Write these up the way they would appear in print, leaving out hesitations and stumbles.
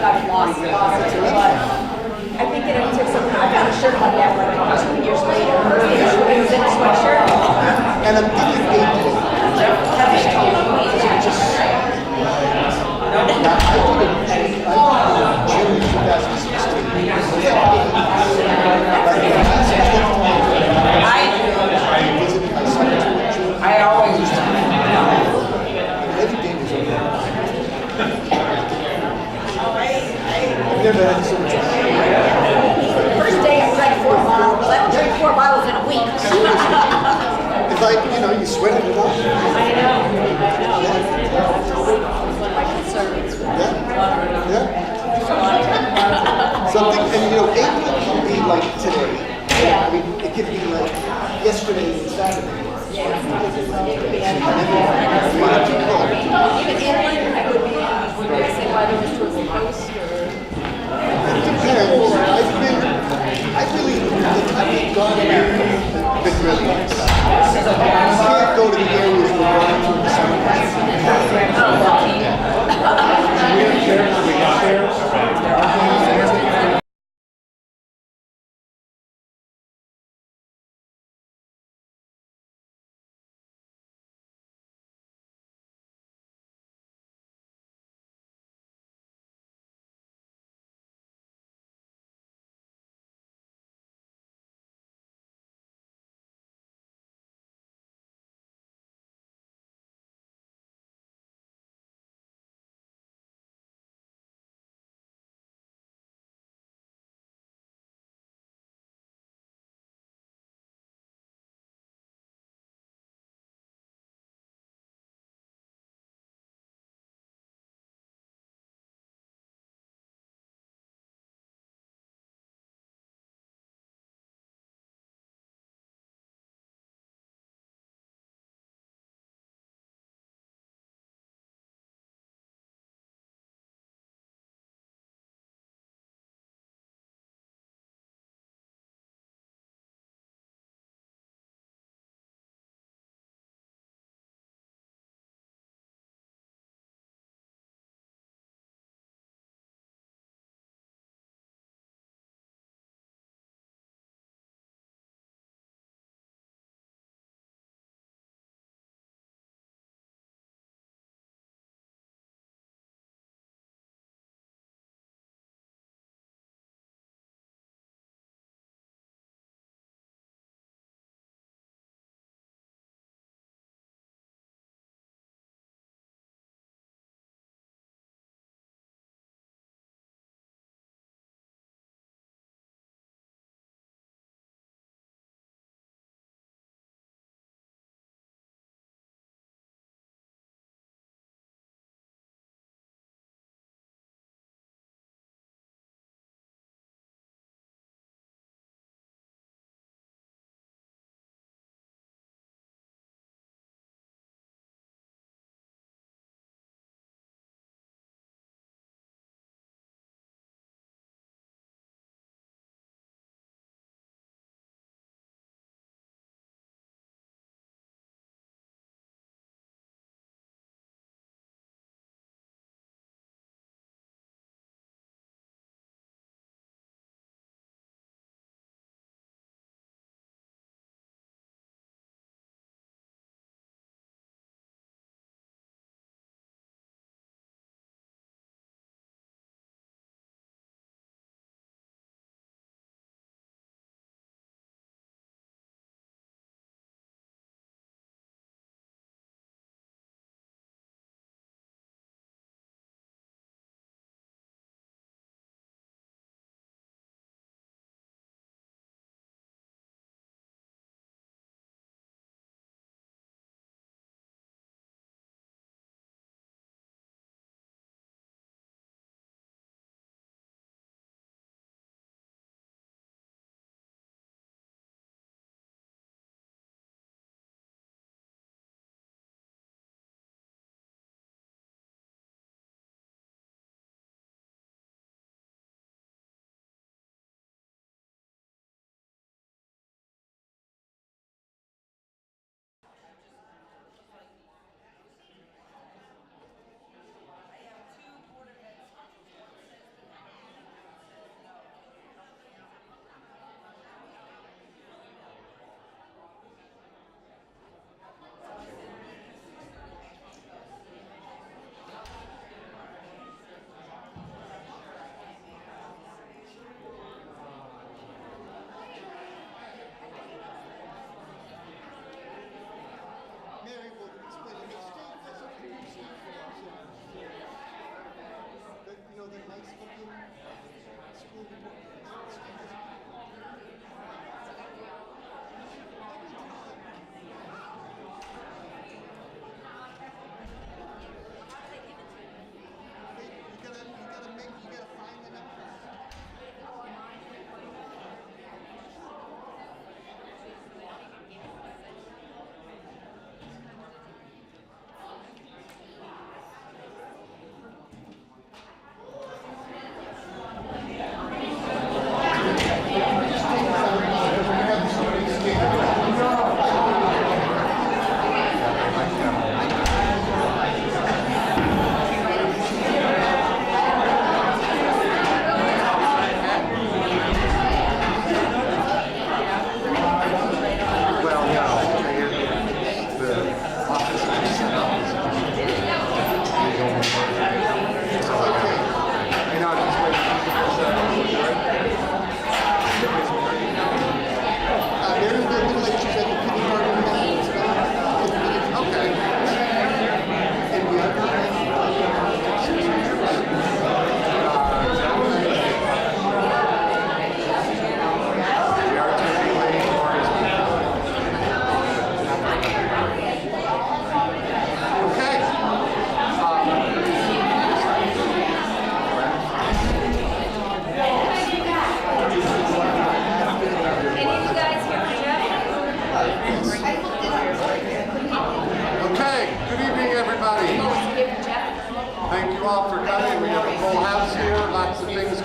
like I've lost it too, but I think it took some time. I found a shirt like that like 2 years later. It was in a sweatshirt. And I'm thinking 8 days. Just, now, I did a gym in 2016. I always used to. Every day was over. I've never had so much fun. First day I drank 4 bottles. I don't drink 4 bottles in a week. It's like, you sweated it off. I know. It's one of my concerns. Yeah. Something, and 8 people can be like today. I mean, it could be like yesterday and Saturday. It could be anyone. Even inland, I would be I say whether it was towards the coast or. It depends. I really, I've gone there, been really nice. You can't go to the areas where we're going to the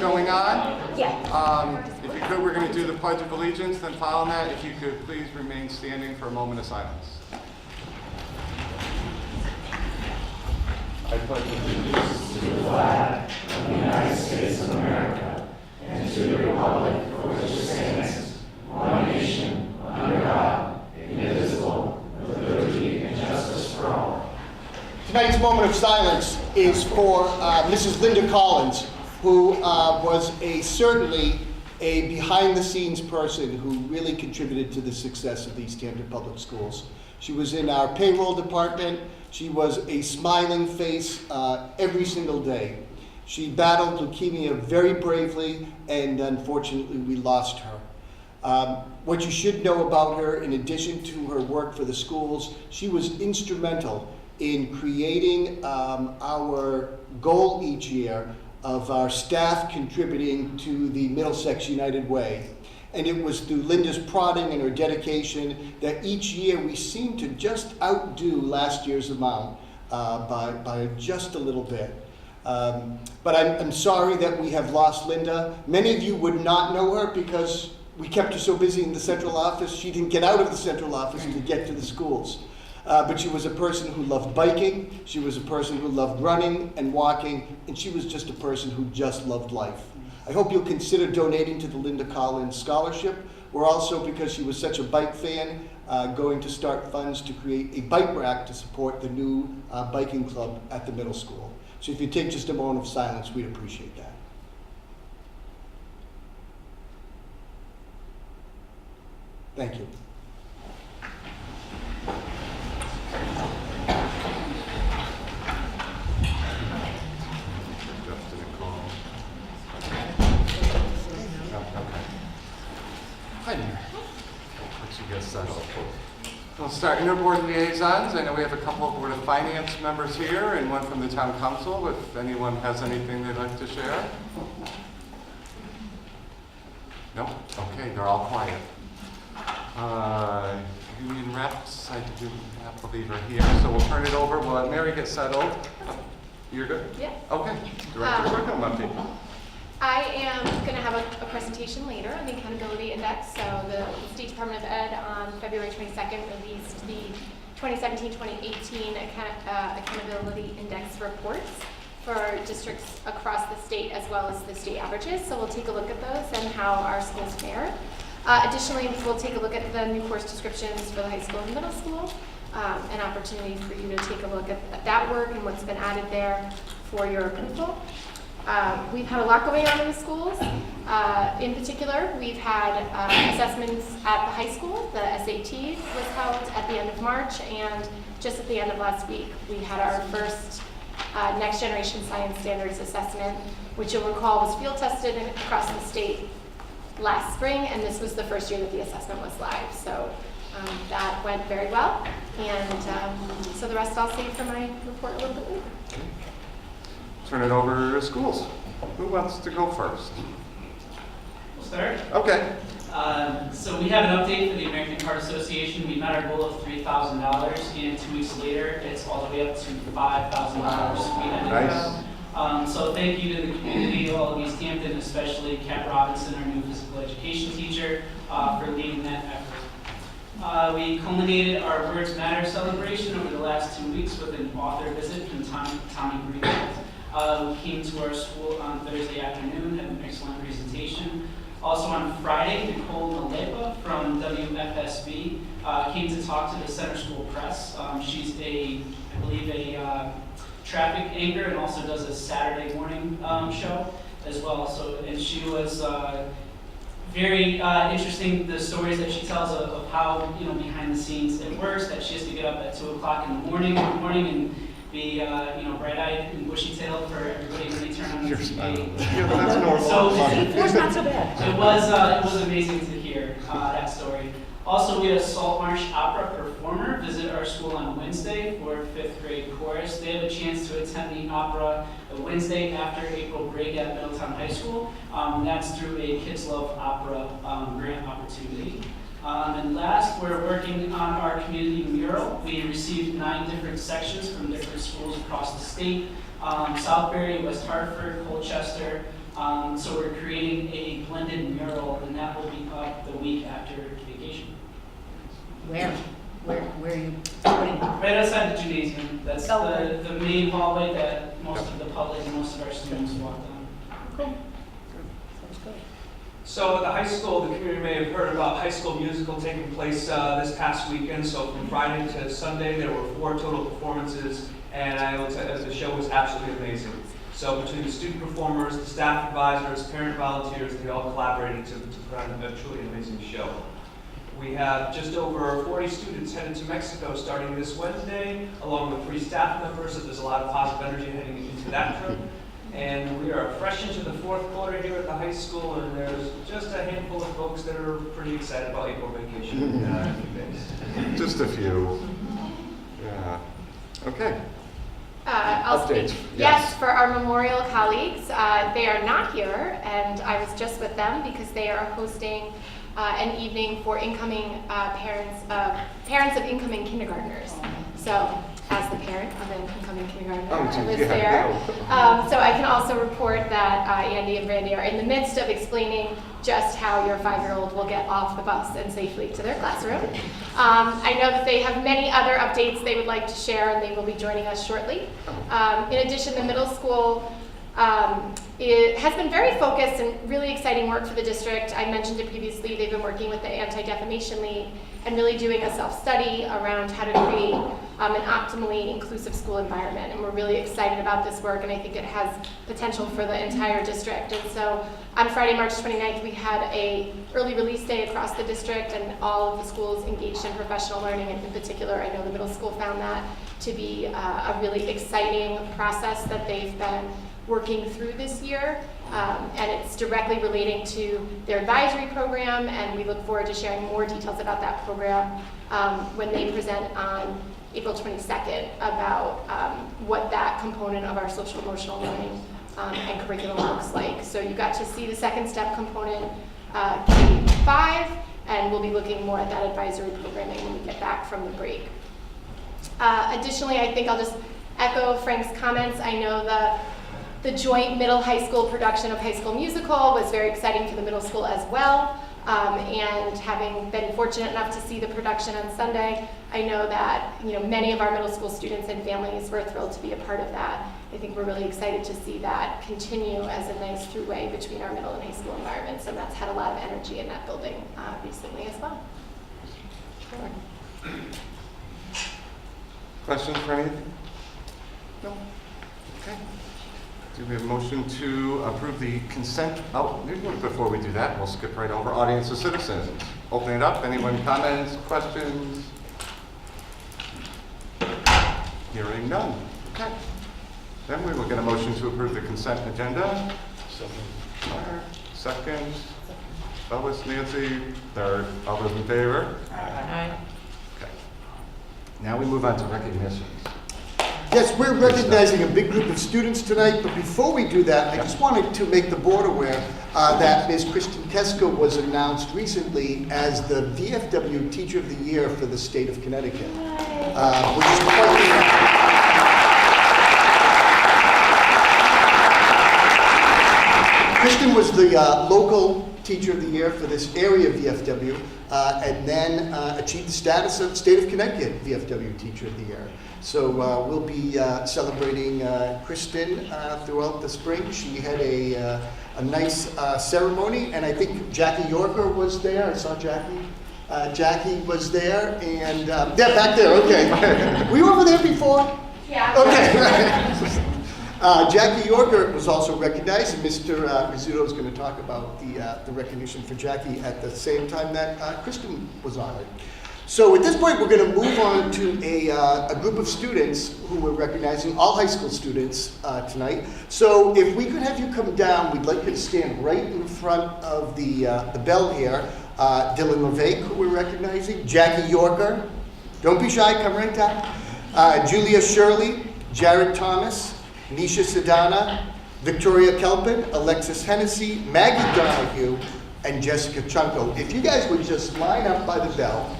going on. Yeah. If you could, we're going to do the Pledge of Allegiance. Then following that, if you could please remain standing for a moment of silence. I pledge allegiance to the flag of the United States of America and to the republic for which it stands, one nation, under God, indivisible, with liberty and justice for all. Tonight's moment of silence is for Mrs. Linda Collins, who was certainly a behind-the-scenes person who really contributed to the success of the East Hampton Public Schools. She was in our payroll department. She was a smiling face every single day. She battled leukemia very bravely, and unfortunately we lost her. What you should know about her, in addition to her work for the schools, she was instrumental in creating our goal each year of our staff contributing to the Middlesex United Way. And it was through Linda's prodding and her dedication that each year we seemed to just outdo last year's amount by just a little bit. But I'm sorry that we have lost Linda. Many of you would not know her because we kept her so busy in the central office, she didn't get out of the central office to get to the schools. But she was a person who loved biking, she was a person who loved running and walking, and she was just a person who just loved life. I hope you'll consider donating to the Linda Collins Scholarship. We're also, because she was such a bike fan, going to start funds to create a bike rack to support the new biking club at the middle school. So if you take just a moment of silence, we'd appreciate that. Thank you. Hi there. Once you get settled. We'll start interboard liaisons. I know we have a couple of Board of Finance members here and one from the Town Council. If anyone has anything they'd like to share. No? Okay, they're all quiet. Union reps, I do not believe are here, so we'll turn it over. We'll let Mary get settled. You're good? Yeah. Okay. Director Burkham, update. I am going to have a presentation later on the Accountability Index. So the State Department of Ed on February 22nd released the 2017-2018 Accountability Index reports for districts across the state as well as the state averages. So we'll take a look at those and how our schools fare. Additionally, we'll take a look at the new course descriptions for the high school and middle school. An opportunity for you to take a look at that work and what's been added there for your approval. We've had a lot going on in the schools. In particular, we've had assessments at the high school. The SAT was held at the end of March, and just at the end of last week, we had our first Next Generation Science Standards assessment, which you'll recall was field tested across the state last spring, and this was the first year that the assessment was live. So that went very well, and so the rest I'll save for my report a little bit later. Turn it over to schools. Who wants to go first? We'll start. Okay. So we have an update for the American Heart Association. We met our goal of $3,000, and 2 weeks later, it's all the way up to $5,000. Nice. So thank you to the community, all of East Hampton, especially Kat Robinson, our new physical education teacher, for leading that effort. We culminated our Words Matter celebration over the last 2 weeks with an author visit from Tommy Greenwald. Who came to our school on Thursday afternoon, had an excellent presentation. Also on Friday, Nicole Malepa from WFSB came to talk to the Center School Press. She's I believe a traffic anchor and also does a Saturday morning show as well. And she was very interesting, the stories that she tells of how, behind the scenes it works, that she has to get up at 2 o'clock in the morning and be, bright-eyed and bushy-tailed for everybody when they turn on the TV. Yeah, but that's normal. Four's not so bad. It was amazing to hear that story. Also, we had a Saltmarsh Opera performer visit our school on Wednesday for 5th grade chorus. They have a chance to attend the opera the Wednesday after April break at Middletown High School. That's through a Kids Love Opera grant opportunity. And last, we're working on our community mural. We received 9 different sections from different schools across the state. Southbury, West Hartford, Colchester, So we're creating a blended mural, and that will be up the week after vacation. Where are you putting? Right outside the gymnasium. That's Oh, the main hallway that most of the public and most of our students walk down. Cool. Sounds good. So at the high school, the community may have heard about High School Musical taking place this past weekend. So from Friday to Sunday, there were 4 total performances, and I will tell you, the show was absolutely amazing. So between the student performers, the staff advisors, parent volunteers, they all collaborated to put on a truly amazing show. We have just over 40 students headed to Mexico starting this Wednesday, along with 3 staff members, so there's a lot of positive energy heading into that trip. And we are fresh into the 4th quarter here at the high school, and there's just a handful of folks that are pretty excited about April vacation. Just a few. Yeah. Okay. I'll Updates, speak. yes. Yes, for our memorial colleagues, they are not here, and I was just with them because they are hosting an evening for incoming parents of incoming kindergartners. So, as the parent of an incoming kindergartner, Oh, I was yeah, there. no. So I can also report that Andy and Brandy are in the midst of explaining just how your 5-year-old will get off the bus and safely to their classroom. I know that they have many other updates they would like to share, and they will be joining us shortly. In addition, the middle school it has been very focused and really exciting work for the district. I mentioned it previously, they've been working with the Anti-Defamation League and really doing a self-study around how to create an optimally inclusive school environment. And we're really excited about this work, and I think it has potential for the entire district. And so on Friday, March 29th, we had a early release day across the district, and all of the schools engaged in professional learning. And in particular, I know the middle school found that to be a really exciting process that they've been working through this year, and it's directly relating to their advisory program, and we look forward to sharing more details about that program when they present on April 22nd about what that component of our social emotional learning and curriculum looks like. So you got to see the second step component, K-5, and we'll be looking more at that advisory programming when we get back from the break. Additionally, I think I'll just echo Frank's comments. I know the joint middle high school production of High School Musical was very exciting for the middle school as well. And having been fortunate enough to see the production on Sunday, I know that many of our middle school students and families were thrilled to be a part of that. I think we're really excited to see that continue as a nice throughway between our middle and high school environments, and that's had a lot of energy in that building recently as well. Questions for anything? No? Okay. Do we have a motion to approve the consent? Oh, before we do that, we'll skip right over audience of citizens. Open it up. Anyone comments, questions? Hearing none. Okay. Then we will get a motion to approve the consent agenda. Second. Phyllis, Nancy. Third. All those in favor? Aye. Okay. Now we move on to recognitions. Yes, we're recognizing a big group of students tonight, but before we do that, I just wanted to make the board aware that Ms. Kristen Kesko was announced recently as the VFW Teacher of the Year for the state of Connecticut. Which is quite Kristen was the local Teacher of the Year for this area of VFW, and then achieved the status of State of Connecticut VFW Teacher of the Year. So we'll be celebrating Kristen throughout the spring. She had a nice ceremony, and I think Jackie Yorker was there. I saw Jackie. Jackie was there, and yeah, back there. Okay, were you over there before? Yeah. Okay. Jackie Yorker was also recognized, and Mr. Rizzuto is going to talk about the recognition for Jackie at the same time that Kristen was honored. So at this point, we're going to move on to a group of students who we're recognizing, all high school students tonight. So if we could have you come down, we'd like you to stand right in front of the bell here. Dylan LeVake, who we're recognizing, Jackie Yorker, don't be shy, come right down. Julia Shirley, Jared Thomas, Nisha Sedana, Victoria Kelpin, Alexis Hennessy, Maggie Donahue, and Jessica Chunko. If you guys would just line up by the bell.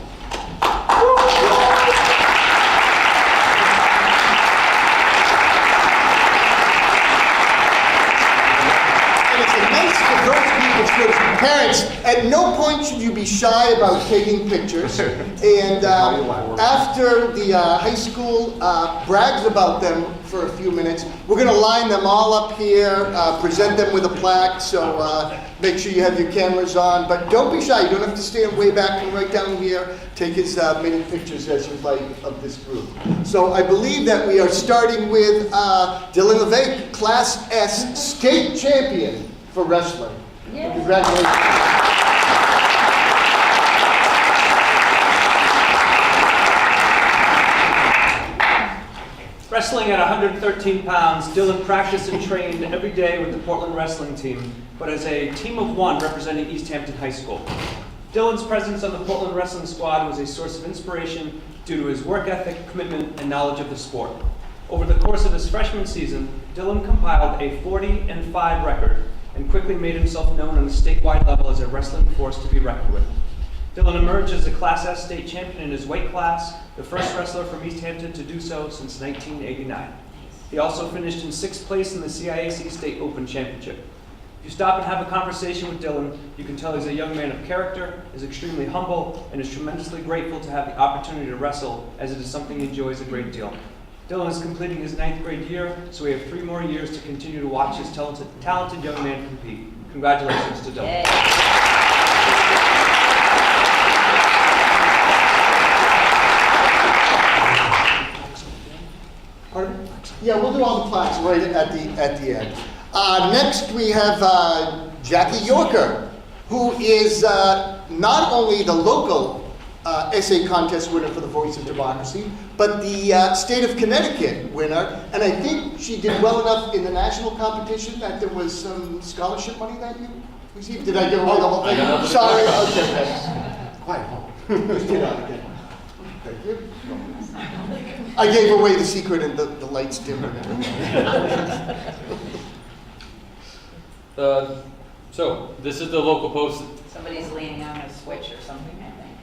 And it's it's good. Parents, at no point should you be shy about taking pictures. And after the high school brags about them for a few minutes, we're going to line them all up here, present them with a plaque, so make sure you have your cameras on. But don't be shy. You don't have to stand way back and right down here. Take as many pictures as you'd like of this group. So I believe that we are starting with Dylan LeVay, Class S state champion for wrestling. Yes. Congratulations. Wrestling at 113 pounds, Dylan practiced and trained every day with the Portland wrestling team, but as a team of one representing East Hampton High School. Dylan's presence on the Portland wrestling squad was a source of inspiration due to his work ethic, commitment, and knowledge of the sport. Over the course of his freshman season, Dylan compiled a 40-5 record and quickly made himself known on the statewide level as a wrestling force to be reckoned with. Dylan emerged as a Class S state champion in his weight class, the first wrestler from East Hampton to do so since 1989. He also finished in 6th place in the CIAC State Open Championship. If you stop and have a conversation with Dylan, you can tell he's a young man of character, is extremely humble, and is tremendously grateful to have the opportunity to wrestle, as it is something he enjoys a great deal. Dylan is completing his 9th grade year, so we have 3 more years to continue to watch this talented young man compete. Congratulations to Dylan. Yay. Pardon? Yeah, we'll do all the plaques right at the end. Next, we have Jackie Yorker, who is not only the local essay contest winner for the Voice of Democracy, but the state of Connecticut winner. And I think she did well enough in the national competition that there was some scholarship money that you received. Did I give away the whole thing? Sorry. Okay. Quiet. Let's get on again. Thank you. I gave away the secret and the lights dimmed. So, this is the local post. Somebody's leaning on a switch or something, I think.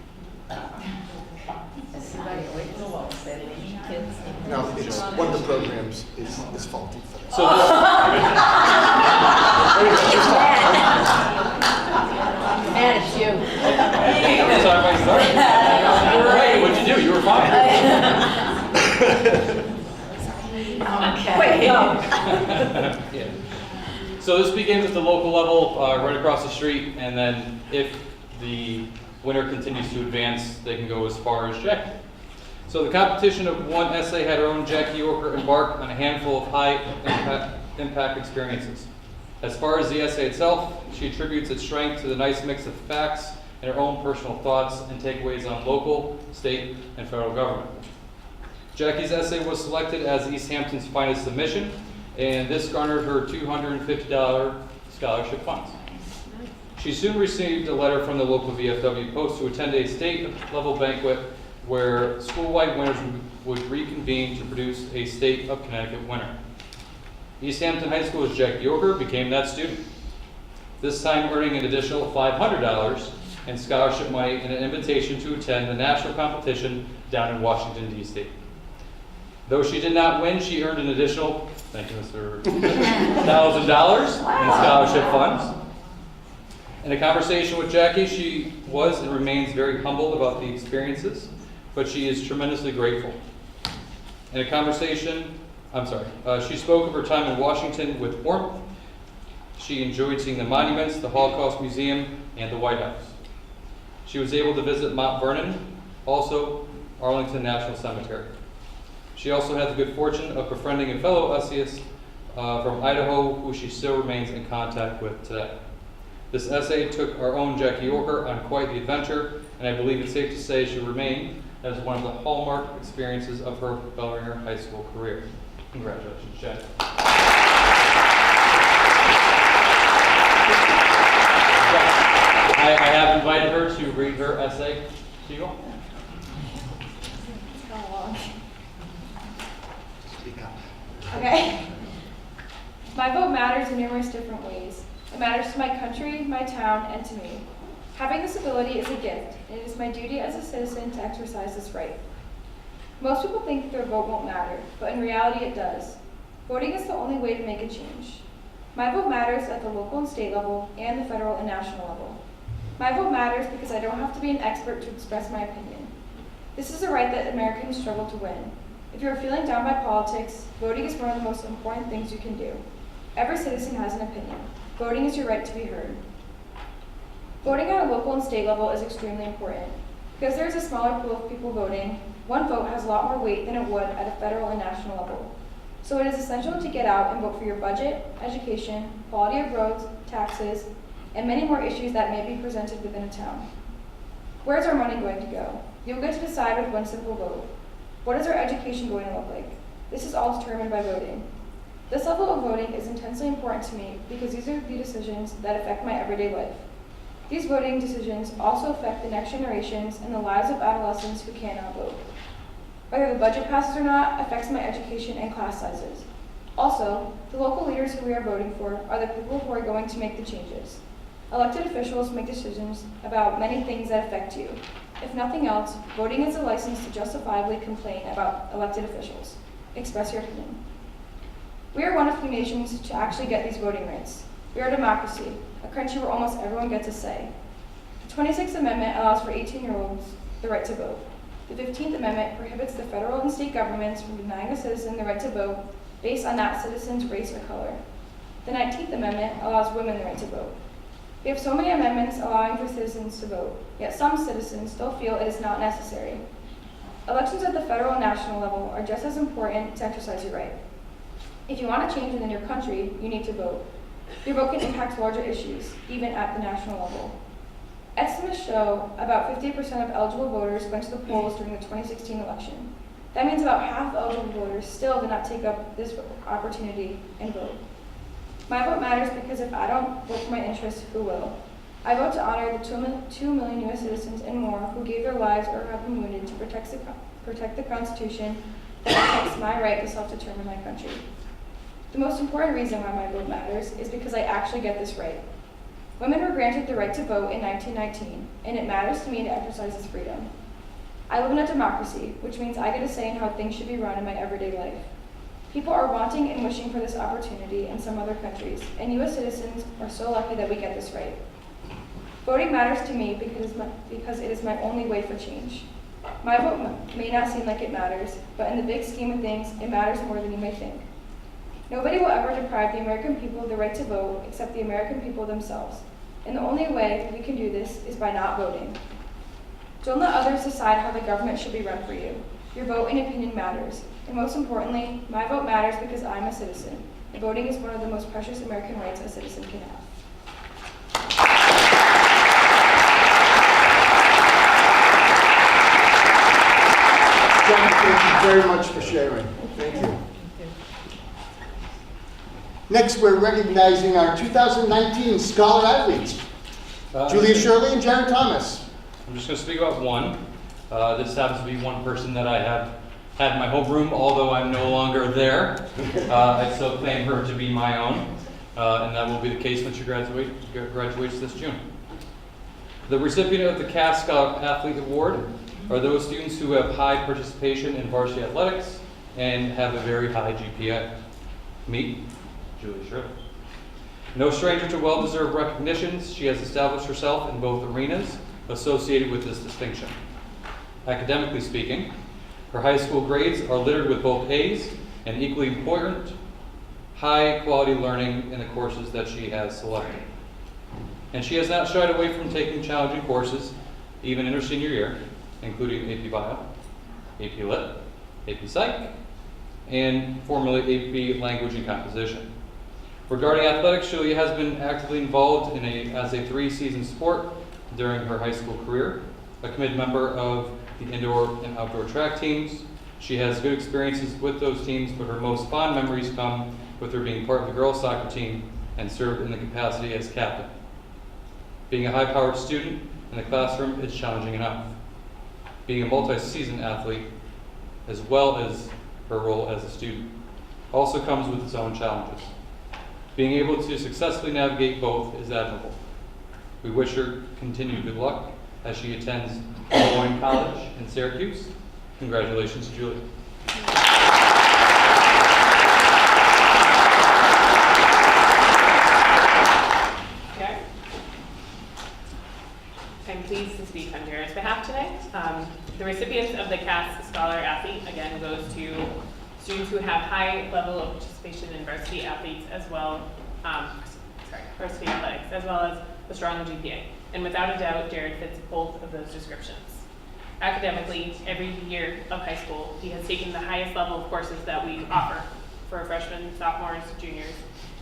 Is somebody awake from the wall? Said any kids? No, it's one of the programs is faulty for that. So, Man, it's you. every time I start, what'd you do? You were fine. Okay. Quick, go. Yeah. So this begins at the local level, right across the street, and then if the winner continues to advance, they can go as far as Jackie. So the competition of one essay had her own Jackie Yorker embark on a handful of high impact experiences. As far as the essay itself, she attributes its strength to the nice mix of facts and her own personal thoughts and takeaways on local, state, and federal government. Jackie's essay was selected as East Hampton's finest submission, and this garnered her $250 scholarship funds. She soon received a letter from the local VFW Post to attend a state-level banquet where school-wide winners would reconvene to produce a State of Connecticut winner. East Hampton High School's Jackie Yorker became that student, this time earning an additional $500 in scholarship money and an invitation to attend the national competition down in Washington, D.C. Though she did not win, she earned an additional, thank you, Mr. $1,000 in scholarship funds. In a conversation with Jackie, she was and remains very humbled about the experiences, but she is tremendously grateful. In a conversation, she spoke of her time in Washington with warmth. She enjoyed seeing the monuments, the Holocaust Museum, and the White House. She was able to visit Mount Vernon, also Arlington National Cemetery. She also had the good fortune of befriending a fellow essayist from Idaho, who she still remains in contact with today. This essay took our own Jackie Yorker on quite the adventure, and I believe it's safe to say she remained as one of the hallmark experiences of her Bellringer High School career. Congratulations, Jackie. I have invited her to read her essay to you all. Okay. My vote matters in numerous different ways. It matters to my country, my town, and to me. Having this ability is a gift, and it is my duty as a citizen to exercise this right. Most people think their vote won't matter, but in reality it does. Voting is the only way to make a change. My vote matters at the local and state level and the federal and national level. My vote matters because I don't have to be an expert to express my opinion. This is a right that Americans struggle to win. If you're feeling down by politics, voting is one of the most important things you can do. Every citizen has an opinion. Voting is your right to be heard. Voting at a local and state level is extremely important. Because there is a smaller pool of people voting, one vote has a lot more weight than it would at a federal and national level. So it is essential to get out and vote for your budget, education, quality of roads, taxes, and many more issues that may be presented within a town. Where is our money going to go? You'll get to decide with one simple vote. What is our education going to look like? This is all determined by voting. This level of voting is intensely important to me because these are the decisions that affect my everyday life. These voting decisions also affect the next generations and the lives of adolescents who cannot vote. Whether the budget passes or not affects my education and class sizes. Also, the local leaders who we are voting for are the people who are going to make the changes. Elected officials make decisions about many things that affect you. If nothing else, voting is a license to justifiably complain about elected officials. Express your opinion. We are one of few nations to actually get these voting rights. We are a democracy, a country where almost everyone gets a say. The 26th Amendment allows for 18-year-olds the right to vote. The 15th Amendment prohibits the federal and state governments from denying a citizen the right to vote based on that citizen's race or color. The 19th Amendment allows women the right to vote. We have so many amendments allowing for citizens to vote, yet some citizens still feel it is not necessary. Elections at the federal and national level are just as important to exercise your right. If you want to change within your country, you need to vote. Your vote can impact larger issues, even at the national level. Estimates show about 50% of eligible voters went to the polls during the 2016 election. That means about half of eligible voters still did not take up this opportunity and vote. My vote matters because if I don't vote for my interests, who will? I vote to honor the 2 million U.S. citizens and more who gave their lives or have been wounded to protect the Constitution that protects my right to self-determine my country. The most important reason why my vote matters is because I actually get this right. Women were granted the right to vote in 1919, and it matters to me to exercise this freedom. I live in a democracy, which means I get a say in how things should be run in my everyday life. People are wanting and wishing for this opportunity in some other countries, and U.S. citizens are so lucky that we get this right. Voting matters to me because it is my only way for change. My vote may not seem like it matters, but in the big scheme of things, it matters more than you may think. Nobody will ever deprive the American people of the right to vote except the American people themselves. And the only way we can do this is by not voting. Don't let others decide how the government should be run for you. Your vote and opinion matters. And most importantly, my vote matters because I'm a citizen. And voting is one of the most precious American rights a citizen can have. Jen, thank you very much for sharing. Thank you. Next, we're recognizing our 2019 Scholar Athletes, Julia Shirley and Jared Thomas. I'm just going to speak about one. This happens to be one person that I have had in my homeroom, although I'm no longer there. I still claim her to be my own, and that will be the case when she graduates this June. The recipient of the CAS Scholar Athlete Award are those students who have high participation in varsity athletics and have a very high GPA. Meet Julia Shirley. No stranger to well-deserved recognitions, she has established herself in both arenas associated with this distinction. Academically speaking, her high school grades are littered with both A's and equally important, high-quality learning in the courses that she has selected. And she has not shied away from taking challenging courses, even in her senior year, including AP Bio, AP Lit, AP Psych, and formerly AP Language and Composition. Regarding athletics, Julia has been actively involved as a 3-season sport during her high school career, a committed member of the indoor and outdoor track teams. She has good experiences with those teams, but her most fond memories come with her being part of the girls' soccer team and served in the capacity as captain. Being a high-powered student in the classroom is challenging enough. Being a multi-season athlete, as well as her role as a student, also comes with its own challenges. Being able to successfully navigate both is admirable. We wish her continued good luck as she attends BOE College in Syracuse. Congratulations, Julie. Jen, thank you very much for sharing. Thank you. I'm pleased to speak on Jared's behalf today. The recipients of the CAS Scholar Athlete, again, goes to students who have high level of participation in varsity athletes as well, varsity athletics, as well as a strong GPA. And without a doubt, Jared fits both of those descriptions. Academically, every year of high school, he has taken the highest level of courses that we offer for freshmen, sophomores, juniors.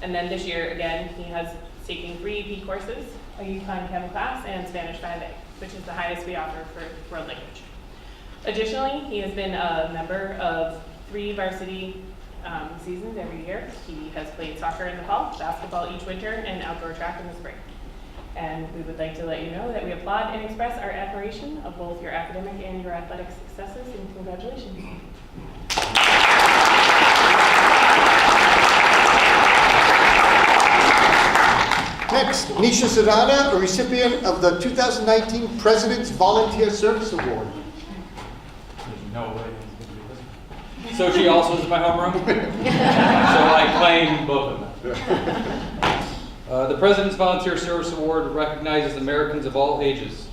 And then this year, again, he has taken 3 AP courses, a Econ Chem class, and Spanish 5A, which is the highest we offer for world language. Additionally, he has been a member of 3 varsity seasons every year. He has played soccer in the fall, basketball each winter, and outdoor track in the spring. And we would like to let you know that we applaud and express our admiration of both your academic and your athletic successes, and congratulations. Next, Nisha Sadana, a recipient of the 2019 President's Volunteer Service Award. There's no way he's gonna do this. So she also is in my homeroom? So I claim both of them. The President's Volunteer Service Award recognizes Americans of all ages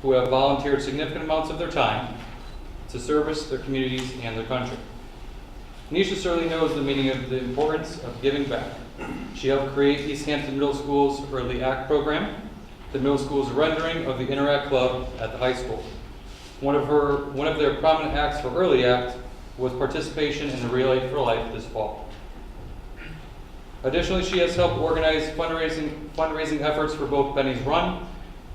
who have volunteered significant amounts of their time to service their communities and their country. Nisha certainly knows the meaning of the importance of giving back. She helped create East Hampton Middle School's Early Act program, the middle school's rendering of the Interact Club at the high school. One of their prominent acts for Early Act was participation in the Relay for Life this fall. Additionally, she has helped organize fundraising efforts for both Benny's Run,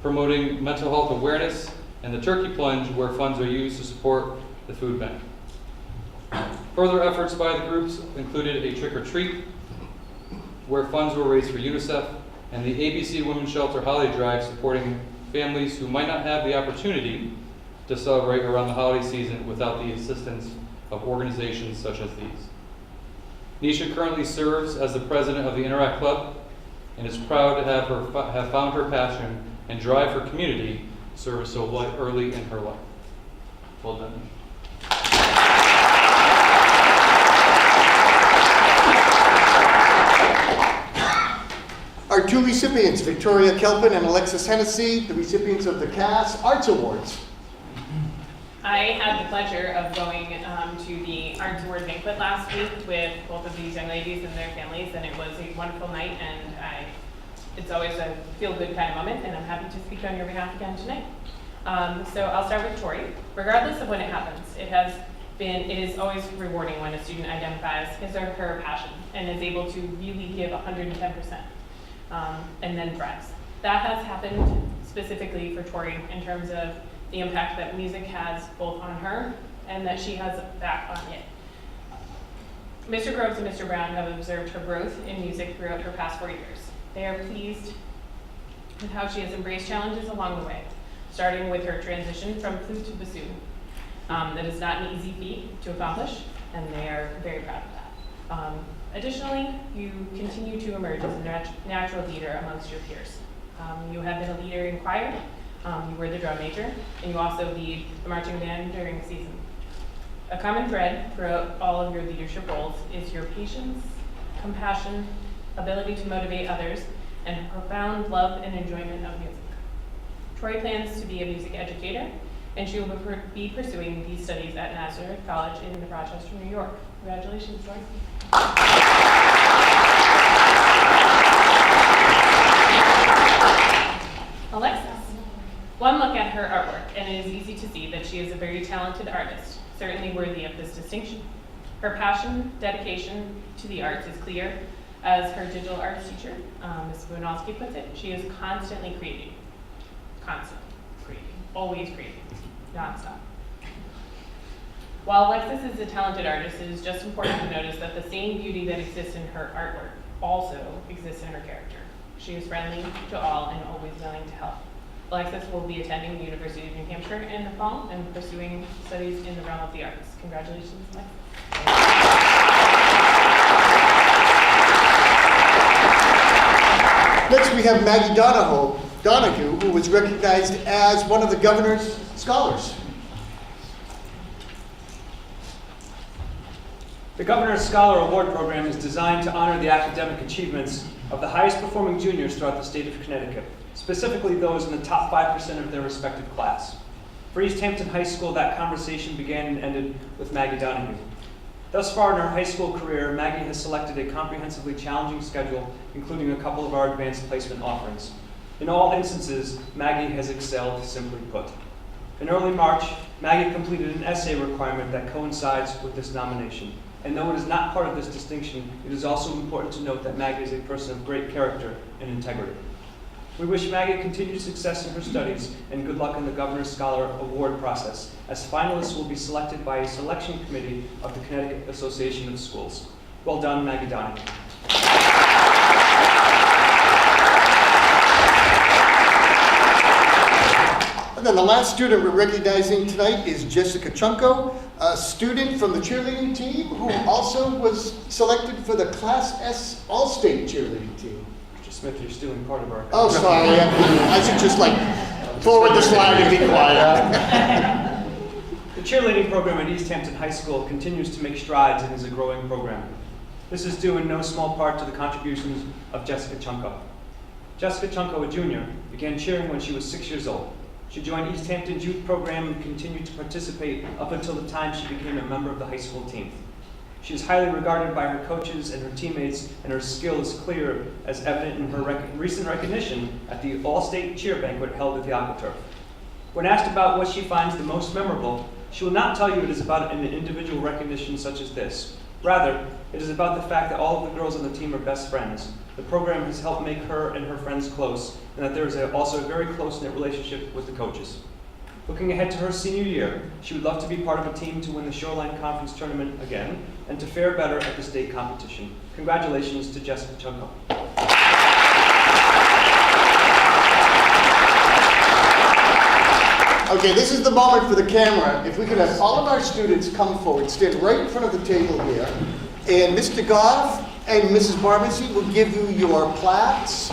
promoting mental health awareness, and the Turkey Plunge, where funds are used to support the food bank. Further efforts by the groups included a trick or treat, where funds were raised for UNICEF, and the ABC Women's Shelter Holiday Drive, supporting families who might not have the opportunity to celebrate around the holiday season without the assistance of organizations such as these. Nisha currently serves as the president of the Interact Club and is proud to have found her passion and drive for community service so early in her life. Well done. Our 2 recipients, Victoria Kelpin and Alexis Hennessy, the recipients of the CAS Arts Awards. I had the pleasure of going to the Arts Award banquet last week with both of these young ladies and their families, and it was a wonderful night, and it's always a feel-good kind of moment, and I'm happy to speak on your behalf again tonight. So I'll start with Tori. Regardless of when it happens, it is always rewarding when a student identifies his or her passion and is able to really give 110%, and then thrives. That has happened specifically for Tori in terms of the impact that music has both on her and that she has back on it. Mr. Groves and Mr. Brown have observed her growth in music throughout her past 4 years. They are pleased with how she has embraced challenges along the way, starting with her transition from flute to bassoon. That is not an easy feat to accomplish, and they are very proud of that. Additionally, you continue to emerge as a natural leader amongst your peers. You have been a leader in choir, you were the drum major, and you also lead the marching band during the season. A common thread throughout all of your leadership roles is your patience, compassion, ability to motivate others, and profound love and enjoyment of music. Tori plans to be a music educator, and she will be pursuing these studies at Nazareth College in Rochester, New York. Congratulations, Tori. Alexis. One look at her artwork, and it is easy to see that she is a very talented artist, certainly worthy of this distinction. Her passion, dedication to the arts is clear. As her digital arts teacher, Ms. Bunowski puts it, she is constantly creating. Constantly creating. Always creating. Nonstop. While Alexis is a talented artist, it is just important to notice that the same beauty that exists in her artwork also exists in her character. She is friendly to all and always willing to help. Alexis will be attending the University of New Hampshire in the fall and pursuing studies in the realm of the arts. Congratulations, Alexis. Next, we have Maggie Donahue, who was recognized as one of the governor's scholars. The Governor's Scholar Award Program is designed to honor the academic achievements of the highest performing juniors throughout the state of Connecticut, specifically those in the top 5% of their respective class. For East Hampton High School, that conversation began and ended with Maggie Donahue. Thus far in her high school career, Maggie has selected a comprehensively challenging schedule, including a couple of our advanced placement offerings. In all instances, Maggie has excelled, simply put. In early March, Maggie completed an essay requirement that coincides with this nomination. And though it is not part of this distinction, it is also important to note that Maggie is a person of great character and integrity. We wish Maggie continued success in her studies and good luck in the Governor's Scholar Award process, as finalists will be selected by a selection committee of the Connecticut Association of Schools. Well done, Maggie Donahue. And then the last student we're recognizing tonight is Jessica Chunko, a student from the cheerleading team who also was selected for the Class S All-State cheerleading team. Mr. Smith, you're stealing part of our... Oh, sorry. I should just forward the slide and be quiet. The cheerleading program at East Hampton High School continues to make strides and is a growing program. This is due in no small part to the contributions of Jessica Chunko. Jessica Chunko, a junior, began cheering when she was 6 years old. She joined East Hampton's youth program and continued to participate up until the time she became a member of the high school team. She is highly regarded by her coaches and her teammates, and her skill is clear, as evident in her recent recognition at the All-State Cheer Banquet held at the AquaTurf. When asked about what she finds the most memorable, she will not tell you it is about an individual recognition such as this. Rather, it is about the fact that all of the girls on the team are best friends. The program has helped make her and her friends close, and that there is also a very close-knit relationship with the coaches. Looking ahead to her senior year, she would love to be part of a team to win the Shoreline Conference tournament again, and to fare better at the state competition. Congratulations to Jessica Chunko. Okay, this is the moment for the camera. If we could have all of our students come forward, stand right in front of the table here, and Mr. Goff and Mrs. Barmacy will give you your plaques,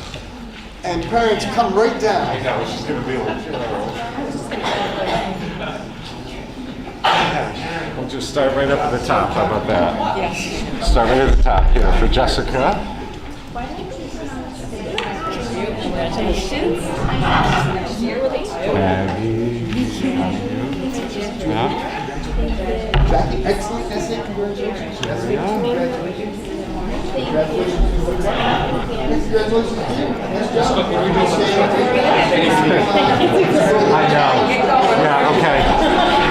and parents come right down. I know, she's going to be able We'll just start right up at the top. How about that? Yes. Start right at the top here for Jessica. Congratulations. Maggie. Jackie, excellent essay. Congratulations. There we go. Congratulations. Congratulations to you. Nice job. I know. Yeah, okay.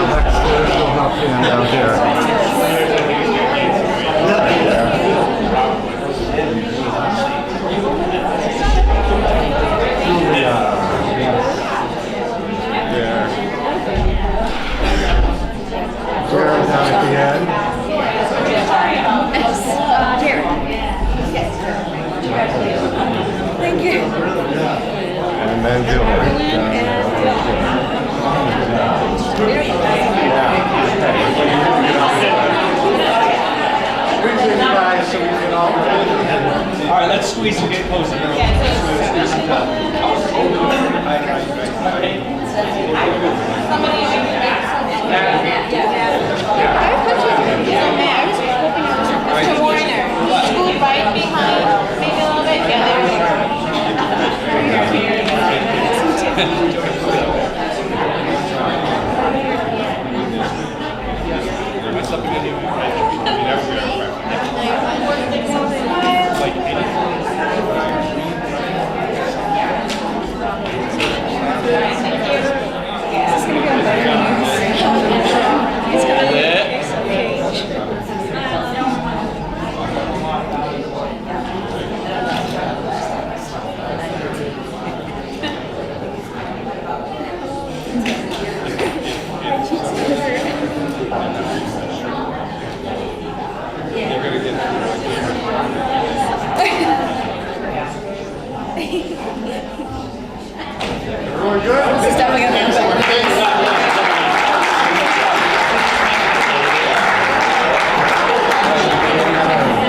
Let's go up and down here. Jared down at the end. Thank you. And then guys so we can all... All right, let's squeeze and get closer. Mr. Warner, scoot right behind, maybe a little bit, yeah, there we Everyone good? This is definitely going to be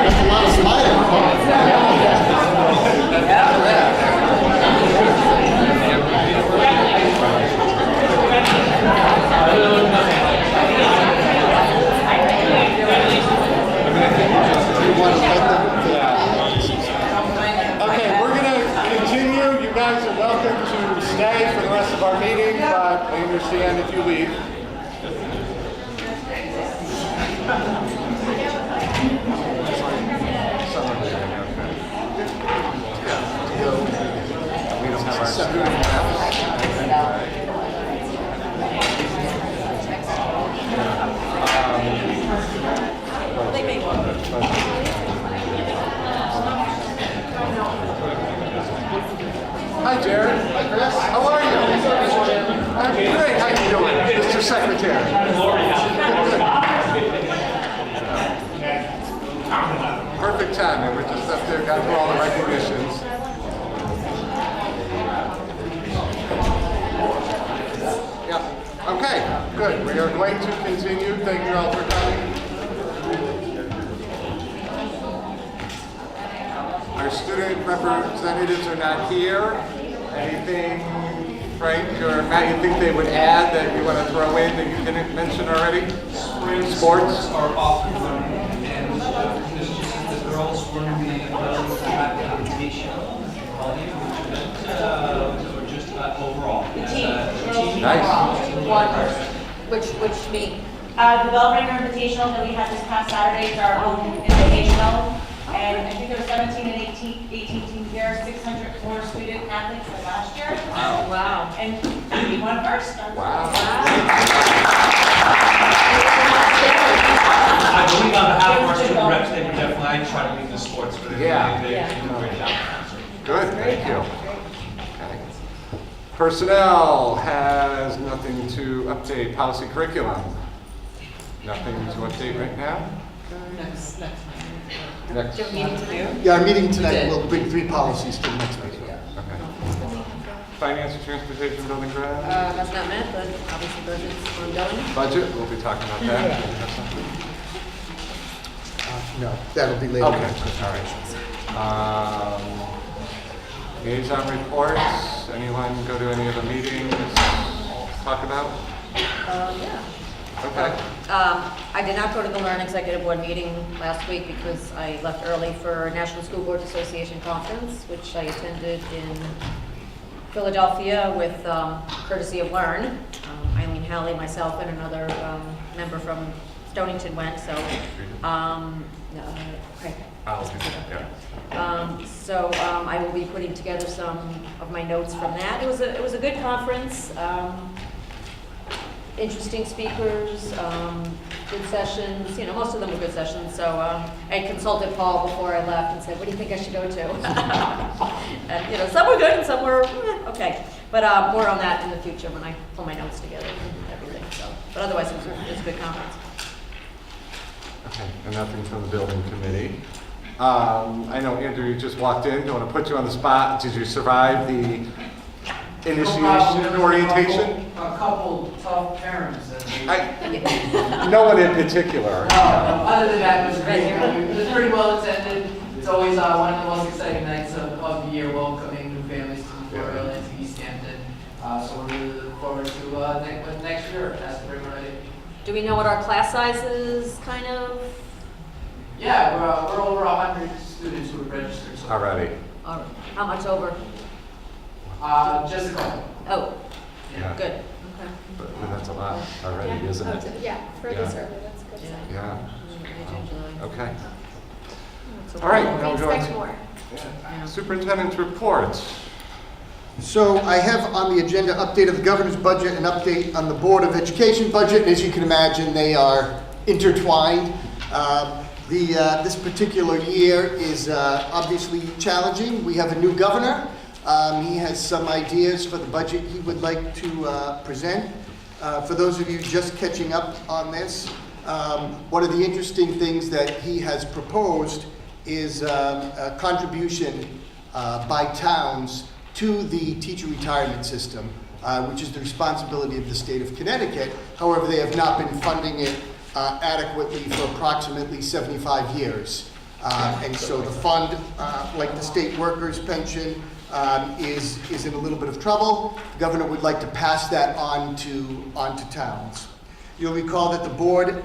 That's a lot of smiling. Okay, are welcome to stay for the rest of our meeting, but I understand if you leave. We don't have our student reps. Hi, Jared. Hi, Chris. How are you? I'm great. How you doing, Mr. Secretary? Perfect timing. We're just up there, got through all the recognitions. Yeah. Okay. Good. We are going to continue. Thank you all for coming. Our student representatives are not here. Anything, Frank or Matt, you think they would add that you want to throw in that you didn't mention already? Sports are often and this is just the girls were going to be available to have the invitation or just overall. The team. Nice. Which meet? The Bellringer Invitational that we had this past Saturday is our own invitational. And I think there were 17 and 18 teams there, 604 student athletes like last year. Oh, wow. And we won first. Wow. I believe on behalf of our student reps, they would definitely try to lead the sports, but they do a great job. Good, thank you. Okay. Personnel has nothing to update. Policy curriculum, nothing to update right now. Next. Next. Yeah, our meeting tonight will bring 3 policies to the next meeting. Okay. Finance and transportation building grant. Has not met, but obviously budget's ongoing. Budget, we'll be talking about that. No, that'll be later. Okay, all right. Liaison reports, anyone go to any of the meetings, talk about? Yeah. Okay. I did not go to the Learn Executive Board meeting last week because I left early for National School Boards Association Conference, which I attended in Philadelphia with courtesy of Learn. Eileen Halley, myself, and another member from Stonington went, so, okay. I will be putting together some of my notes from that. It was a good conference. Interesting speakers, good sessions, most of them were good sessions. So I consulted Paul before I left and said, what do you think I should go to? And, some were good and some were okay. But more on that in the future when I pull my notes together and everything. So, but otherwise, it was a good conference. Okay, and nothing from the building committee. I know, Andrew, you just walked in. Don't want to put you on the spot. Did you survive the initiation and orientation? A couple tough parents. No one in particular. Other than that, it was great. It was pretty well attended. It's always one of the most exciting nights of the year, welcoming new families to Memorial and to East Hampton. So we're really looking forward to next year. That's pretty much it. Do we know what our class size is, kind of? Yeah, we're over 100 students who have registered. So Already. All right. How much over? Just a couple. Oh, Yeah. good. Okay. But that's a lot already, isn't it? Yeah, for Yeah. this early, that's good. Yeah. Okay. So All right. We now we're going expect to- more. Yeah. Superintendent's report. So I have on the agenda update of the governor's budget and update on the Board of Education budget. And as you can imagine, they are intertwined. This particular year is obviously challenging. We have a new governor. He has some ideas for the budget he would like to present. For those of you just catching up on this, one of the interesting things that he has proposed is a contribution by towns to the teacher retirement system, which is the responsibility of the state of Connecticut. However, they have not been funding it adequately for approximately 75 years. And so the fund, like the state workers' pension, is in a little bit of trouble. The governor would like to pass that on to towns. You'll recall that the board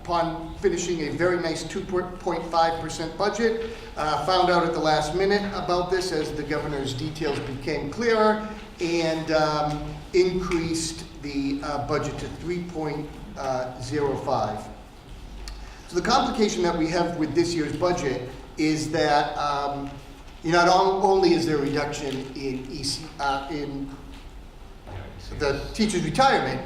upon finishing a very nice 2.5% budget. Found out at the last minute about this as the governor's details became clearer, and increased the budget to 3.05. So the complication that we have with this year's budget is that not only is there a reduction in in the teacher's retirement,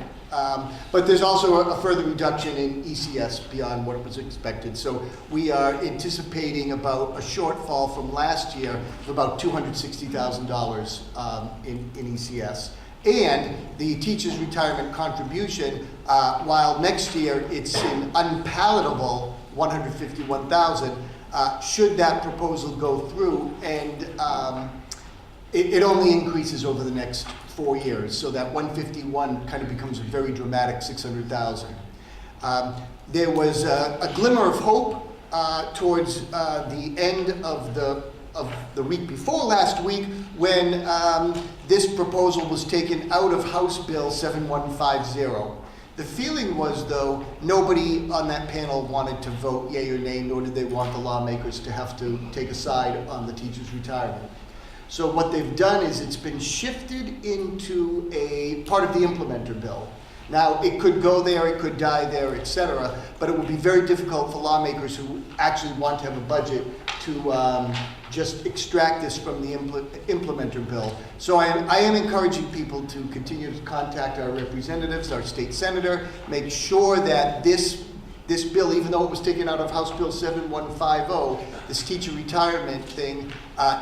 but there's also a further reduction in ECS beyond what was expected. So we are anticipating about a shortfall from last year of about $260,000 in ECS. And the teacher's retirement contribution, while next year it's an unpalatable $151,000, should that proposal go through, and it only increases over the next 4 years, so that 151 kind of becomes a very dramatic 600,000. There was a glimmer of hope towards the end of the week before last week, when this proposal was taken out of House Bill 7150. The feeling was, though, nobody on that panel wanted to vote yea or nay, nor did they want the lawmakers to have to take a side on the teacher's retirement. So what they've done is it's been shifted into a part of the implementer bill. Now, it could go there, it could die there, etc., but it would be very difficult for lawmakers who actually want to have a budget to just extract this from the implementer bill. So I am encouraging people to continue to contact our representatives, our state senator, make sure that this bill, even though it was taken out of House Bill 7150, this teacher retirement thing,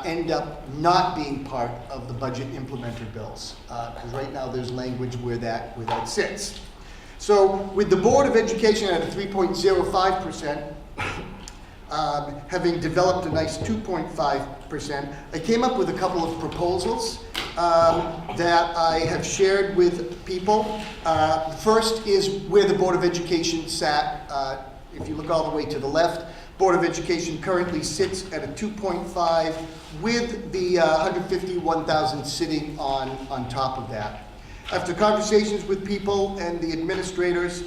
end up not being part of the budget implementer bills. Because right now there's language where that sits. So with the Board of Education at a 3.05%, having developed a nice 2.5%, I came up with a couple of proposals that I have shared with people. First is where the Board of Education sat. If you look all the way to the left, Board of Education currently sits at a 2.5 with the 151,000 sitting on top of that. After conversations with people and the administrators,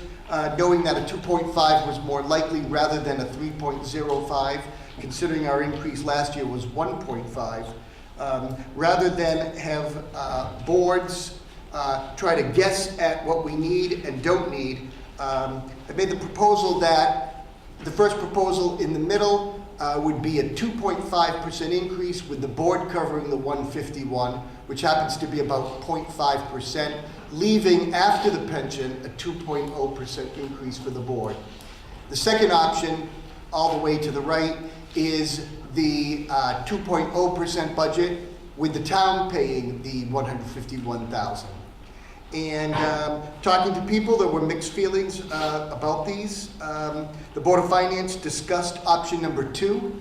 knowing that a 2.5 was more likely rather than a 3.05, considering our increase last year was 1.5, rather than have boards try to guess at what we need and don't need, I made the proposal that the first proposal in the middle would be a 2.5% increase, with the board covering the 151, which happens to be about 0.5%, leaving after the pension a 2.0% increase for the board. The second option, all the way to the right, is the 2.0% budget with the town paying the 151,000. And talking to people, there were mixed feelings about these. The Board of Finance discussed option number 2.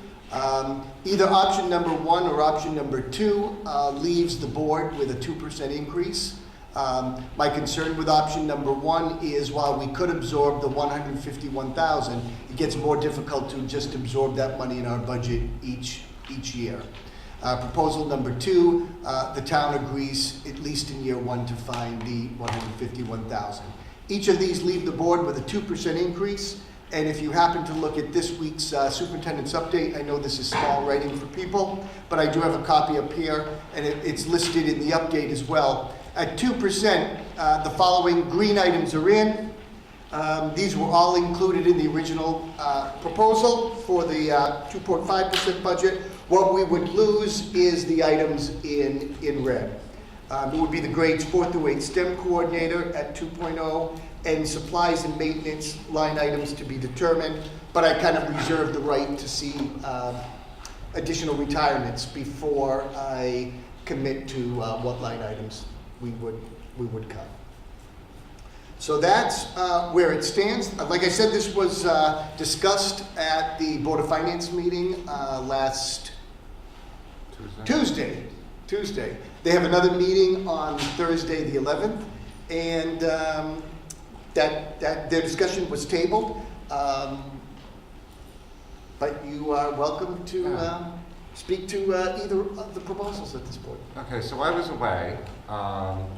Either option number 1 or option number 2 leaves the board with a 2% increase. My concern with option number 1 is, while we could absorb the 151,000, it gets more difficult to just absorb that money in our budget each year. Proposal number 2, the town agrees, at least in year 1, to find the 151,000. Each of these leave the board with a 2% increase. And if you happen to look at this week's superintendent's update, I know this is small writing for people, but I do have a copy up here, and it's listed in the update as well. At 2%, the following green items are in. These were all included in the original proposal for the 2.5% budget. What we would lose is the items in red. It would be the grades 4 through 8 STEM coordinator at 2.0, and supplies and maintenance line items to be determined, but I kind of reserve the right to see additional retirements before I commit to what line items we would cut. So that's where it stands. Like I said, this was discussed at the Board of Finance meeting last Tuesday. They have another meeting on Thursday the 11th, and that their discussion was tabled. But you are welcome to speak to either of the proposals at this point. Okay, so I was away,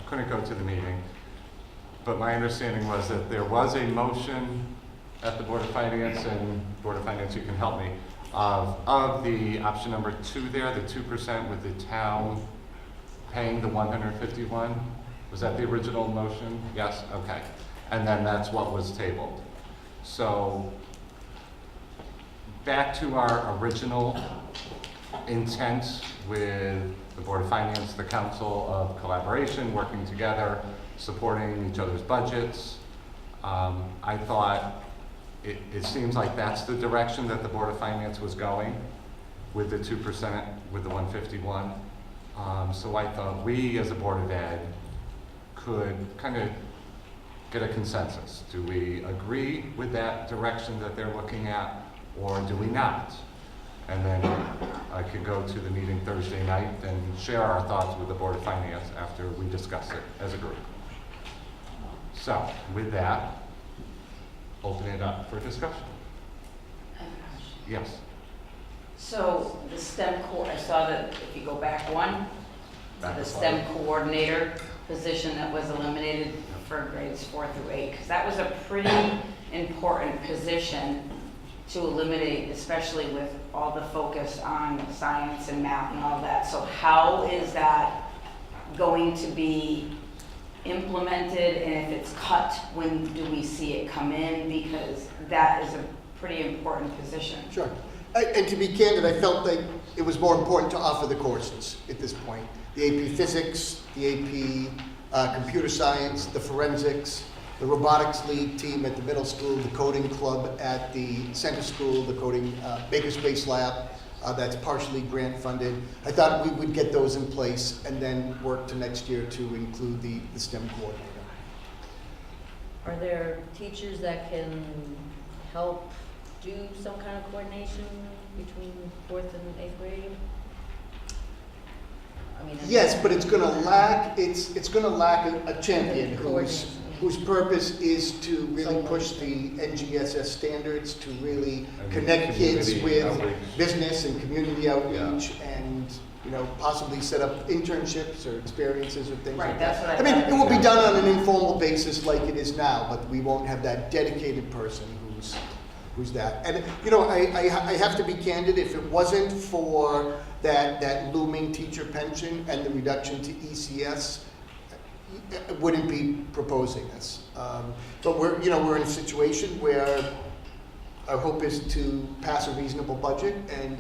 couldn't go to the meeting, but my understanding was that there was a motion at the Board of Finance, and Board of Finance, you can help me, of the option number 2 there, the 2% with the town paying the 151? Was that the original motion? Yes, okay. And then that's what was tabled. So back to our original intent with the Board of Finance, the Council of Collaboration, working together, supporting each other's budgets. I thought it seems like that's the direction that the Board of Finance was going with the 2%, with the 151. So I thought we, as a Board of Ed, could kind of get a consensus. Do we agree with that direction that they're looking at, or do we not? And then I could go to the meeting Thursday night and share our thoughts with the Board of Finance after we discuss it as a group. So with that, open it up for discussion. Yes. So the STEM I saw that if you go back one, the STEM coordinator position that was eliminated for grades 4 through 8, because that was a pretty important position to eliminate, especially with all the focus on science and math and all that. So how is that going to be implemented, and if it's cut, when do we see it come in? Because that is a pretty important position. Sure. And to be candid, I felt like it was more important to offer the courses at this point. The AP Physics, the AP Computer Science, the Forensics, the Robotics League team at the middle school, the Coding Club at the center school, the Coding Makerspace Lab that's partially grant funded. I thought we would get those in place and then work to next year to include the STEM coordinator. Are there teachers that can help do some kind of coordination between 4th and 8th grade? I mean, Yes, but it's going to lack. It's going to lack a champion whose purpose is to really push the NGSS standards, to really connect kids with business and community outreach, and possibly set up internships or experiences or things like that. That's what I mean, it will be done on an informal basis like it is now, but we won't have that dedicated person who's that. And I have to be candid. If it wasn't for that looming teacher pension and the reduction to ECS, I wouldn't be proposing this. But we're in a situation where our hope is to pass a reasonable budget, and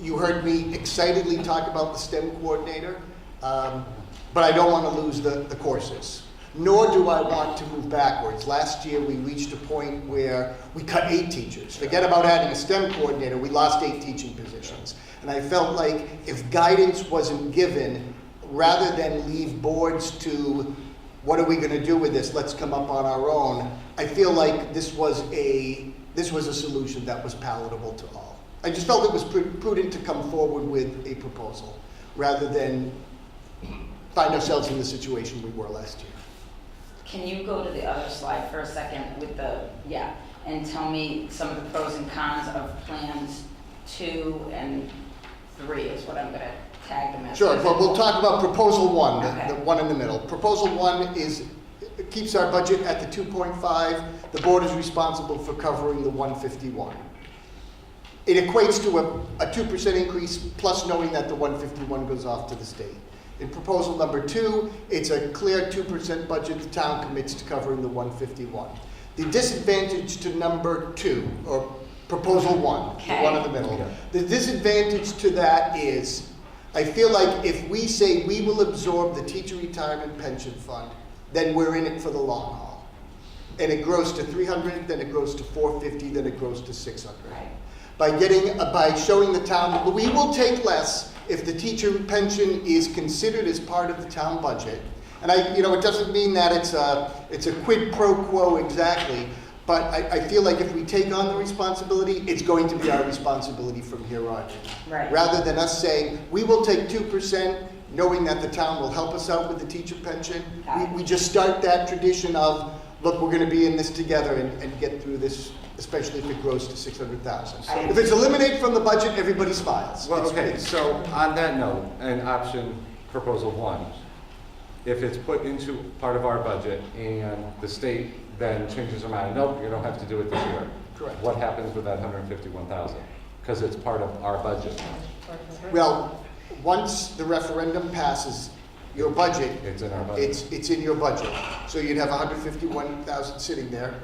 you heard me excitedly talk about the STEM coordinator, but I don't want to lose the courses. Nor do I want to move backwards. Last year we reached a point where we cut 8 teachers. Forget about adding a STEM coordinator, we lost 8 teaching positions. And I felt like if guidance wasn't given, rather than leave boards to, what are we going to do with this, let's come up on our own, I feel like this was a solution that was palatable to all. I just felt it was prudent to come forward with a proposal, rather than find ourselves in the situation we were last year. Can you go to the other slide for a second with and tell me some of the pros and cons of plans 2 and 3 is what I'm going to tag them as. Sure, but we'll talk about proposal 1, Okay. the one in the middle. Proposal 1 keeps our budget at the 2.5. The board is responsible for covering the 151. It equates to a 2% increase, plus knowing that the 151 goes off to the state. In proposal number 2, it's a clear 2% budget. The town commits to covering the 151. The disadvantage to number 2, or proposal 1, the one in the middle, the disadvantage to that is, I feel like if we say we will absorb the teacher retirement pension fund, then we're in it for the long haul. And it grows to 300, then it grows to 450, then it grows to 600. Right. By showing the town, we will take less if the teacher pension is considered as part of the town budget. And it doesn't mean that it's a quid pro quo exactly, but I feel like if we take on the responsibility, it's going to be our responsibility from here on. Right. Rather than us saying, we will take 2%, knowing that the town will help us out with the teacher pension, we just start that tradition of, look, we're going to be in this together and get through this, especially if it grows to 600,000. If it's eliminated from the budget, everybody smiles. Well, okay, so on that note, and option proposal 1, if it's put into part of our budget and the state then changes their mind, nope, you don't have to do it this year. Correct. What happens with that 151,000? Because it's part of our budget. Well, once the referendum passes your budget, It's in our budget. it's in your budget. So you'd have 151,000 sitting there.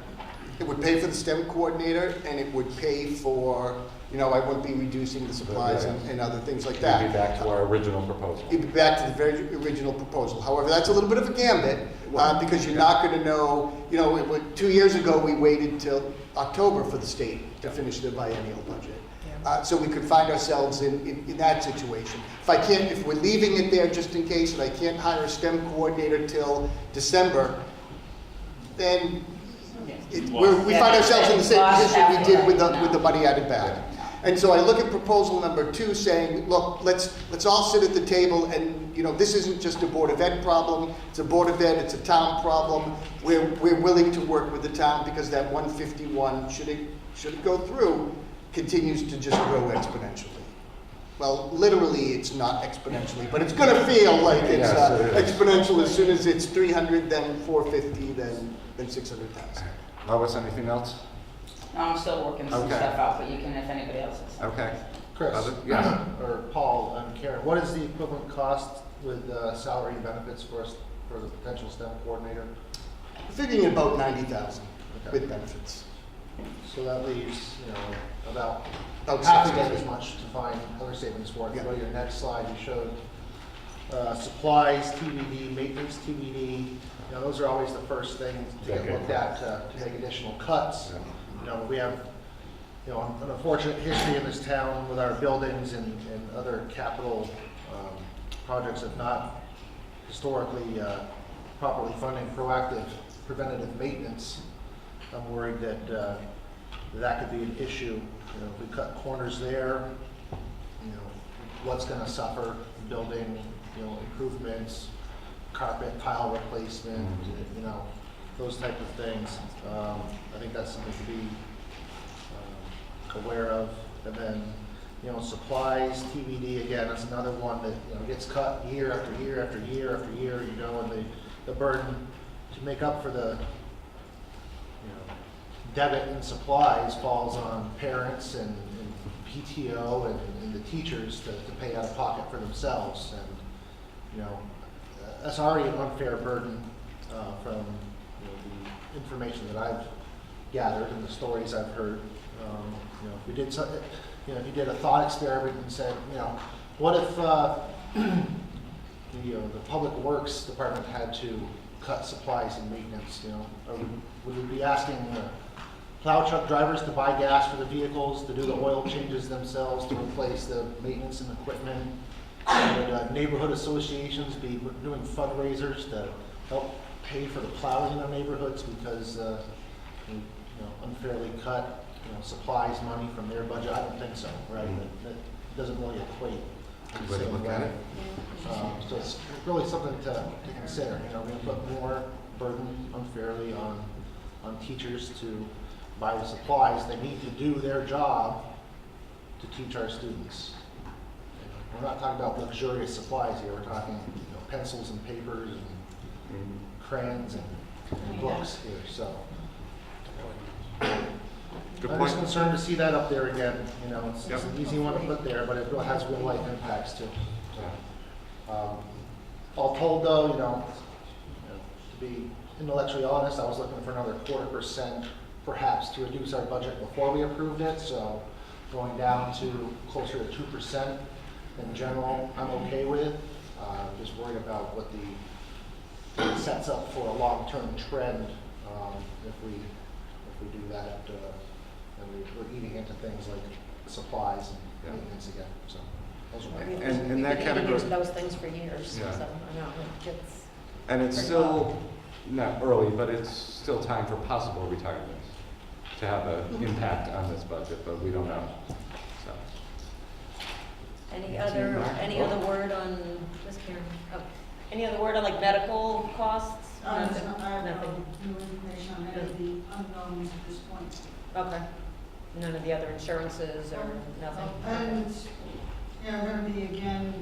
It would pay for the STEM coordinator, and it would pay for, I wouldn't be reducing the supplies and other things like that. We'd be back to our original proposal. You'd be back to the very original proposal. However, that's a little bit of a gambit, because you're not gonna know, 2 years ago, we waited till October for the state to finish their biennial budget. So we could find ourselves in that situation. If we're leaving it there just in case, and I can't hire a STEM coordinator till December, then we find ourselves in the same position we did with the money added back. And so I look at proposal number 2 saying, look, let's all sit at the table, and this isn't just a Board of Ed problem, it's a Board of Ed, it's a town problem. We're willing to work with the town because that 151, should it go through, continues to just grow exponentially. Well, literally it's not exponentially, but it's gonna feel like it's exponential as soon as it's 300, then 450, then 600,000. Lois, anything else? No, I'm still working some Okay. stuff out, but you can if anybody else is. Okay. Chris, Other- yes. or Paul and Karen, what is the equivalent cost with salary and benefits for the potential STEM coordinator? Thinking about 90,000 Okay. with benefits. So that leaves, about About half 60. again as much to find other savings for. If you Yeah. go to your next slide, you showed supplies, TBD, maintenance, TBD. Those are always the first things to get looked at to make additional cuts. We have, an unfortunate history in this town with our buildings and other capital projects of not historically properly funding proactive preventative maintenance. I'm worried that that could be an issue. If we cut corners there, what's going to suffer? Building, improvements, carpet, tile replacement, those type of things. I think that's something to be aware of. And then, supplies, TBD, again, that's another one that, gets cut year after year after year after year, and the burden to make up for the, debit in supplies falls on parents and PTO and the teachers to pay out of pocket for themselves. And, that's already an unfair burden from the information that I've gathered and the stories I've heard. If we did if you did a thought experiment and said, what if the Public Works Department had to cut supplies and maintenance? Would we be asking plow truck drivers to buy gas for the vehicles, to do the oil changes themselves, to replace the maintenance and equipment? Would neighborhood associations be doing fundraisers to help pay for the plowing in their neighborhoods because we unfairly cut supplies money from their budget? I don't think so, right? That doesn't really equate in the same way. So it's really something to consider. We're going to put more burden unfairly on teachers to buy the supplies. They need to do their job to teach our students. We're not talking about luxurious supplies here. We're talking pencils and papers and crayons and books here. So Good I'm point. just concerned to see that up there again. It's an easy one to put there, but it really has real life impacts too. So, all told though, to be intellectually honest, I was looking for another 0.25% perhaps to reduce our budget before we approved it. So going down to closer to 2% in general, I'm okay with. Just worried about what it sets up for a long-term trend if we do that. And we're eating into things like supplies and maintenance again. So those are my And that We've category. used those things for years, Yeah. so I know, it's. And it's still not early, but it's still time for possible retirements to have an impact on this budget, but we don't know. So. Any other word on, Ms. Karen? Oh, any other word on like medical costs? Nothing? I have Nothing? no information on any of the unknowns at this point. Okay. None of the other insurances or nothing? And, going to be again,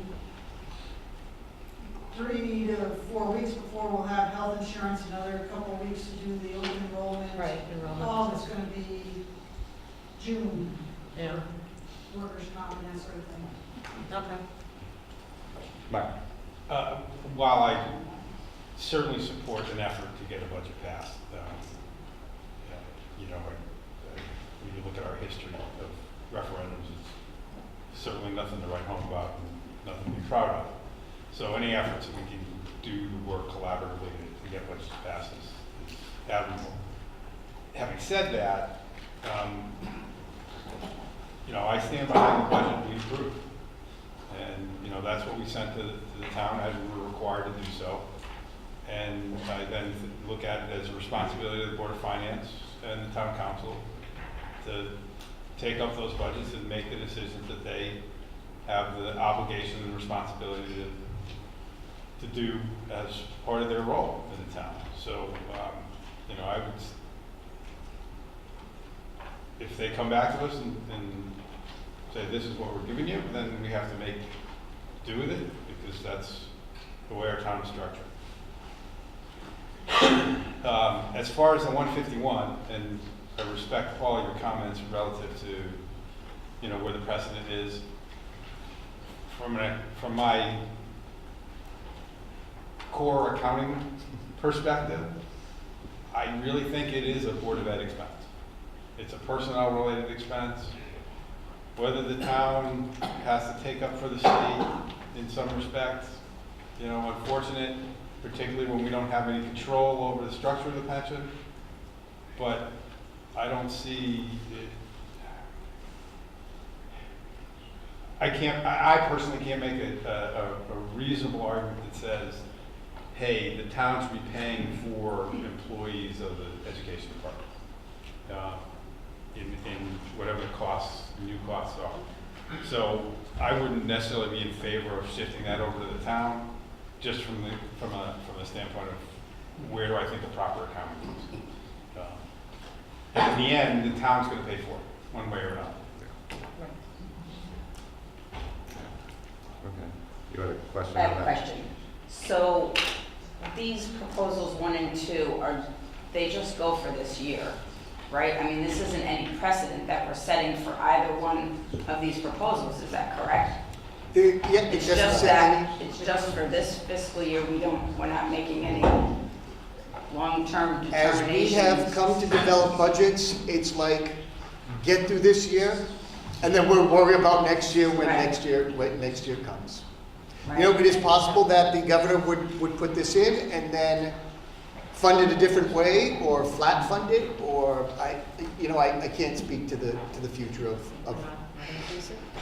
3 to 4 weeks before we'll have health insurance, another couple of weeks to do the open enrollment. Right, enrollment. Fall is gonna be June, Yeah, workers' comp and that sort of thing. okay. Mike. While I certainly support an effort to get a budget passed, you know, when you look at our history of referendums, it's certainly nothing to write home about and nothing to be proud of. So any efforts that we can do to work collaboratively to get budgets passed is admirable. Having said that, you know, I stand behind the budget we approved. And, you know, that's what we sent to the town as we were required to do so. And I then look at it as a responsibility of the Board of Finance and the town council to take up those budgets and make the decisions that they have the obligation and responsibility to do as part of their role in the town. So, you know, I would, if they come back to us and say, this is what we're giving you, then we have to make do with it, because that's the way our town is structured. As far as the 151, and I respect all your comments relative to, you know, where the precedent is, from my core accounting perspective, I really think it is a Board of Ed expense. It's a personnel-related expense. Whether the town has to take up for the state in some respects, you know, unfortunate, particularly when we don't have any control over the structure of the pension. But I don't see it. I personally can't make a reasonable argument that says, hey, the town should be paying for employees of the education department in whatever the costs, new costs are. So I wouldn't necessarily be in favor of shifting that over to the town, just from a standpoint of where do I think the proper accounting is. And in the end, the town's going to pay for it, one way or another. Okay. You had a question? I have on a that? question. So these proposals 1 and 2, they just go for this year, right? I mean, this isn't any precedent that we're setting for either one of these proposals, is that correct? Yeah, It's just that, it's just for this fiscal year, we're not making any long-term determinations. As we have come to develop budgets, it's like, get through this year, and then we'll worry about next year when Right. next year comes. Right? You know, it is possible that the governor would put this in and then fund it a different way, or flat fund it, or I can't speak to the future of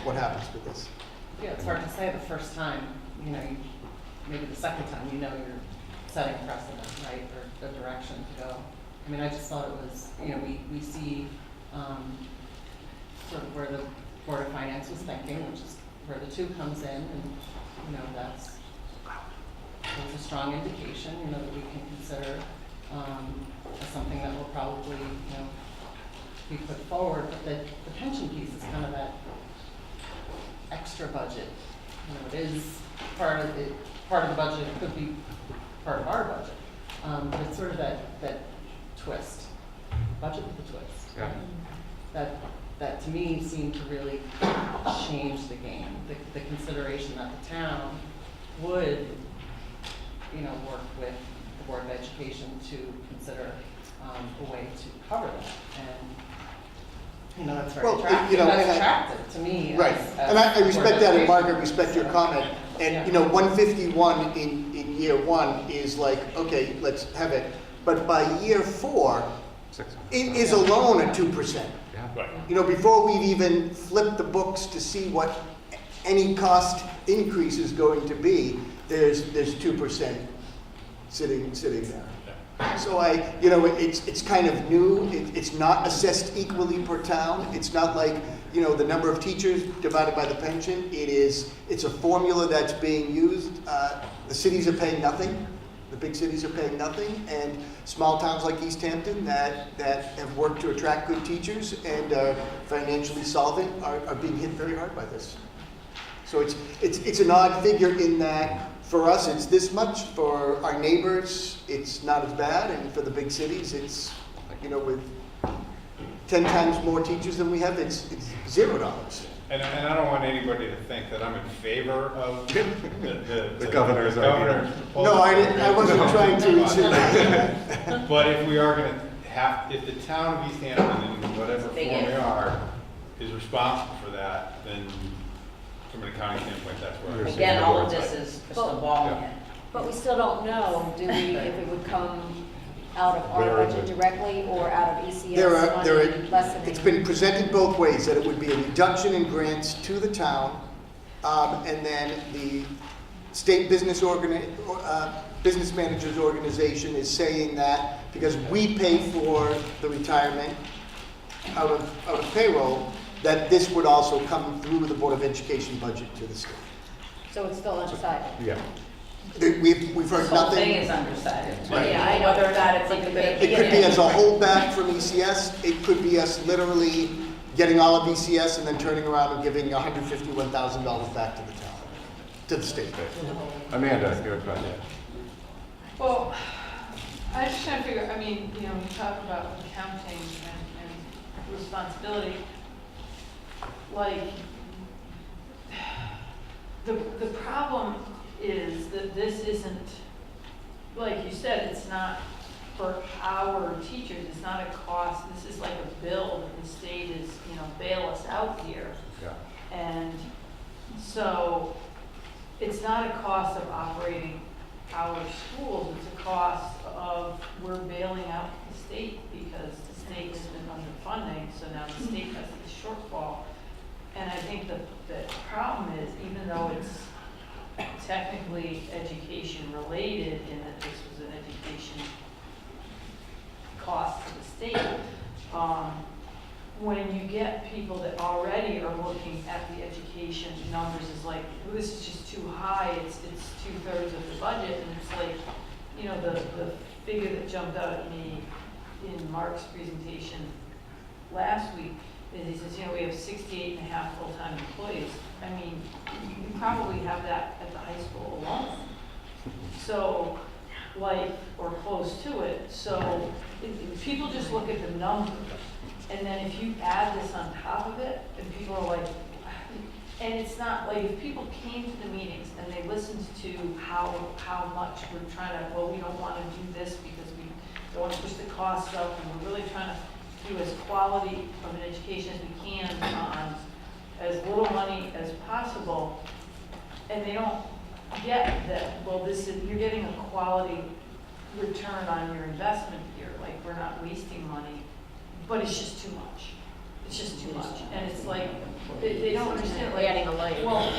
what happens with this. Yeah, it's hard to say the first time, maybe the second time, you're setting precedent, right, or the direction to go. I mean, I just thought it was, we see sort of where the Board of Finance was thinking, which is where the 2 comes in, and, that's a strong indication, that we can consider as something that will probably, be put forward. But the pension piece is kind of that extra budget. It is part of the budget. It could be part of our budget, but it's sort of that twist, budget with a twist. Yeah. That to me seemed to really change the game. The consideration that the town would, work with the Board of Education to consider a way to cover that. And that's very attractive. That's attractive to me. Right, and I respect that, and Margaret, respect your comment. And, 151 in year 1 is like, okay, let's have it. But by year 4, it is alone at 2%. Right. Before we've even flipped the books to see what any cost increase is going to be, there's 2% sitting there. So it's kind of new. It's not assessed equally per town. It's not like, the number of teachers divided by the pension. It's a formula that's being used. The cities are paying nothing. The big cities are paying nothing, and small towns like East Hampton that have worked to attract good teachers and are financially solvent are being hit very hard by this. So it's an odd figure in that for us, it's this much. For our neighbors, it's not as bad. And for the big cities, it's, you know, with 10 times more teachers than we have, it's $0. And I don't want anybody to think that I'm in favor of the governor's idea. No, I wasn't trying to insinuate. But if we are going to have, if the town of East Hampton, in whatever form we are, is responsible for that, then from an accounting standpoint, that's where. Again, all of this is crystal ball. Yeah. But we still don't know, do we, if it would come out of our budget directly or out of ECS money lessening? It's been presented both ways, that it would be a reduction in grants to the town, and then the state business managers organization is saying that because we pay for the retirement out of payroll, that this would also come through the Board of Education budget to the state. So it's still undecided? Yeah. We've heard This whole nothing. thing is undecided. Right. Yeah, I know. Whether or not it's like a bit of. It could be as a holdback from ECS. It could be us literally getting all of ECS and then turning around and giving $151,000 back to the town, to the state. Amanda, your question. Well, I was just trying to figure, I mean, you know, we talk about accounting and responsibility. Like, the problem is that this isn't, like you said, it's not for our teachers, it's not a cost, this is like a bill that the state is, you know, bail us out here. Yeah. And so, it's not a cost of operating our schools, it's a cost of, we're bailing out the state because the state has been underfunding, so now the state has this shortfall. And I think the problem is, even though it's technically education related in that this was an education cost to the state, when you get people that already are looking at the education numbers as like, well, this is just too high, it's 2/3 of the budget, and it's like, you know, the figure that jumped out at me in Mark's presentation last week is he says, you know, we have 68.5 full-time employees. I mean, you probably have that at the high school alone. So, like, or close to it. So, if people just look at the numbers, and then if you add this on top of it, and people are like, and it's not like, if people came to the meetings and they listened to how much we're trying to, well, we don't want to do this because we don't want to push the costs up, and we're really trying to do as quality of an education as we can on as little money as possible, and they don't get that, well, this is, you're getting a quality return on your investment here, like, we're not wasting money, but it's just too much. It's just too much, and it's like, they don't understand, like, Adding a layer. well,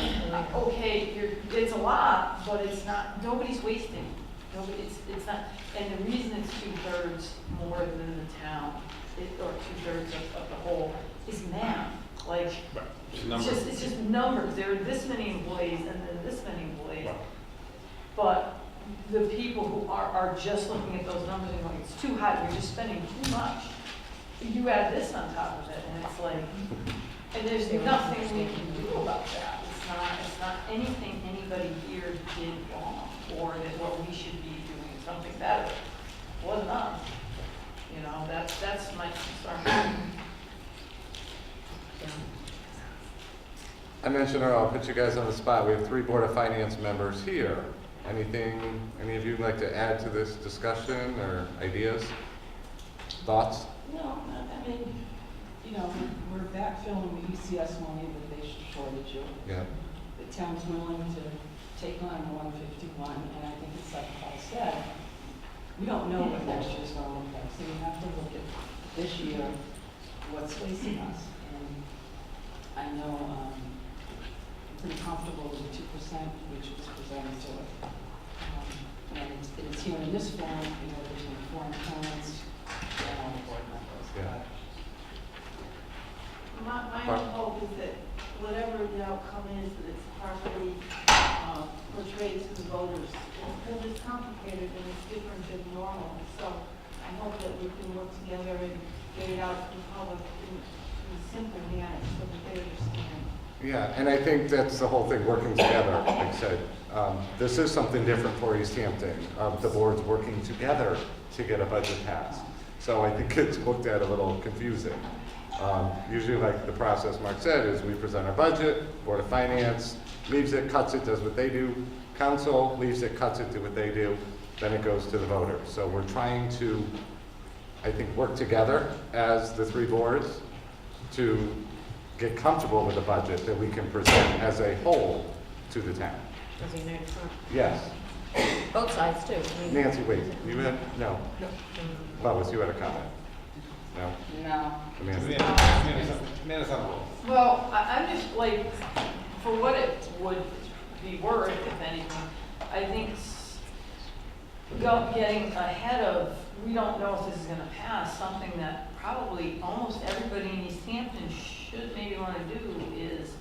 okay, it's a lot, but it's not, nobody's wasting. Nobody, it's not, and the reason it's 2/3 more than the town, or 2/3 of the whole, is math. Like, it's just numbers. There are this many employees and then this many employees. Right. But the people who are just looking at those numbers and going, it's too high, we're just spending too much. You add this on top of it, and it's like, and there's nothing we can do about that. It's not anything anybody here did wrong, or that what we should be doing something better. It wasn't us. You know, that's my concern. I mentioned earlier, I'll put you guys on the spot. We have 3 Board of Finance members here. Anything, any of you would like to add to this discussion or ideas, thoughts? No, I mean, you know, we're backfilling the ECS money that they shorted you. Yeah. The town's willing to take on 151, and I think it's like Paul said, we don't know what next year's going to look like, so we have to look at this year, what's facing us. And I know I'm pretty comfortable with the 2%, which was presented to us. And it's here in this form in order to inform parents and all the board members. Yeah. My own hope is that whatever the outcome is, that it's properly portrayed to the voters. Because it's complicated and it's different than normal. So I hope that we can work together and get it out to the public in a simple manner so that they understand. Yeah, and I think that's the whole thing, working together, like I said. This is something different for East Hampton. The board's working together to get a budget passed. So I think it's looked at a little confusing. Usually, like the process Mark said, is we present our budget, Board of Finance leaves it, cuts it, does what they do. Council leaves it, cuts it, do what they do. Then it goes to the voters. So we're trying to, I think, work together as the three boards to get comfortable with the budget that we can present as a whole to the town. As a united front. Yes. Both sides too. I mean- Nancy, wait, you had, no. Lois, you had a comment? No? No. Amanda? Amanda's on the roll. Well, I'm just like, for what it would be worth, if anything, I think getting ahead of, we don't know if this is gonna pass, something that probably almost everybody in East Hampton should maybe wanna do is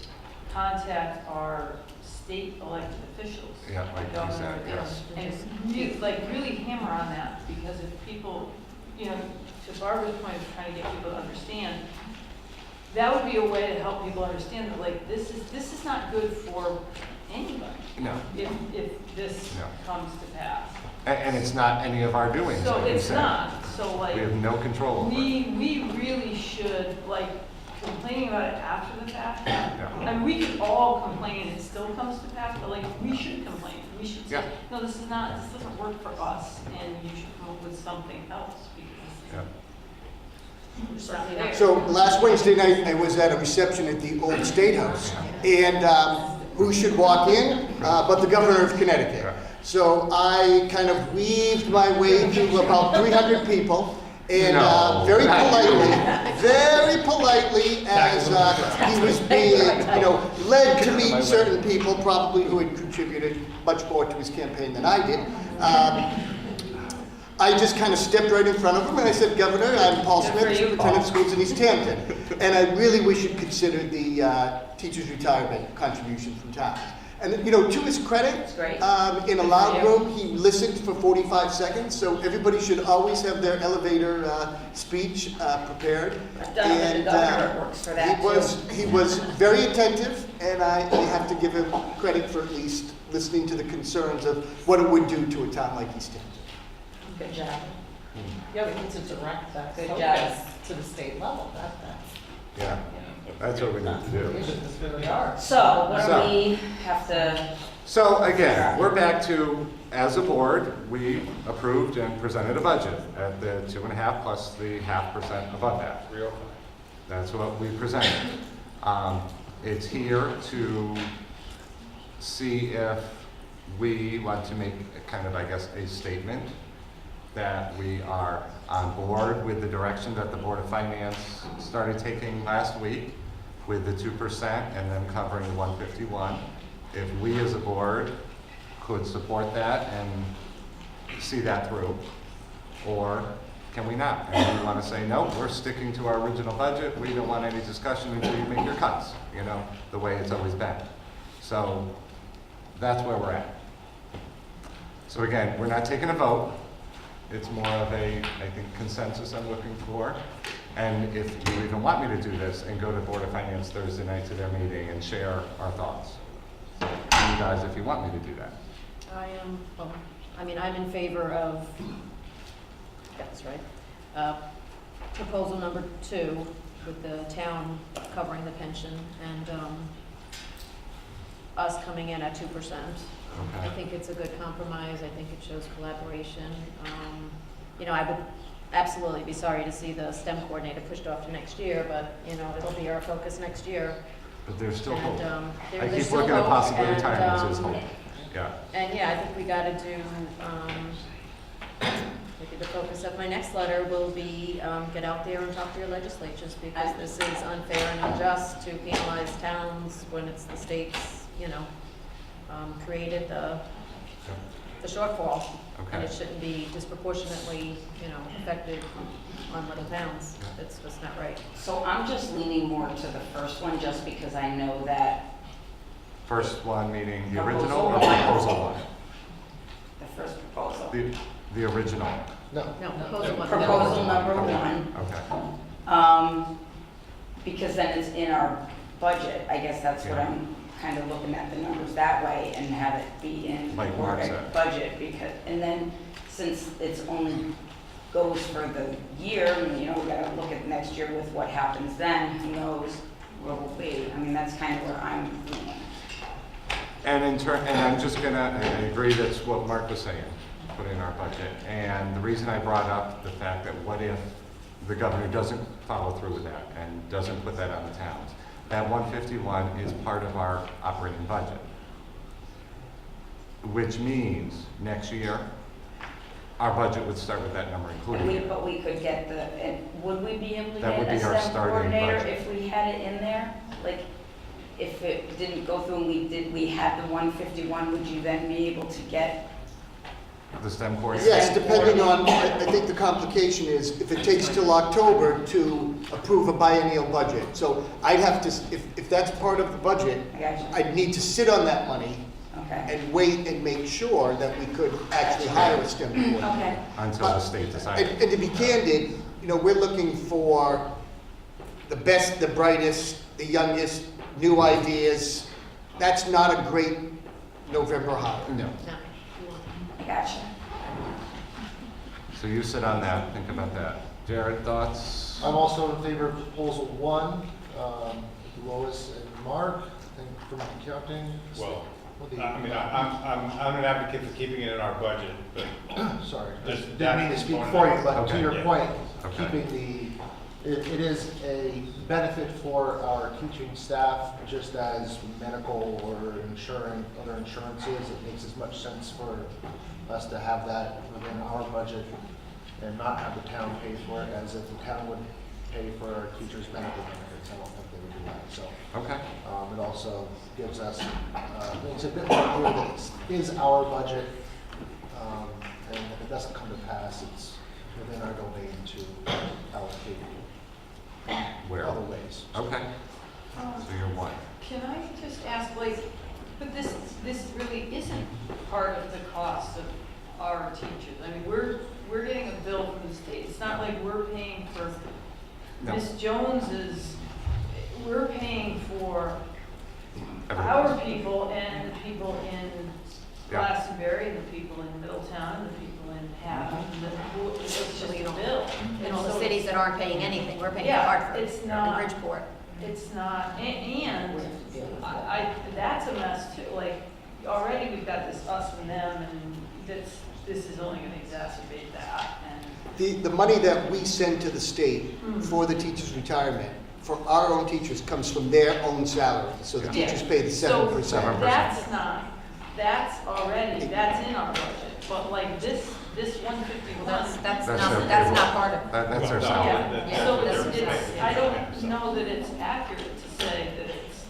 contact our state elected officials. Yeah, like you Governor, said, you know, yes. and really hammer on that, because if people, you know, to Barbara's point of trying to get people to understand, that would be a way to help people understand that, like, this is not good for anybody. No. If this No. comes to pass. And it's not any of our doing. So like you it's said. not, so like. We have no control over it. We really should, like, complaining about it after the fact. Yeah. I mean, we can all complain and it still comes to pass, but like, we should complain. We should say, Yeah. no, this doesn't work for us, and you should come up with something else, because Yeah. it's not there. So last Wednesday night, I was at a reception at the old State House, and who should walk in but the governor of Connecticut. So I kind of weaved my way through about 300 people, and No. very politely, as he was being, led to meet certain people, probably who had contributed much more to his campaign than I did. I just kind of stepped right in front of him and I said, Governor, I'm Paul Smith, Superintendent of Schools in East Hampton. And I really wish you'd consider the teacher's retirement contribution from towns. And, to his credit, in a loud room, he listened for 45 seconds, so everybody should always have their elevator speech prepared. I've done it with the governor, it works for that He was very attentive, and I have to give him credit for at least listening to the concerns of what it would do to a town like East Hampton. Good job. Yeah, we need to direct that Good focus to the state level, that's, Yeah, that's what we need to do. that's where we are. So, what So- do we have to? So again, we're back to, as a board, we approved and presented a budget at the 2.5 plus the 0.5% above that. That's what we presented. It's here to see if we want to make a kind of, I guess, a statement that we are on board with the direction that the Board of Finance started taking last week with the 2% and then covering the 151. If we as a board could support that and see that through, or can we not? And we want to say, no, we're sticking to our original budget. We don't want any discussion until you make your cuts, the way it's always been. So that's where we're at. So again, we're not taking a vote. It's more of a, I think, consensus I'm looking for. And if you even want me to do this and go to Board of Finance Thursday night to their meeting and share our thoughts. So you guys, if you want me to do that. I'm in favor of, that's right, proposal number 2 with the town covering the pension and us coming in at 2%. Okay. I think it's a good compromise. I think it shows collaboration. I would absolutely be sorry to see the STEM coordinator pushed off to next year, but, it'll be our focus next year. But there's still hope. And, I there's keep still looking at hope, possible and, retirements as hope. Yeah. And yeah, I think we gotta do, maybe the focus of my next letter will be, get out there and talk to your legislatures, because this is unfair and unjust to penalize towns when it's the states, created the shortfall. Okay. And it shouldn't be disproportionately, affected on little towns. It's just not right. So I'm just leaning more to the first one, just because I know that First one meaning the Proposal original or one. proposal one? the first proposal. The original. No. No, proposal one. Proposal number Okay. 1. Okay. Because then it's in our budget, I guess that's what I'm kind of looking at the numbers that way and have it be in Like Mark the said. budget because, and then since it's only goes for the year, you know, we gotta look at next year with what happens then, who knows where we'll be. I mean, that's kind of where I'm leaning. And and I'm just gonna, I agree that's what Mark was saying, put in our budget. And the reason I brought up the fact that what if the governor doesn't follow through with that and doesn't put that on the towns? That 151 is part of our operating budget, which means next year, our budget would start with that number included. But we could get the, and would we be able to That would get a be our STEM starting coordinator budget. if we had it in there? Like, if it didn't go through and we had the 151, would you then be able to get? The STEM course? Yes, depending on, I think the complication is if it takes till October to approve a biennial budget. So I'd have to, if that's part of the budget, I got you. I'd need to sit on that money Okay. and wait and make sure that we could actually hire a STEM coordinator. Okay. Until the state decides. And to be candid, you know, we're looking for the best, the brightest, the youngest, new ideas. That's not a great November hire. No. No. I gotcha. So you sit on that, think about that. Jared, thoughts? I'm also in favor of proposal 1, Lois and Mark, I think from accounting. Well, What do you- I mean, I'm an advocate for keeping it in our budget, but Sorry, Just didn't that mean to speak component. for you, but Okay. to your Yeah. point, Okay. keeping it is a benefit for our teaching staff, just as medical or insurance, other insurances. It makes as much sense for us to have that within our budget and not have the town pay for it, as if the town would pay for our teachers' medical benefits. I don't think they would do that, so. Okay. It also gives us, makes it a bit more clear that it is our budget, and if it doesn't come to pass, it's within our domain to allocate Where? other ways. Okay. So you're 1. Can I just ask, like, but this really isn't part of the cost of our teachers. I mean, we're getting a bill from the state. It's not like we're paying for No. Miss Jones's, we're paying for Everybody. our people and the people in Yeah. Glastonbury, and the people in Middletown, and the people in Hampton. It's just a bill. And all the cities that aren't paying anything, we're paying Yeah, Hartford it's and not- Bridgeport. It's not, and that's a mess too, like, already we've got this us and them, and this is only gonna exacerbate that, and. The money that we send to the state for the teachers' retirement, for our own teachers, comes from their own salary. So the Yeah. teachers pay the 7%. So that's not, that's already, that's in our budget, but like this 151. That's That's not, their that's payroll. not part of it. That's their Well, salary. that- Yeah. So that's what they're it's, paying. I don't know that it's accurate to say that it's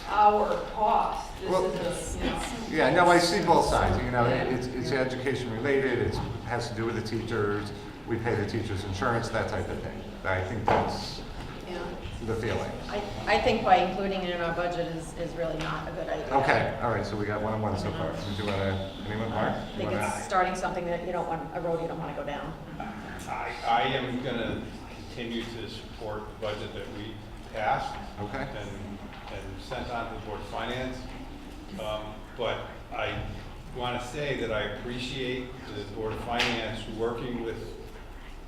our cost. Well, This is a, you know. Yeah, no, I see both sides. You know, it's education related, it has to do with the teachers, we pay the teachers' insurance, that type of thing. I think that's Yeah. the feeling. I think by including it in our budget is really not a good idea. Okay, all right, so we got 1 and 1 so far. Do you want to, anyone, Mark? I You think wanna- it's starting something that you don't want, a road you don't want to go down. I am gonna continue to support the budget that we passed. Okay. And sent on to the Board of Finance. But I want to say that I appreciate the Board of Finance working with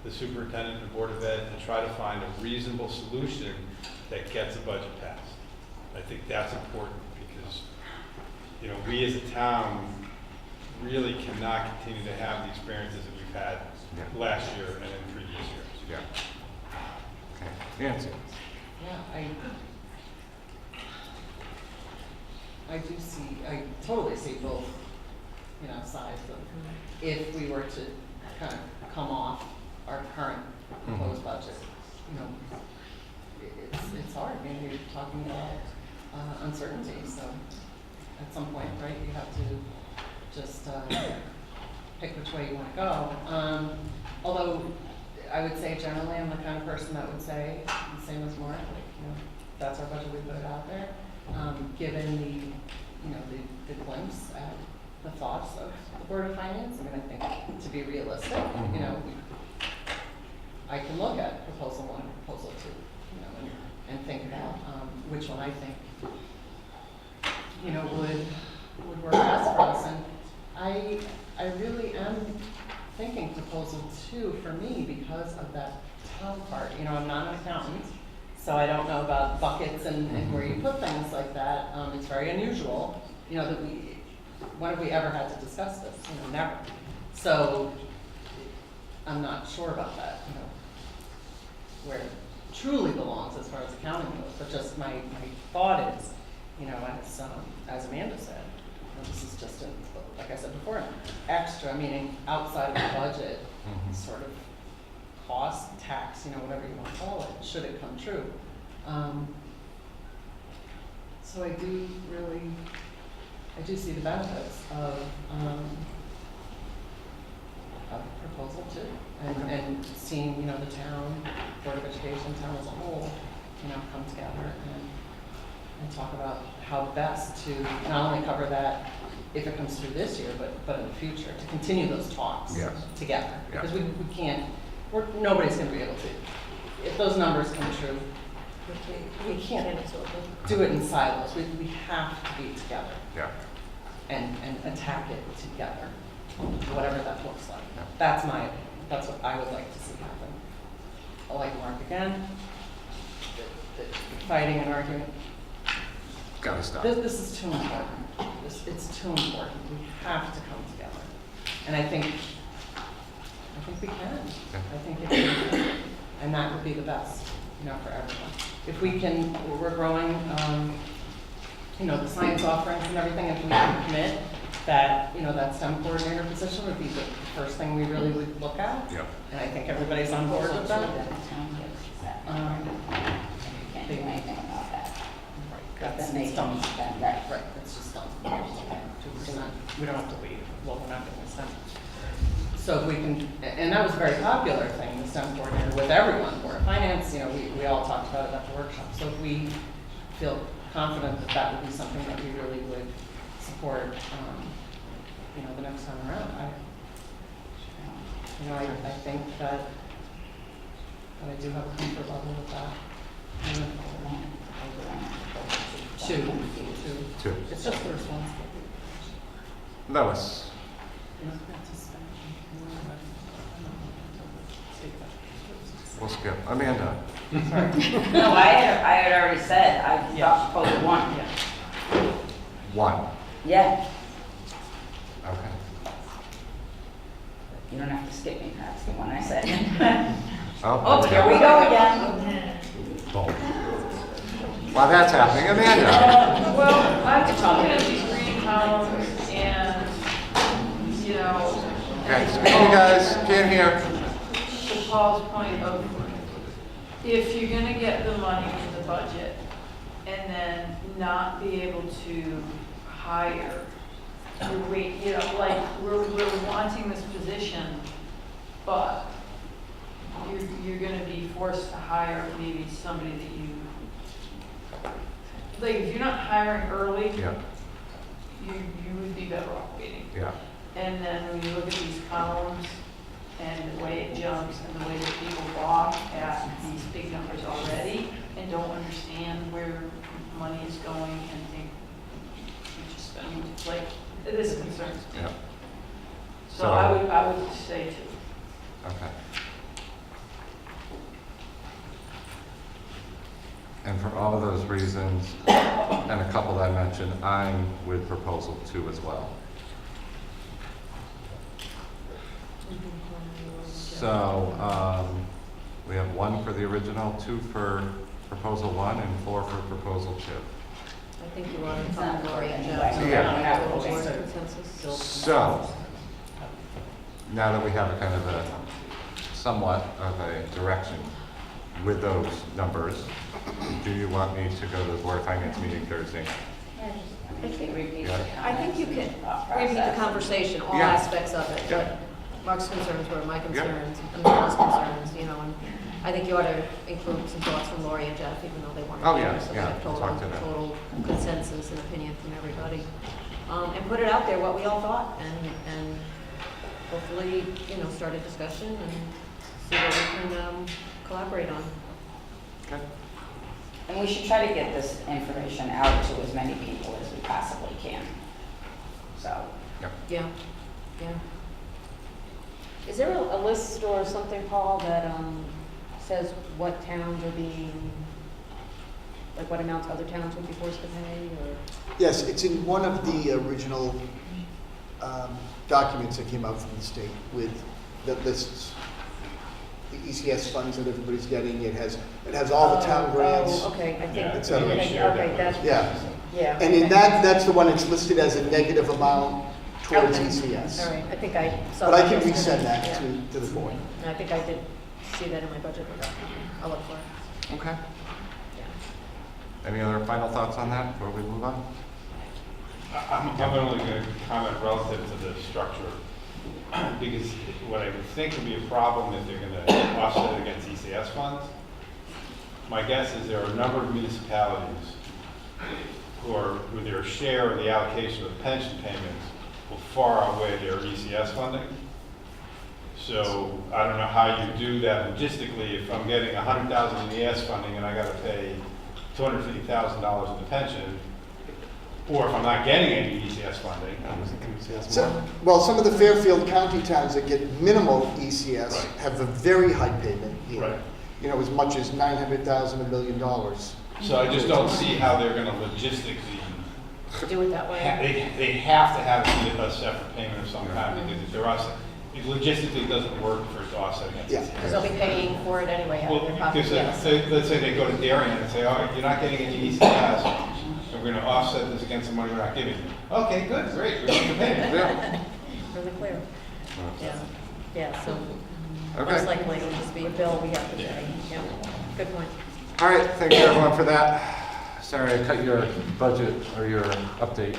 the superintendent and the Board of Ed to try to find a reasonable solution that gets a budget passed. I think that's important because, you know, we as a town really cannot continue to have the experiences that we've had last year and in previous years. Yeah. Okay, Nancy? Yeah, I totally see both, you know, sides of, if we were to kind of come off our current proposed budget, you know, it's hard, I mean, you're talking about uncertainty, so at some point, right, you have to just pick which way you want to go. Although I would say generally I'm the kind of person that would say the same as Mark, like, you know, that's our budget, we put it out there. Given the, you know, the glimpse at the thoughts of the Board of Finance, I mean, I think to be realistic, you know, I can look at proposal 1 and proposal 2, you know, and and think about which one I think, would work best for us. And I really am thinking proposal 2 for me because of that town part. I'm not an accountant, so I don't know about buckets and where you put things like that. It's very unusual, that when have we ever had to discuss this? Never. So I'm not sure about that, where it truly belongs as far as accounting goes. But just my thought is, as Amanda said, this is just, like I said before, extra, meaning outside of the budget, sort of cost, tax, whatever you want to call it, should it come true. So I do see the benefits of proposal 2, and seeing, the town, Board of Education, town as a whole, come together and talk about how best to not only cover that if it comes through this year, but in the future, to continue those talks together. Yeah. Because we can't, nobody's going to be able to, if those numbers come true, we can't do it in silos. We have to be together. Yeah. And attack it together, whatever that looks like. Yeah. That's my opinion. That's what I would like to see happen. I like Mark again. The fighting and arguing. Gotta stop. This is too important. It's too important. We have to come together. And I think we can. Yeah. I think it can. And that would be the best, for everyone. If we can, we're growing, the science offerings and everything, if we can commit that, that STEM coordinator position would be the first thing we really would look at. Yeah. And I think everybody's on board with that. Can't do anything about that. That's Then they done. don't spend, right. Right, it's just done. 2%. We don't have to wait. Well, we're not going to spend. So if we can, and that was a very popular thing, the STEM coordinator with everyone, Board of Finance, we all talked about it at the workshop. So if we feel confident that that would be something that we really would support, the next time around, I think that I do have a comfort level with that. Two. It's just the responsibility. Lois. We'll skip. Amanda. Sorry. No, I had already said, I thought proposal 1. Yeah. 1. Yeah. Okay. You don't have to skip me, that's the one I said. Oh, Here we go again. Boom. While that's happening, Amanda. Well, I'm just looking at these green columns and, Okay, speak you guys, can't hear. to Paul's point of, if you're gonna get the money in the budget and then not be able to hire, we're wanting this position, but you're gonna be forced to hire maybe somebody that you, if you're not hiring early, Yeah. you would be better off waiting. Yeah. And then when you look at these columns and the way it jumps and the way that people balk at these big numbers already and don't understand where money is going and think you're just spending, this concerns me. Yeah. So I would say 2. Okay. And for all of those reasons, and a couple that I mentioned, I'm with proposal 2 as well. So, we have 1 for the original, 2 for proposal 1, and 4 for proposal 2. I think you want to talk to Lori and Yeah. consensus. So, now that we have a kind of a somewhat of a direction with those numbers, do you want me to go to the Board of Finance meeting Thursday? I think Yeah. you can repeat the conversation, all Yeah. aspects of it. Yeah. But Mark's concerns were my concerns, and Paul's concerns, and I think you ought to include some thoughts from Lori and Jeff, even though they weren't Oh, here. yeah, So we yeah, have we'll talk to them. total consensus and opinion from everybody. And put it out there, what we all thought, and hopefully, start a discussion and see what we can collaborate on. Okay. And we should try to get this information out to as many people as we possibly can. So, Yeah, yeah. Is there a list or something, Paul, that says what towns are being, like what amounts other towns would be forced to pay, or? Yes, it's in one of the original documents that came out from the state with that lists the ECS funds that everybody's getting. It has all the town grants. Oh, okay, I think, Yeah, et cetera. okay, that's, Yeah. yeah. And in that's the one that's listed as a negative amount towards Okay. ECS. All right, I think I saw. But I that can yesterday. resend that Yeah. to the board. I think I did see that in my budget, but I'll look for it. Okay. Yeah. Any other final thoughts on that before we move on? I'm only going to comment relative to the structure, because what I would think would be a problem if they're going to offset it against ECS funds. My guess is there are a number of municipalities who their share of the allocation of pension payments will far outweigh their ECS funding. So I don't know how you do that logistically. If I'm getting $100,000 in ES funding and I got to pay $250,000 in the pension, or if I'm not getting any ECS funding. Well, some of the Fairfield County towns that get minimal ECS Right. have a very high payment here. Right. You know, as much as $900,000, $1 million. So I just don't see how they're going to logistically. Do it that way. They have to have a separate payment of some kind, because if they're offset, it logistically doesn't work for it to offset against Yeah. ECS. Because they'll be paying for it anyway out of Well, their pocket, because yes. let's say they go to Darien and say, oh, you're not getting any ECS, so we're going to offset this against the money we're not giving you. Okay, good, great, we're going to pay it. Really clear. Yeah, yeah, so Okay. most likely it'll just be a bill we have to pay. Yeah, good point. All right, thank you everyone for that. Sorry, I cut your budget or your update.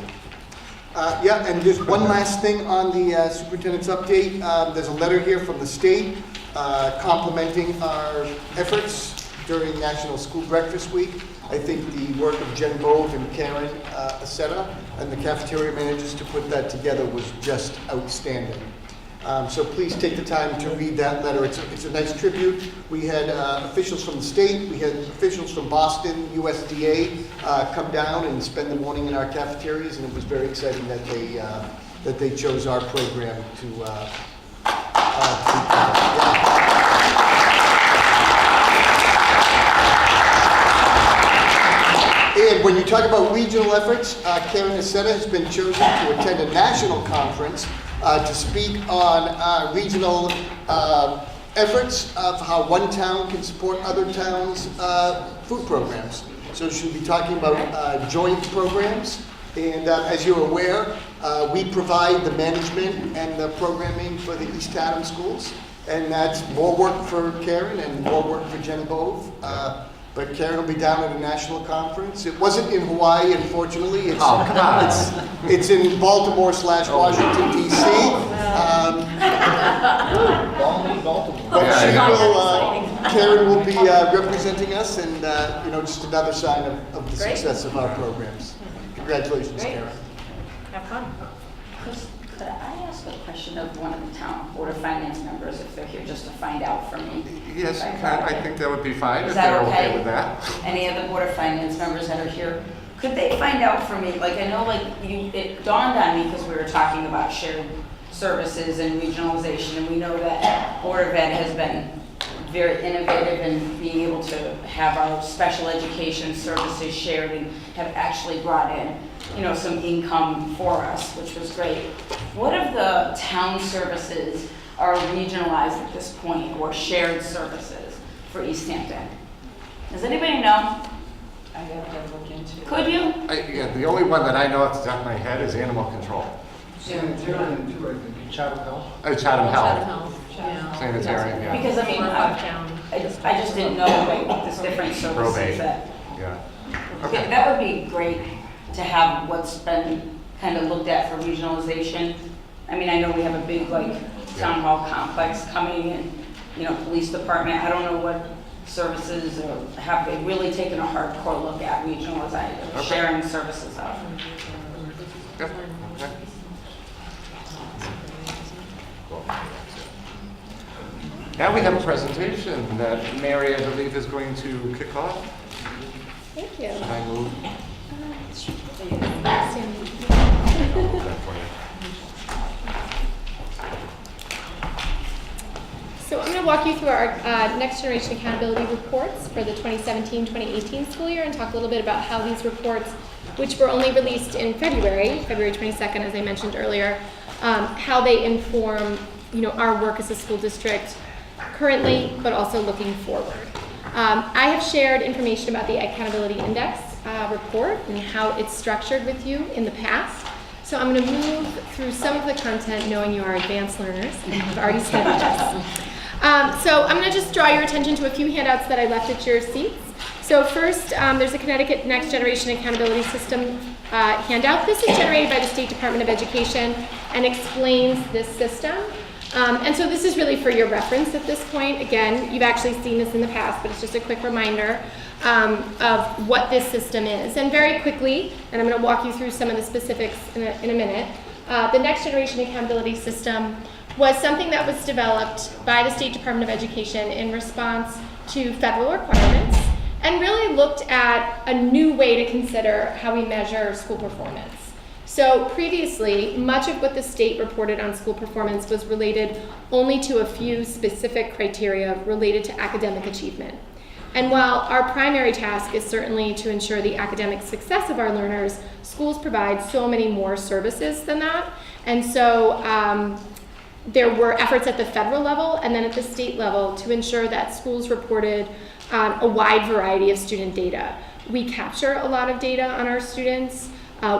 Yeah, and just one last thing on the superintendent's update. There's a letter here from the state complimenting our efforts during National School Breakfast Week. I think the work of Jen Bove and Karen Aceta and the cafeteria managers to put that together was just outstanding. So please take the time to read that letter. It's a nice tribute. We had officials from the state, we had officials from Boston, USDA come down and spend the morning in our cafeterias, and it was very exciting that they chose our program to And when you talk about regional efforts, Karen Aceta has been chosen to attend a national conference to speak on regional efforts of how one town can support other towns' food programs. So she'll be talking about joint programs. And as you're aware, we provide the management and the programming for the East Hampton schools. And that's more work for Karen and more work for Jen Bove. But Karen will be down at a national conference. It wasn't in Hawaii, unfortunately. It's in Baltimore/Washington, D.C. But she will, Karen will be representing us, and just another sign of the Great. success of our programs. Congratulations, Great. Karen. Have fun. Could I ask a question of one of the town board of finance members if they're here just to find out for me? Yes, you can. I think that would be fine Is if that they're okay? okay with that. Any of the board of finance members that are here, could they find out for me, like I know it dawned on me because we were talking about shared services and regionalization, and we know that Board of Ed has been very innovative in being able to have our special education services shared and have actually brought in, some income for us, which was great. What of the town services are regionalized at this point, or shared services for East Hampton? Does anybody know? I have to look into it. Could you? Yeah, the only one that I know off the top of my head is animal control. Sanitarian too, I think, in Chatham Health. Chatham Health. Health, yeah. Sanitarian, yeah. Because I just didn't know this different services Probate. that. Yeah. Okay, that would be great to have what's been kind of looked at for regionalization. I mean, I know we have a big town hall complex coming and, police department. I don't know what services or have they really taken a hardcore look at regionalizing, sharing services of. Yep. Okay. Cool. Now we have a presentation that Mary, I believe, is going to kick off. Thank you. I move. So I'm going to walk you through our Next Generation Accountability reports for the 2017-2018 school year and talk a little bit about how these reports, which were only released in February 22nd, as I mentioned earlier, how they inform, our work as a school district currently, but also looking forward. I have shared information about the Accountability Index report and how it's structured with you in the past. So I'm going to move through some of the content knowing you are advanced learners and have already studied this. So I'm going to just draw your attention to a few handouts that I left at your seats. So first, there's a Connecticut Next Generation Accountability System handout. This is generated by the State Department of Education and explains this system. And so this is really for your reference at this point. Again, you've actually seen this in the past, but it's just a quick reminder of what this system is. And very quickly, and I'm going to walk you through some of the specifics in a minute, the Next Generation Accountability System was something that was developed by the State Department of Education in response to federal requirements and really looked at a new way to consider how we measure school performance. So previously, much of what the state reported on school performance was related only to a few specific criteria related to academic achievement. And while our primary task is certainly to ensure the academic success of our learners, schools provide so many more services than that. And so there were efforts at the federal level and then at the state level to ensure that schools reported a wide variety of student data. We capture a lot of data on our students.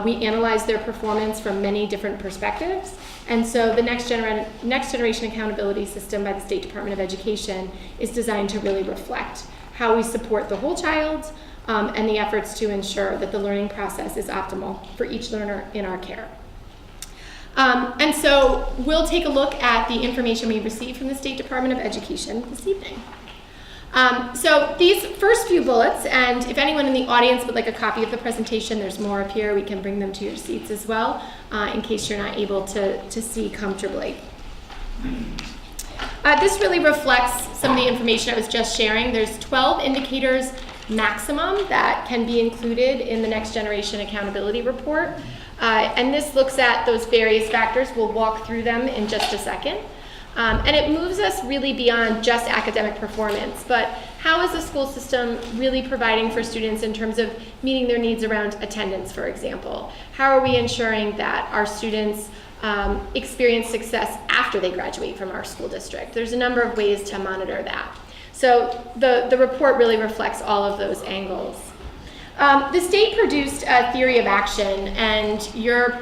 We analyze their performance from many different perspectives. And so the Next Generation Accountability System by the State Department of Education is designed to really reflect how we support the whole child and the efforts to ensure that the learning process is optimal for each learner in our care. And so we'll take a look at the information we received from the State Department of Education this evening. So these first few bullets, and if anyone in the audience would like a copy of the presentation, there's more up here. We can bring them to your seats as well, in case you're not able to see comfortably. This really reflects some of the information I was just sharing. There's 12 indicators maximum that can be included in the Next Generation Accountability Report. And this looks at those various factors. We'll walk through them in just a second. And it moves us really beyond just academic performance, but how is the school system really providing for students in terms of meeting their needs around attendance, for example? How are we ensuring that our students experience success after they graduate from our school district? There's a number of ways to monitor that. So the report really reflects all of those angles. The state produced a theory of action, and your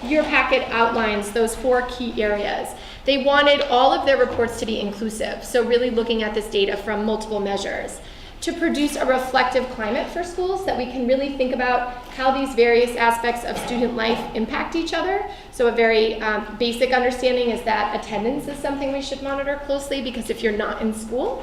packet outlines those 4 key areas. They wanted all of their reports to be inclusive, so really looking at this data from multiple measures, to produce a reflective climate for schools that we can really think about how these various aspects of student life impact each other. So a very basic understanding is that attendance is something we should monitor closely, because if you're not in school,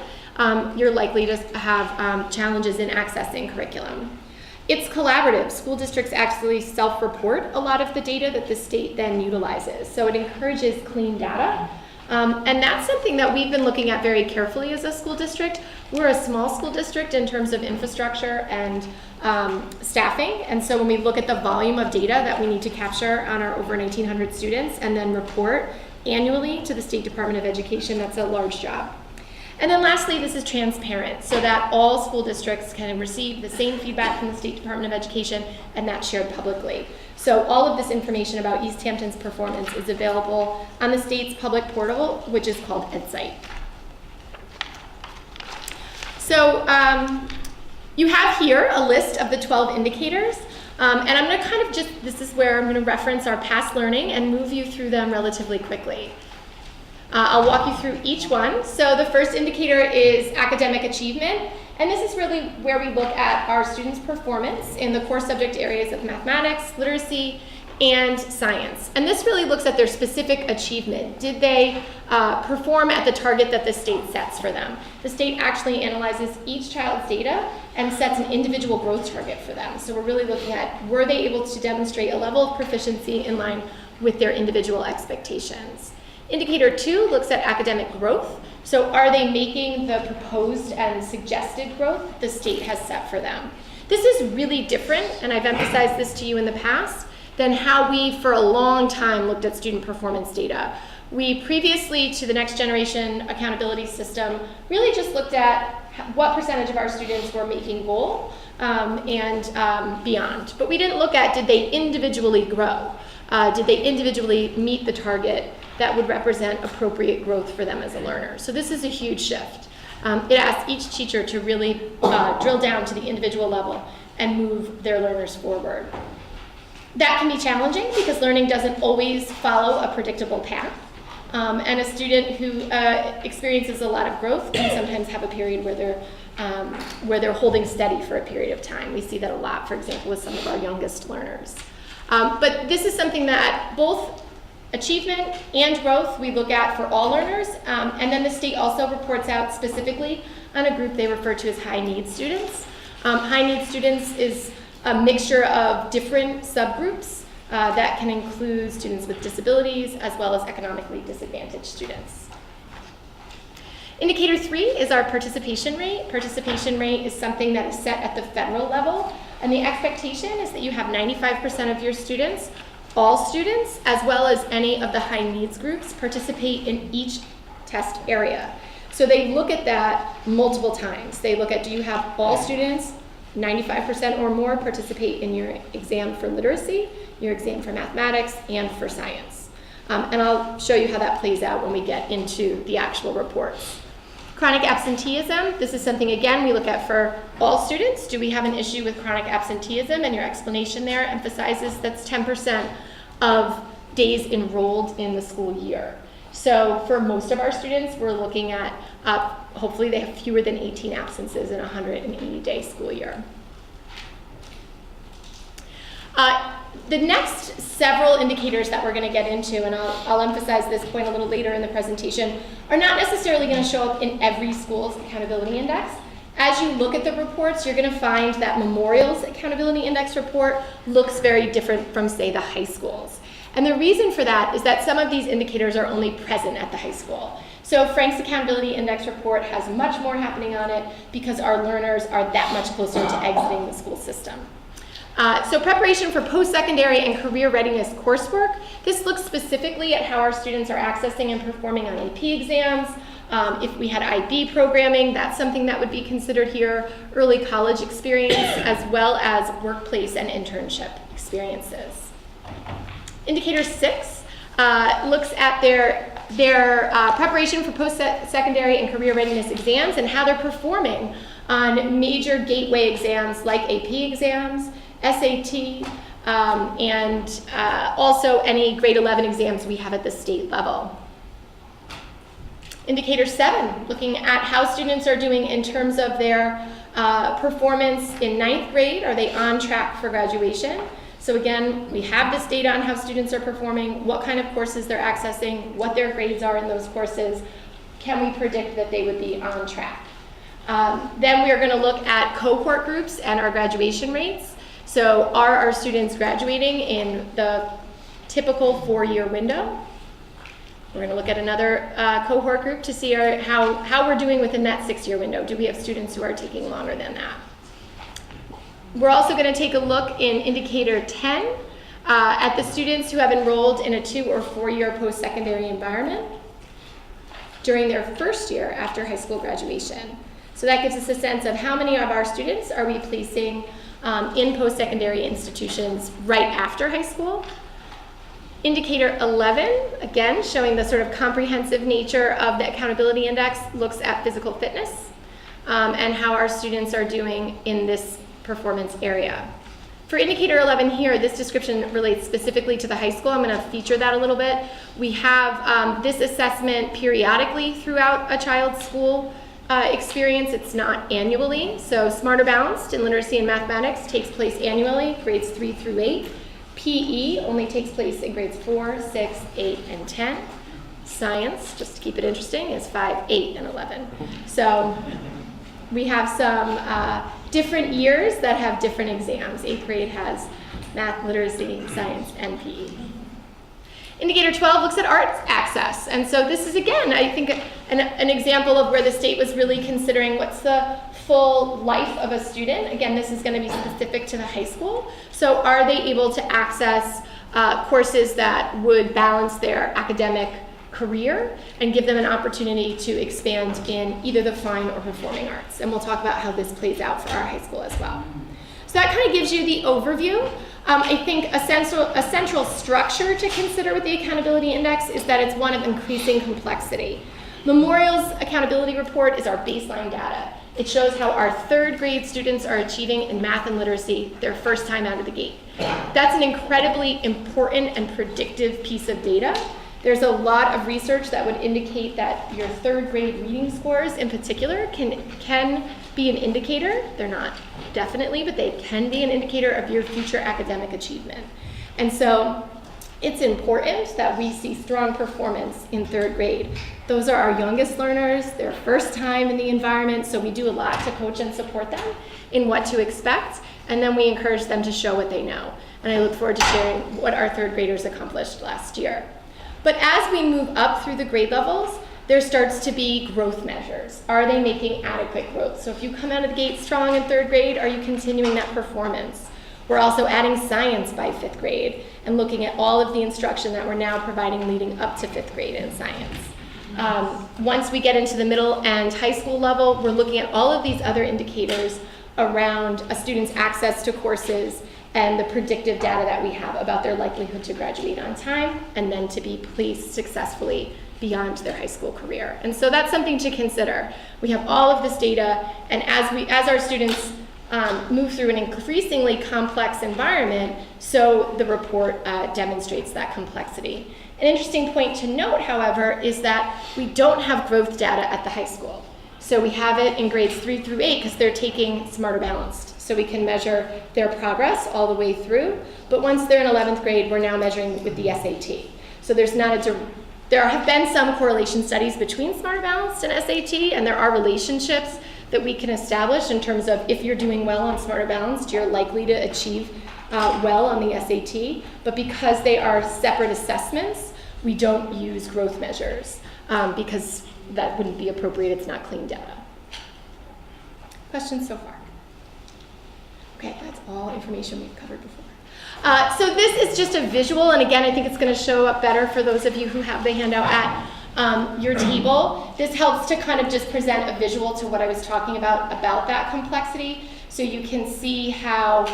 you're likely to have challenges in accessing curriculum. It's collaborative. School districts actually self-report a lot of the data that the state then utilizes. So it encourages clean data. And that's something that we've been looking at very carefully as a school district. We're a small school district in terms of infrastructure and staffing. And so when we look at the volume of data that we need to capture on our over 1,900 students and then report annually to the State Department of Education, that's a large job. And then lastly, this is transparent so that all school districts can receive the same feedback from the State Department of Education, and that's shared publicly. So all of this information about East Hampton's performance is available on the state's public portal, which is called EdSite. So you have here a list of the 12 indicators, and I'm going to kind of this is where I'm going to reference our past learning and move you through them relatively quickly. I'll walk you through each one. So the first indicator is academic achievement, and this is really where we look at our students' performance in the core subject areas of mathematics, literacy, and science. And this really looks at their specific achievement. Did they perform at the target that the state sets for them? The state actually analyzes each child's data and sets an individual growth target for them. So we're really looking at, were they able to demonstrate a level of proficiency in line with their individual expectations? Indicator 2 looks at academic growth. So are they making the proposed and suggested growth the state has set for them? This is really different, and I've emphasized this to you in the past, than how we, for a long time, looked at student performance data. We previously, to the Next Generation Accountability System, really just looked at what percentage of our students were making goal and beyond. But we didn't look at, did they individually grow? Did they individually meet the target that would represent appropriate growth for them as a learner? So this is a huge shift. It asks each teacher to really drill down to the individual level and move their learners forward. That can be challenging because learning doesn't always follow a predictable path. And a student who experiences a lot of growth can sometimes have a period where they're holding steady for a period of time. We see that a lot, for example, with some of our youngest learners. But this is something that both achievement and growth we look at for all learners, and then the state also reports out specifically on a group they refer to as high need students. High need students is a mixture of different subgroups that can include students with disabilities as well as economically disadvantaged students. Indicator 3 is our participation rate. Participation rate is something that is set at the federal level, and the expectation is that you have 95% of your students, all students, as well as any of the high needs groups, participate in each test area. So they look at that multiple times. They look at, do you have all students, 95% or more, participate in your exam for literacy, your exam for mathematics, and for science. And I'll show you how that plays out when we get into the actual reports. Chronic absenteeism, this is something, again, we look at for all students. Do we have an issue with chronic absenteeism? And your explanation there emphasizes that's 10% of days enrolled in the school year. So for most of our students, we're looking at, hopefully they have fewer than 18 absences in a 180-day school year. The next several indicators that we're going to get into, and I'll emphasize this point a little later in the presentation, are not necessarily going to show up in every school's accountability index. As you look at the reports, you're going to find that Memorial's accountability index report looks very different from, say, the high schools. And the reason for that is that some of these indicators are only present at the high school. So Frank's accountability index report has much more happening on it because our learners are that much closer to exiting the school system. So preparation for post-secondary and career readiness coursework. This looks specifically at how our students are accessing and performing on AP exams. If we had IB programming, that's something that would be considered here. Early college experience, as well as workplace and internship experiences. Indicator 6 looks at their preparation for post-secondary and career readiness exams and how they're performing on major gateway exams like AP exams, SAT, and also any grade 11 exams we have at the state level. Indicator 7, looking at how students are doing in terms of their performance in 9th grade. Are they on track for graduation? So again, we have this data on how students are performing, what kind of courses they're accessing, what their grades are in those courses. Can we predict that they would be on track? Then we are going to look at cohort groups and our graduation rates. So are our students graduating in the typical 4-year window? We're going to look at another cohort group to see how we're doing within that 6-year window. Do we have students who are taking longer than that? We're also going to take a look in indicator 10 at the students who have enrolled in a 2- or 4-year post-secondary environment during their first year after high school graduation. So that gives us a sense of how many of our students are we placing in post-secondary institutions right after high school. Indicator 11, again, showing the sort of comprehensive nature of the accountability index, looks at physical fitness and how our students are doing in this performance area. For indicator 11 here, this description relates specifically to the high school. I'm going to feature that a little bit. We have this assessment periodically throughout a child's school experience. It's not annually. So Smarter Balanced in literacy and mathematics takes place annually, grades 3 through 8. PE only takes place in grades 4, 6, 8, and 10. Science, just to keep it interesting, is 5, 8, and 11. So we have some different years that have different exams. 8th grade has math, literacy, science, and PE. Indicator 12 looks at arts access. And so this is, again, I think an example of where the state was really considering what's the full life of a student. Again, this is going to be specific to the high school. So are they able to access courses that would balance their academic career and give them an opportunity to expand in either the fine or performing arts? And we'll talk about how this plays out for our high school as well. So that kind of gives you the overview. I think a central structure to consider with the Accountability Index is that it's one of increasing complexity. Memorial's accountability report is our baseline data. It shows how our third grade students are achieving in math and literacy their first time out of the gate. That's an incredibly important and predictive piece of data. There's a lot of research that would indicate that your third grade reading scores in particular can be an indicator. They're not definitely, but they can be an indicator of your future academic achievement. And so it's important that we see strong performance in third grade. Those are our youngest learners, their first time in the environment, so we do a lot to coach and support them in what to expect, and then we encourage them to show what they know. And I look forward to sharing what our third graders accomplished last year. But as we move up through the grade levels, there starts to be growth measures. Are they making adequate growth? So if you come out of the gate strong in third grade, are you continuing that performance? We're also adding science by fifth grade and looking at all of the instruction that we're now providing leading up to fifth grade in science. Once we get into the middle and high school level, we're looking at all of these other indicators around a student's access to courses and the predictive data that we have about their likelihood to graduate on time and then to be placed successfully beyond their high school career. And so that's something to consider. We have all of this data, and as our students move through an increasingly complex environment, so the report demonstrates that complexity. An interesting point to note, however, is that we don't have growth data at the high school. So we have it in grades 3 through 8 because they're taking Smarter Balanced. So we can measure their progress all the way through. But once they're in 11th grade, we're now measuring with the SAT. So there have been some correlation studies between Smarter Balanced and SAT, and there are relationships that we can establish in terms of if you're doing well on Smarter Balanced, you're likely to achieve well on the SAT. But because they are separate assessments, we don't use growth measures because that wouldn't be appropriate. It's not clean data. Questions so far? Okay, that's all information we've covered before. So this is just a visual, and again, I think it's going to show up better for those of you who have the handout at your table. This helps to kind of just present a visual to what I was talking about that complexity. So you can see how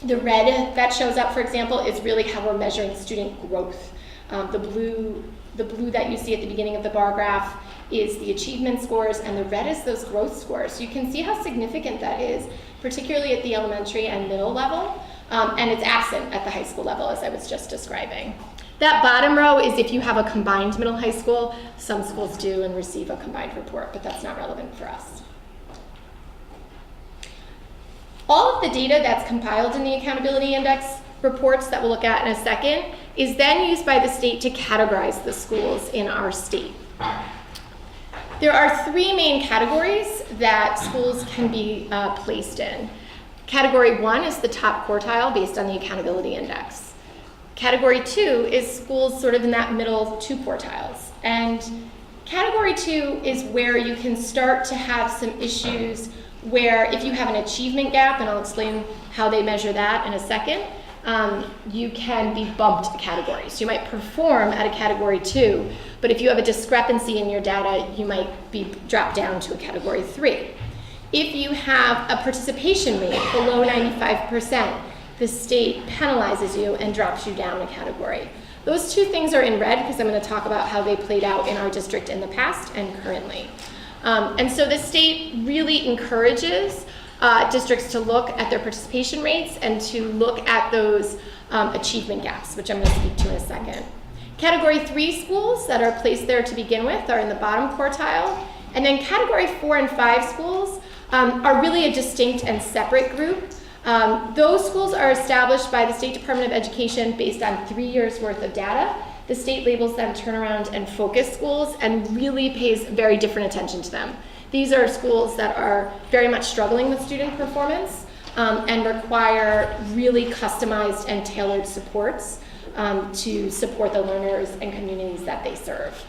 the red that shows up, for example, is really how we're measuring student growth. The blue that you see at the beginning of the bar graph is the achievement scores, and the red is those growth scores. So you can see how significant that is, particularly at the elementary and middle level, and it's absent at the high school level, as I was just describing. That bottom row is if you have a combined middle high school. Some schools do and receive a combined report, but that's not relevant for us. All of the data that's compiled in the Accountability Index reports that we'll look at in a second is then used by the state to categorize the schools in our state. There are three main categories that schools can be placed in. Category 1 is the top quartile based on the Accountability Index. Category 2 is schools sort of in that middle 2 quartiles. And Category 2 is where you can start to have some issues where if you have an achievement gap, and I'll explain how they measure that in a second, you can be bumped categories. You might perform at a Category 2, but if you have a discrepancy in your data, you might be dropped down to a Category 3. If you have a participation rate below 95%, the state penalizes you and drops you down a category. Those two things are in red because I'm going to talk about how they played out in our district in the past and currently. And so the state really encourages districts to look at their participation rates and to look at those achievement gaps, which I'm going to speak to in a second. Category 3 schools that are placed there to begin with are in the bottom quartile. And then Category 4 and 5 schools are really a distinct and separate group. Those schools are established by the State Department of Education based on 3 years worth of data. The state labels them turnaround and focus schools and really pays very different attention to them. These are schools that are very much struggling with student performance and require really customized and tailored supports to support the learners and communities that they serve.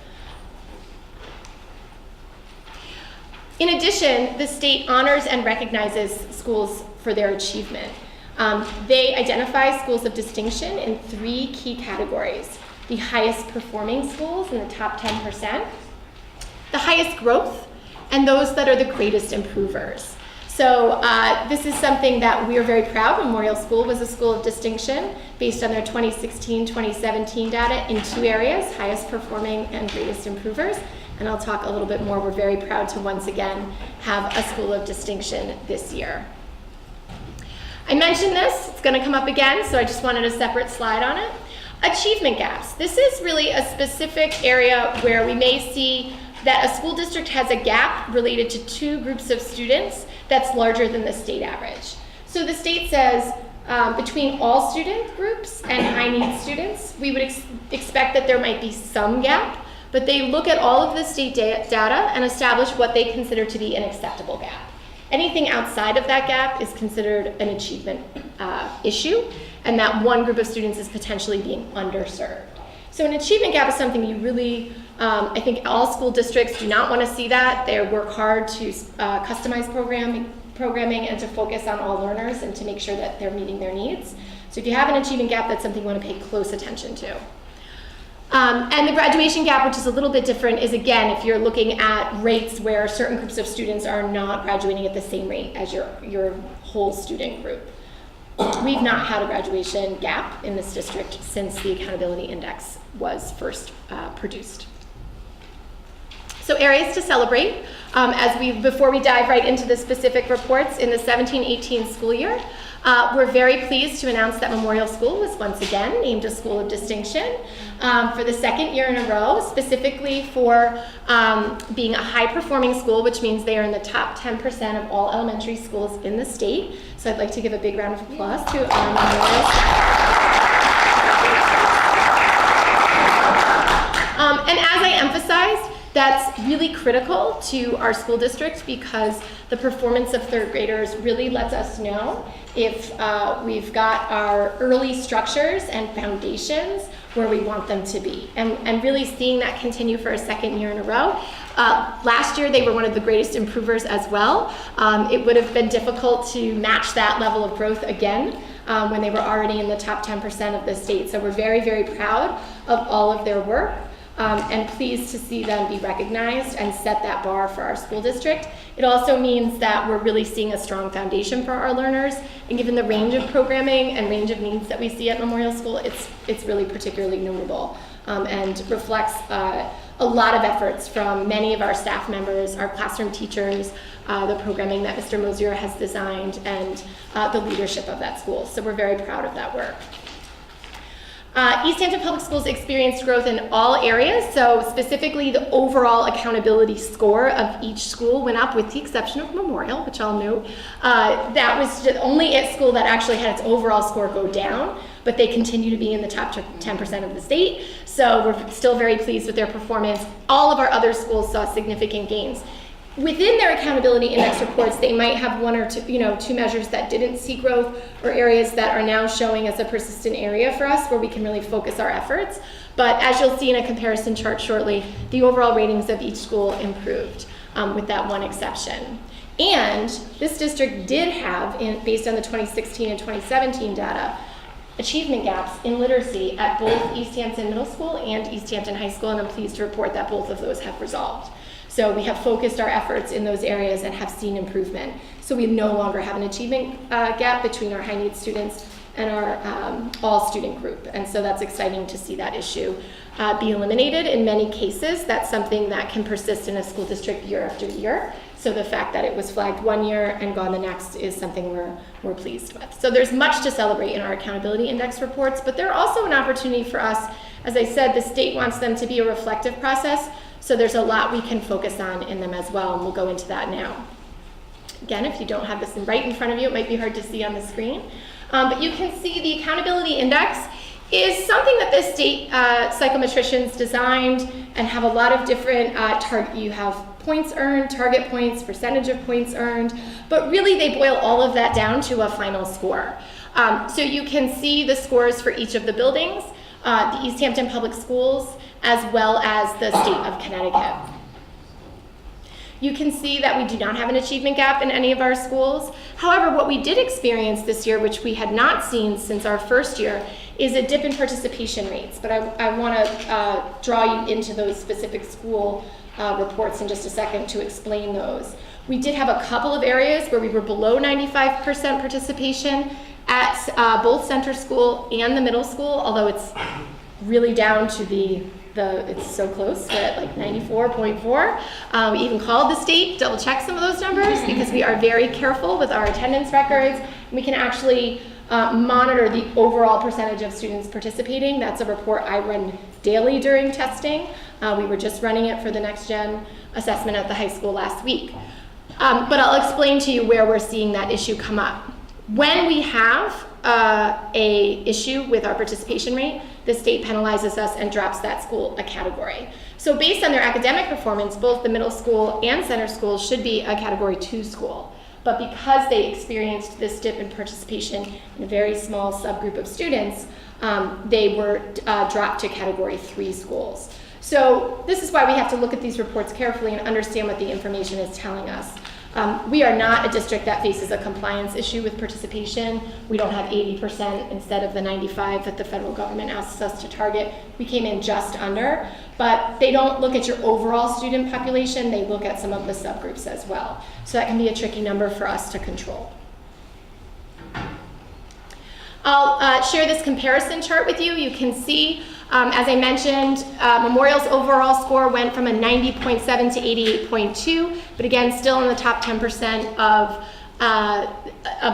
In addition, the state honors and recognizes schools for their achievement. They identify schools of distinction in 3 key categories: the highest performing schools in the top 10%, the highest growth, and those that are the greatest improvers. So this is something that we're very proud. Memorial School was a school of distinction based on their 2016-2017 data in 2 areas: highest performing and greatest improvers. And I'll talk a little bit more. We're very proud to once again have a school of distinction this year. I mentioned this, it's going to come up again, so I just wanted a separate slide on it. Achievement gaps. This is really a specific area where we may see that a school district has a gap related to 2 groups of students that's larger than the state average. So the state says between all student groups and high needs students, we would expect that there might be some gap, but they look at all of the state data and establish what they consider to be an acceptable gap. Anything outside of that gap is considered an achievement issue, and that one group of students is potentially being underserved. So an achievement gap is something you really, I think all school districts do not want to see that. They work hard to customize programming and to focus on all learners and to make sure that they're meeting their needs. So if you have an achievement gap, that's something you want to pay close attention to. And the graduation gap, which is a little bit different, is again, if you're looking at rates where certain groups of students are not graduating at the same rate as your whole student group. We've not had a graduation gap in this district since the Accountability Index was first produced. So areas to celebrate, before we dive right into the specific reports in the 17-18 school year, we're very pleased to announce that Memorial School was once again named a school of distinction for the 2nd year in a row, specifically for being a high-performing school, which means they are in the top 10% of all elementary schools in the state. So I'd like to give a big round of applause to Memorial School. And as I emphasized, that's really critical to our school district because the performance of 3rd graders really lets us know if we've got our early structures and foundations where we want them to be. And really seeing that continue for a 2nd year in a row. Last year, they were one of the greatest improvers as well. It would have been difficult to match that level of growth again when they were already in the top 10% of the state. So we're very, very proud of all of their work. And pleased to see them be recognized and set that bar for our school district. It also means that we're really seeing a strong foundation for our learners, and given the range of programming and range of needs that we see at Memorial School, it's really particularly notable and reflects a lot of efforts from many of our staff members, our classroom teachers, the programming that Mr. Mosier has designed, and the leadership of that school. So we're very proud of that work. East Hampton Public Schools experienced growth in all areas, so specifically the overall accountability score of each school went up with the exception of Memorial, which I'll note. That was the only school that actually had its overall score go down, but they continue to be in the top 10% of the state, so we're still very pleased with their performance. All of our other schools saw significant gains. Within their accountability index reports, they might have 1 or 2 measures that didn't see growth, or areas that are now showing as a persistent area for us where we can really focus our efforts. But as you'll see in a comparison chart shortly, the overall ratings of each school improved with that one exception. And this district did have, based on the 2016 and 2017 data, achievement gaps in literacy at both East Hampton Middle School and East Hampton High School, and I'm pleased to report that both of those have resolved. So we have focused our efforts in those areas and have seen improvement. So we no longer have an achievement gap between our high needs students and our all student group. And so that's exciting to see that issue be eliminated. In many cases, that's something that can persist in a school district year after year. So the fact that it was flagged one year and gone the next is something we're pleased with. So there's much to celebrate in our accountability index reports, but they're also an opportunity for us. As I said, the state wants them to be a reflective process. So there's a lot we can focus on in them as well, and we'll go into that now. Again, if you don't have this right in front of you, it might be hard to see on the screen. But you can see the accountability index is something that the state psychometricians designed and have a lot of different you have points earned, target points, percentage of points earned, but really they boil all of that down to a final score. So you can see the scores for each of the buildings. the East Hampton Public Schools, as well as the state of Connecticut. You can see that we do not have an achievement gap in any of our schools. However, what we did experience this year, which we had not seen since our first year, is a dip in participation rates. But I want to draw you into those specific school reports in just a second to explain those. We did have a couple of areas where we were below 95% participation at both center school and the middle school, although it's really down to it's so close, we're at like 94.4. We even called the state, double check some of those numbers, because we are very careful with our attendance records. We can actually monitor the overall percentage of students participating. That's a report I run daily during testing. We were just running it for the next gen assessment at the high school last week. But I'll explain to you where we're seeing that issue come up. When we have a issue with our participation rate, the state penalizes us and drops that school a category. So based on their academic performance, both the middle school and center school should be a category 2 school. But because they experienced this dip in participation in a very small subgroup of students, they were dropped to category 3 schools. So this is why we have to look at these reports carefully and understand what the information is telling us. We are not a district that faces a compliance issue with participation. We don't have 80% instead of the 95 that the federal government asks us to target. We came in just under, but they don't look at your overall student population, they look at some of the subgroups as well. So that can be a tricky number for us to control. I'll share this comparison chart with you. You can see, as I mentioned, Memorial's overall score went from a 90.7 to 88.2, but again, still in the top 10% of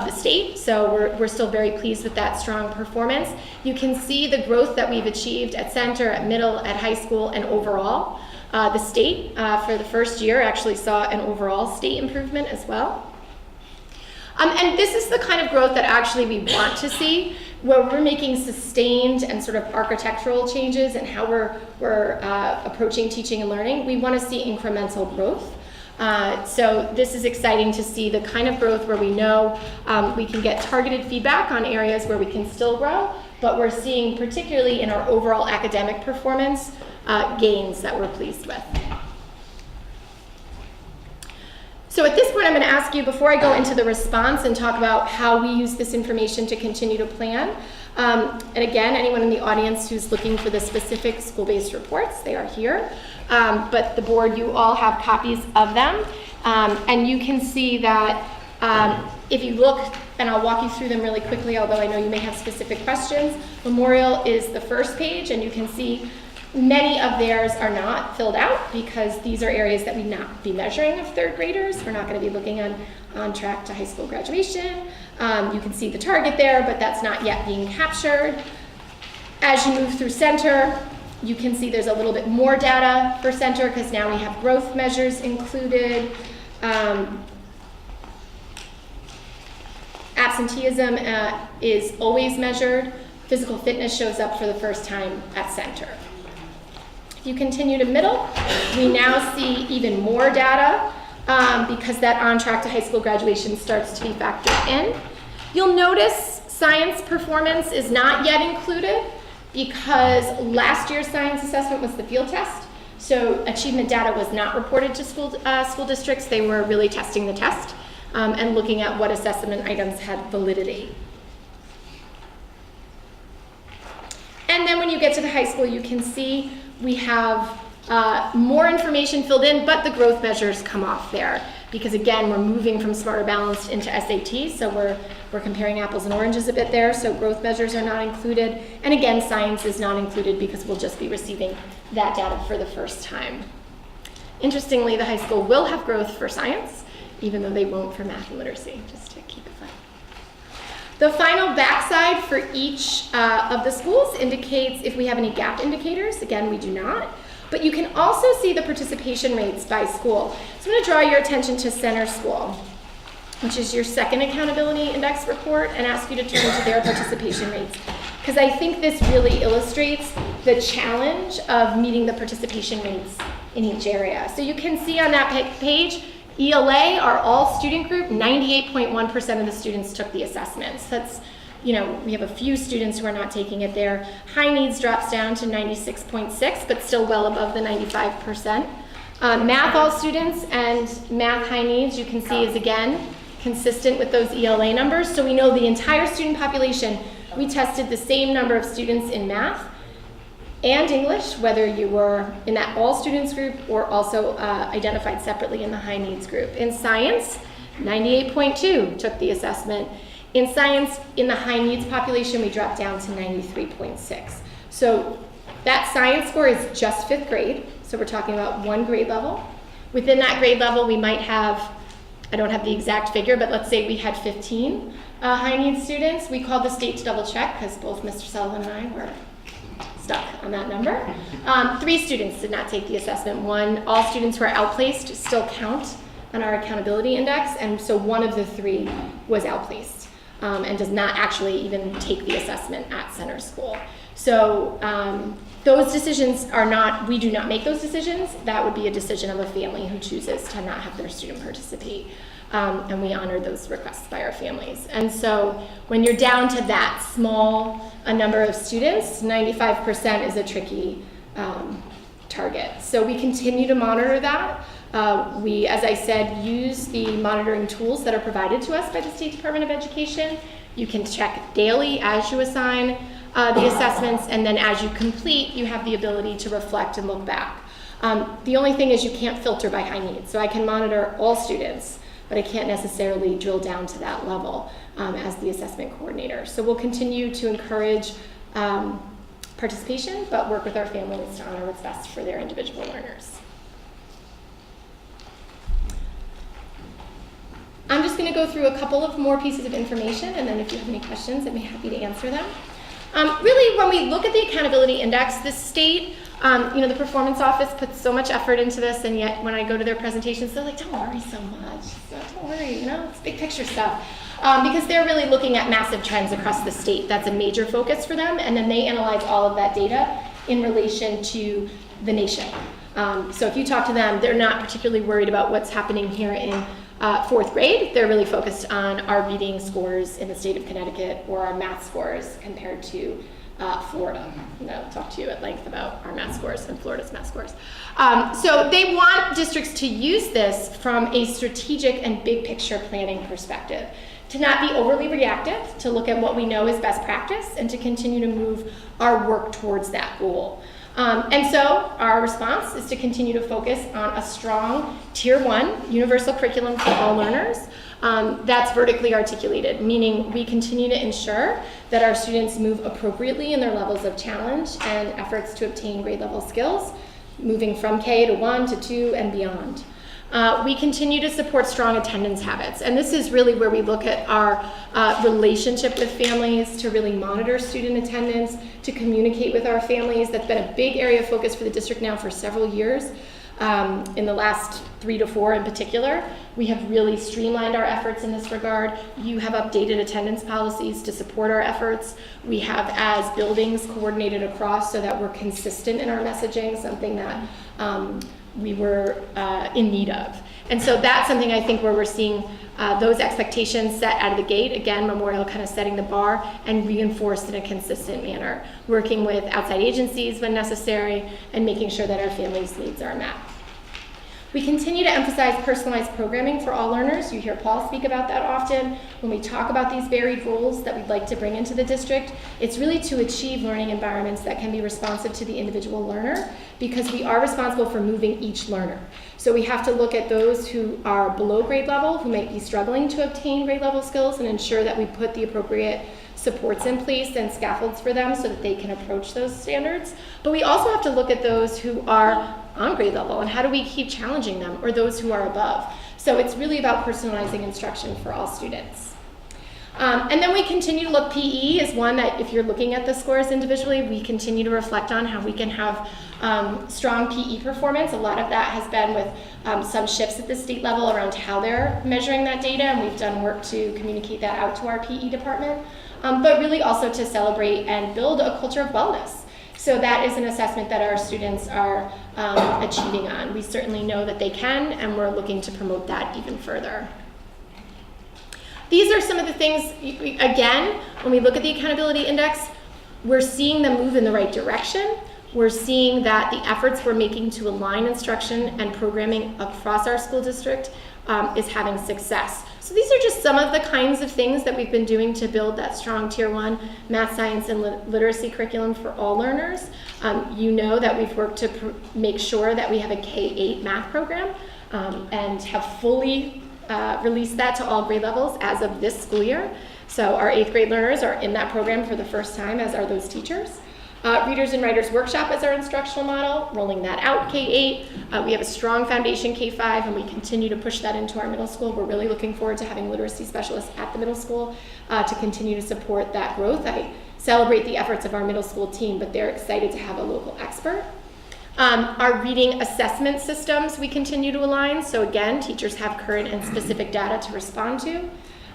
the state, so we're still very pleased with that strong performance. You can see the growth that we've achieved at center, at middle, at high school, and overall. The state, for the first year, actually saw an overall state improvement as well. And this is the kind of growth that actually we want to see, where we're making sustained and sort of architectural changes in how we're approaching teaching and learning. We want to see incremental growth. So this is exciting to see the kind of growth where we know we can get targeted feedback on areas where we can still grow, but we're seeing, particularly in our overall academic performance, gains that we're pleased with. So at this point, I'm going to ask you, before I go into the response and talk about how we use this information to continue to plan, and again, anyone in the audience who's looking for the specific school-based reports, they are here. But the board, you all have copies of them. And you can see that if you look, and I'll walk you through them really quickly, although I know you may have specific questions. Memorial is the first page, and you can see many of theirs are not filled out because these are areas that we not be measuring of third graders. We're not going to be looking on track to high school graduation. You can see the target there, but that's not yet being captured. As you move through center, you can see there's a little bit more data for center because now we have growth measures included. Absenteeism is always measured. Physical fitness shows up for the first time at center. If you continue to middle, we now see even more data because that on track to high school graduation starts to be factored in. You'll notice science performance is not yet included because last year's science assessment was the field test. So achievement data was not reported to school districts. They were really testing the test and looking at what assessment items had validity. And then when you get to the high school, you can see we have more information filled in, but the growth measures come off there. Because again, we're moving from Smarter Balanced into SAT, so we're comparing apples and oranges a bit there, so growth measures are not included. And again, science is not included because we'll just be receiving that data for the first time. Interestingly, the high school will have growth for science, even though they won't for math and literacy, just to keep it fun. The final backside for each of the schools indicates if we have any gap indicators. Again, we do not. But you can also see the participation rates by school. So I'm going to draw your attention to Center School, which is your second accountability index report, and ask you to turn to their participation rates. Because I think this really illustrates the challenge of meeting the participation rates in each area. So you can see on that page, ELA, our all student group, 98.1% of the students took the assessments. That's we have a few students who are not taking it there. High needs drops down to 96.6, but still well above the 95%. Math all students and math high needs, you can see, is again consistent with those ELA numbers. So we know the entire student population, we tested the same number of students in math and English, whether you were in that all students group or also identified separately in the high needs group. In science, 98.2 took the assessment. In science, in the high needs population, we dropped down to 93.6. So that science score is just 5th grade. So we're talking about 1 grade level. Within that grade level, we might have, I don't have the exact figure, but let's say we had 15 high needs students. We called the state to double check because both Mr. Sullivan and I were stuck on that number. 3 students did not take the assessment. 1, all students who are outplaced still count on our accountability index, and so 1 of the 3 was outplaced and does not actually even take the assessment at center school. So those decisions are not, we do not make those decisions. That would be a decision of a family who chooses to not have their student participate. And we honor those requests by our families. And so when you're down to that small a number of students, 95% is a tricky target. So we continue to monitor that. We, as I said, use the monitoring tools that are provided to us by the State Department of Education. You can check daily as you assign the assessments, and then as you complete, you have the ability to reflect and look back. The only thing is you can't filter by high needs. So I can monitor all students, but I can't necessarily drill down to that level as the assessment coordinator. So we'll continue to encourage participation, but work with our families to honor what's best for their individual learners. I'm just going to go through a couple of more pieces of information, and then if you have any questions, I'd be happy to answer them. Really, when we look at the accountability index, the state, the performance office puts so much effort into this, and yet when I go to their presentations, they're like, don't worry so much. Don't worry, it's big picture stuff. Because they're really looking at massive trends across the state. That's a major focus for them, and then they analyze all of that data in relation to the nation. So if you talk to them, they're not particularly worried about what's happening here in 4th grade. They're really focused on our reading scores in the state of Connecticut or our math scores compared to Florida. I'll talk to you at length about our math scores and Florida's math scores. So they want districts to use this from a strategic and big picture planning perspective, to not be overly reactive, to look at what we know is best practice, and to continue to move our work towards that goal. And so our response is to continue to focus on a strong Tier 1 universal curriculum for all learners that's vertically articulated, meaning we continue to ensure that our students move appropriately in their levels of challenge and efforts to obtain grade level skills, moving from K to 1 to 2 and beyond. We continue to support strong attendance habits, and this is really where we look at our relationship with families, to really monitor student attendance, to communicate with our families. That's been a big area of focus for the district now for several years. In the last 3 to 4 in particular, we have really streamlined our efforts in this regard. You have updated attendance policies to support our efforts. We have, as buildings, coordinated across so that we're consistent in our messaging, something that we were in need of. And so that's something I think where we're seeing those expectations set out of the gate. Again, Memorial kind of setting the bar and reinforced in a consistent manner, working with outside agencies when necessary and making sure that our families' needs are met. We continue to emphasize personalized programming for all learners. You hear Paul speak about that often. When we talk about these varied roles that we'd like to bring into the district, it's really to achieve learning environments that can be responsive to the individual learner, because we are responsible for moving each learner. So we have to look at those who are below grade level, who might be struggling to obtain grade level skills, and ensure that we put the appropriate supports in place and scaffolds for them so that they can approach those standards. But we also have to look at those who are on grade level, and how do we keep challenging them, or those who are above. So it's really about personalizing instruction for all students. And then we continue to look, PE is one that if you're looking at the scores individually, we continue to reflect on how we can have strong PE performance. A lot of that has been with some shifts at the state level around how they're measuring that data, and we've done work to communicate that out to our PE department, but really also to celebrate and build a culture of wellness. So that is an assessment that our students are achieving on. We certainly know that they can, and we're looking to promote that even further. These are some of the things, again, when we look at the accountability index, we're seeing them move in the right direction. We're seeing that the efforts we're making to align instruction and programming across our school district is having success. So these are just some of the kinds of things that we've been doing to build that strong Tier 1 math, science, and literacy curriculum for all learners. You know that we've worked to make sure that we have a K-8 math program and have fully released that to all grade levels as of this school year. So our 8th grade learners are in that program for the first time, as are those teachers. Readers and Writers Workshop is our instructional model, rolling that out K-8. We have a strong foundation K-5, and we continue to push that into our middle school. We're really looking forward to having literacy specialists at the middle school to continue to support that growth. I celebrate the efforts of our middle school team, but they're excited to have a local expert. Our reading assessment systems we continue to align, so again, teachers have current and specific data to respond to.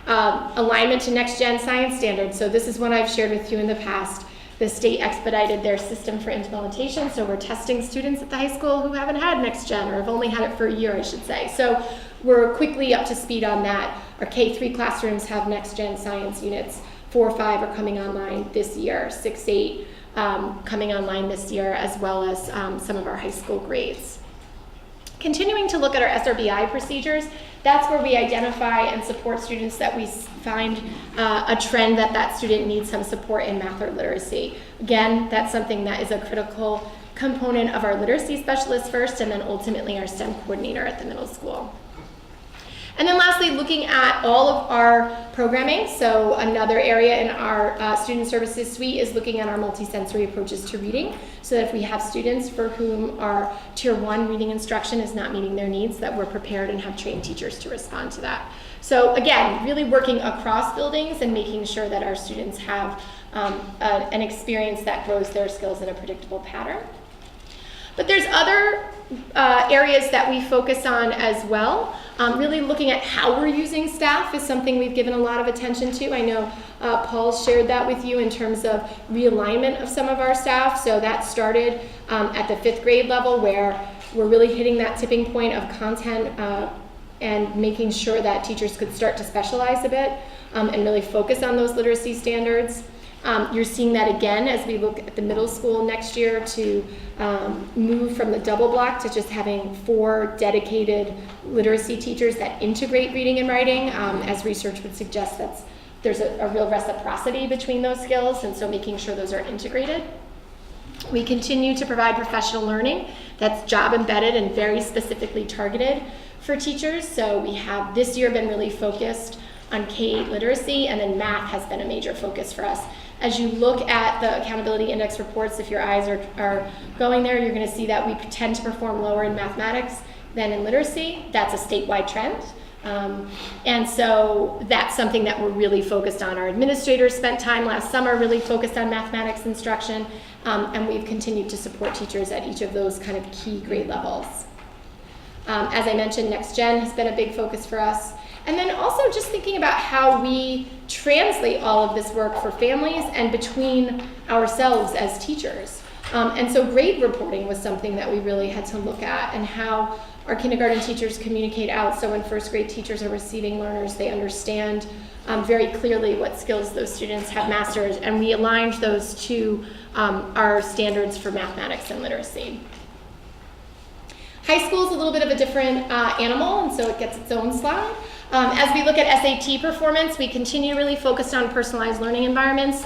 Alignment to next gen science standards, so this is one I've shared with you in the past. The state expedited their system for implementation, so we're testing students at the high school who haven't had next gen, or have only had it for a year, I should say. So we're quickly up to speed on that. Our K-3 classrooms have next gen science units. 4-5 are coming online this year, 6-8 coming online this year, as well as some of our high school grades. Continuing to look at our SRBI procedures, that's where we identify and support students that we find a trend that student needs some support in math or literacy. Again, that's something that is a critical component of our literacy specialist first, and then ultimately our STEM coordinator at the middle school. And then lastly, looking at all of our programming. So another area in our student services suite is looking at our multisensory approaches to reading, so that if we have students for whom our Tier 1 reading instruction is not meeting their needs, that we're prepared and have trained teachers to respond to that. So again, really working across buildings and making sure that our students have an experience that grows their skills in a predictable pattern. But there's other areas that we focus on as well. Really looking at how we're using staff is something we've given a lot of attention to. I know Paul shared that with you in terms of realignment of some of our staff. So that started at the 5th grade level, where we're really hitting that tipping point of content and making sure that teachers could start to specialize a bit and really focus on those literacy standards. You're seeing that again as we look at the middle school next year to move from the double block to just having 4 dedicated literacy teachers that integrate reading and writing. As research would suggest, there's a real reciprocity between those skills, and so making sure those are integrated. We continue to provide professional learning that's job embedded and very specifically targeted for teachers. So we have this year been really focused on K-8 literacy, and then math has been a major focus for us. As you look at the accountability index reports, if your eyes are going there, you're going to see that we tend to perform lower in mathematics than in literacy. That's a statewide trend. And so that's something that we're really focused on. Our administrators spent time last summer really focused on mathematics instruction, and we've continued to support teachers at each of those kind of key grade levels. As I mentioned, Next Gen has been a big focus for us. And then also just thinking about how we translate all of this work for families and between ourselves as teachers. And so grade reporting was something that we really had to look at, and how our kindergarten teachers communicate out. So when 1st grade teachers are receiving learners, they understand very clearly what skills those students have mastered. And we aligned those to our standards for mathematics and literacy. High school is a little bit of a different animal, and so it gets its own slide. As we look at SAT performance, we continue to really focus on personalized learning environments.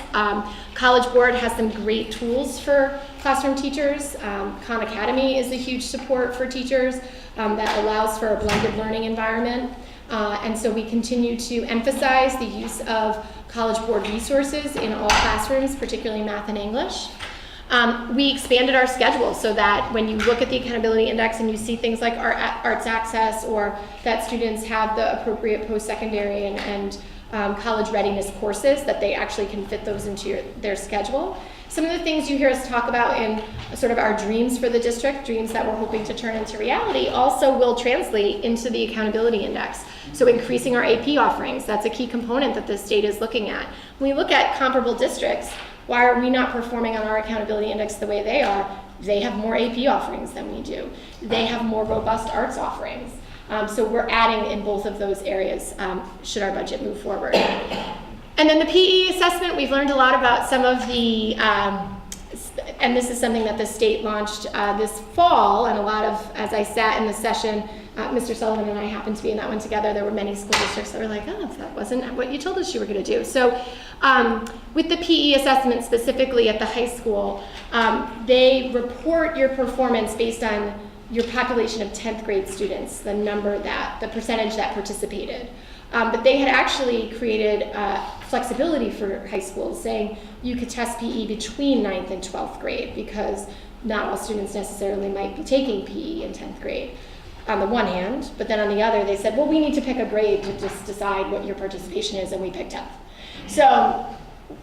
College Board has some great tools for classroom teachers. Khan Academy is a huge support for teachers that allows for a blended learning environment. And so we continue to emphasize the use of College Board resources in all classrooms, particularly math and English. We expanded our schedule so that when you look at the accountability index and you see things like arts access, or that students have the appropriate post-secondary and college readiness courses, that they actually can fit those into their schedule. Some of the things you hear us talk about in sort of our dreams for the district, dreams that we're hoping to turn into reality, also will translate into the accountability index. So increasing our AP offerings, that's a key component that the state is looking at. When we look at comparable districts, why are we not performing on our accountability index the way they are? They have more AP offerings than we do. They have more robust arts offerings. So we're adding in both of those areas should our budget move forward. And then the PE assessment, we've learned a lot about some of the, and this is something that the state launched this fall, and a lot of, as I sat in the session, Mr. Sullivan and I happened to be in that one together. There were many school districts that were like, oh, that wasn't what you told us you were going to do. So with the PE assessment specifically at the high school, they report your performance based on your population of 10th grade students, the percentage that participated. But they had actually created flexibility for high schools, saying you could test PE between 9th and 12th grade because not all students necessarily might be taking PE in 10th grade on the one hand, but then on the other they said, well, we need to pick a grade to just decide what your participation is, and we picked 10th. So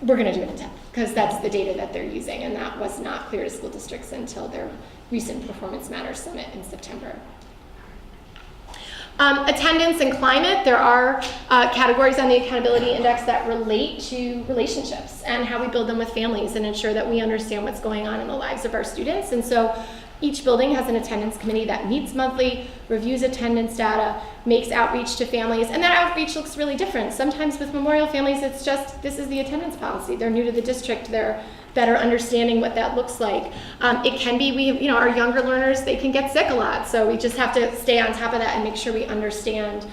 we're going to do it in 10th because that's the data that they're using, and that was not clear to school districts until their recent Performance Matters Summit in September. Attendance and climate, there are categories on the accountability index that relate to relationships and how we build them with families and ensure that we understand what's going on in the lives of our students. And so each building has an attendance committee that meets monthly, reviews attendance data, makes outreach to families, and that outreach looks really different. Sometimes with Memorial families, it's just, this is the attendance policy. They're new to the district, they're better understanding what that looks like. It can be, our younger learners, they can get sick a lot, so we just have to stay on top of that and make sure we understand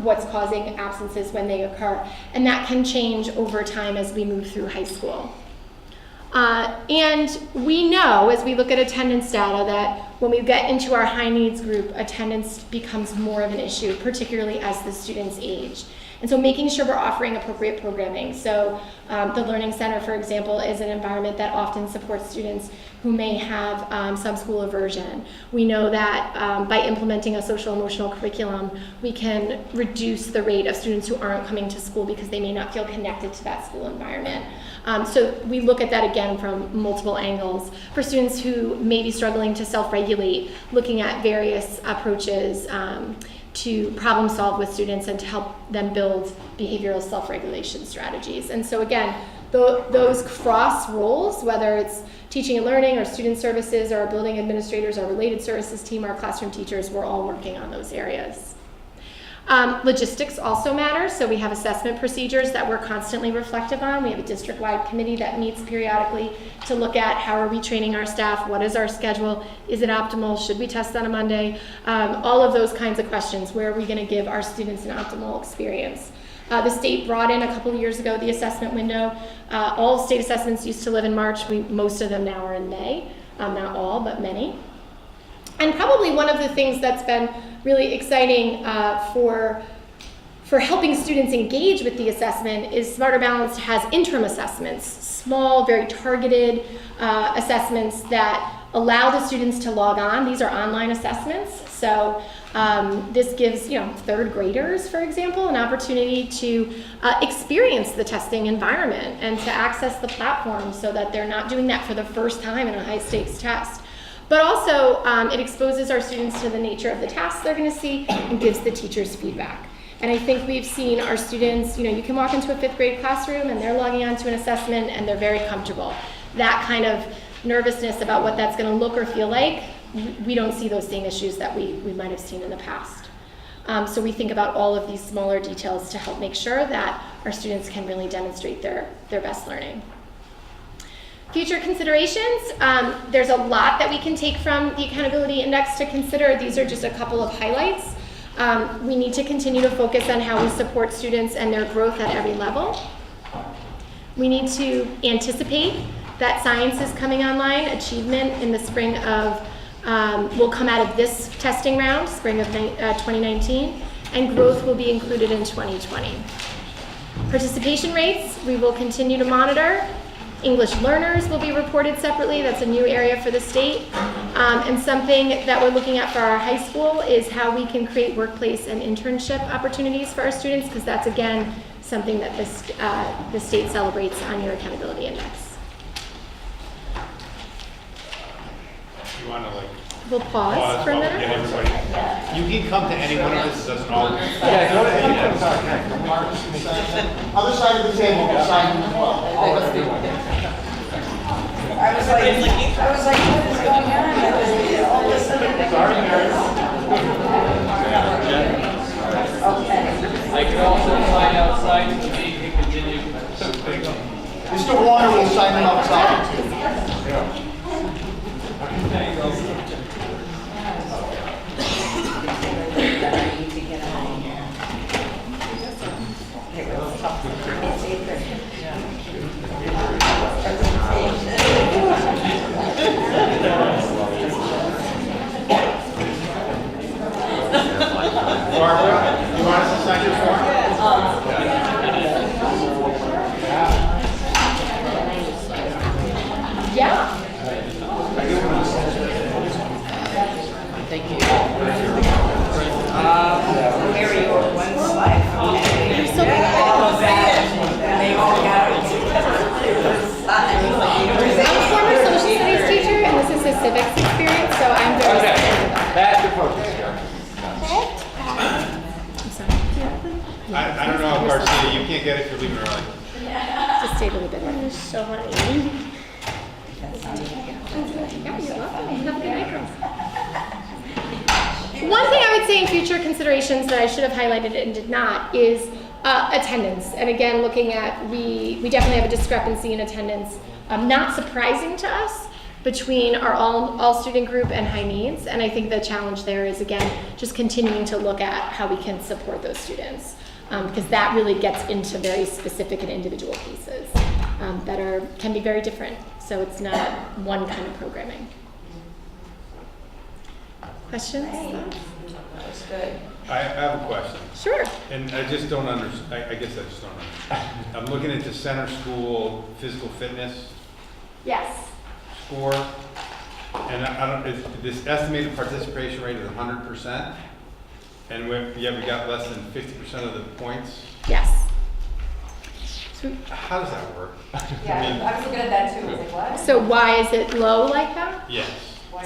what's causing absences when they occur. And that can change over time as we move through high school. And we know, as we look at attendance data, that when we get into our high needs group, attendance becomes more of an issue, particularly as the students age. And so making sure we're offering appropriate programming. So the Learning Center, for example, is an environment that often supports students who may have some school aversion. We know that by implementing a social emotional curriculum, we can reduce the rate of students who aren't coming to school because they may not feel connected to that school environment. So we look at that again from multiple angles. For students who may be struggling to self-regulate, looking at various approaches to problem solve with students and to help them build behavioral self-regulation strategies. And so again, those cross roles, whether it's teaching and learning or student services or our building administrators, our related services team, our classroom teachers, we're all working on those areas. Logistics also matters, so we have assessment procedures that we're constantly reflective on. We have a district-wide committee that meets periodically to look at how are we training our staff, what is our schedule, is it optimal, should we test on a Monday, all of those kinds of questions. Where are we going to give our students an optimal experience? The state brought in a couple of years ago the assessment window. All state assessments used to live in March. Most of them now are in May, not all, but many. And probably one of the things that's been really exciting for helping students engage with the assessment is Smarter Balanced has interim assessments, small, very targeted assessments that allow the students to log on. These are online assessments, so this gives third graders, for example, an opportunity to experience the testing environment and to access the platform so that they're not doing that for the first time in a high-stakes test. But also, it exposes our students to the nature of the tasks they're going to see and gives the teachers feedback. And I think we've seen our students, you can walk into a 5th grade classroom and they're logging onto an assessment and they're very comfortable. That kind of nervousness about what that's going to look or feel like, we don't see those same issues that we might have seen in the past. So we think about all of these smaller details to help make sure that our students can really demonstrate their best learning. Future considerations, there's a lot that we can take from the Accountability Index to consider. These are just a couple of highlights. We need to continue to focus on how we support students and their growth at every level. We need to anticipate that science is coming online. Achievement in the spring of, will come out of this testing round, spring of 2019, and growth will be included in 2020. Participation rates, we will continue to monitor. English learners will be reported separately. That's a new area for the state. And something that we're looking at for our high school is how we can create workplace and internship opportunities for our students, because that's, again, something that the state celebrates on your Accountability Index. You want to We'll pause for a minute. Get everybody. You can come to any one of this, it doesn't always. Yeah, go to any one. Other side of the table, we'll sign as well. I was like, what is going on? All of a sudden, Sorry, Mary. Mr. Warner will sign them outside. Barbara, you want us to sign your form? Yeah. Thank you. Mary, you were one slide from me. You're so All of that, they all got it. I'm a former social studies teacher, and this is a civics experience, so I'm very excited about it. Back to focus here. I'm sorry. I don't know, Garcia, you can't get it if you're leaving early. Just stay a little bit longer. So funny. Yeah, you're welcome. Have a good night, girls. One thing I would say in future considerations that I should have highlighted and did not is attendance. And again, looking at, we definitely have a discrepancy in attendance, not surprising to us, between our all student group and high needs. And I think the challenge there is, again, just continuing to look at how we can support those students. Because that really gets into very specific and individual pieces that can be very different. So it's not one kind of programming. Questions? That's good. I have a question. Sure. And I just don't understand, I guess I just don't understand. I'm looking at the center school physical fitness Yes. score, and I don't, this estimated participation rate is 100%, and we got less than 50% of the points. Yes. How does that work? Yeah, I was looking at that too, I was like, what? So why is it low like that? Yes.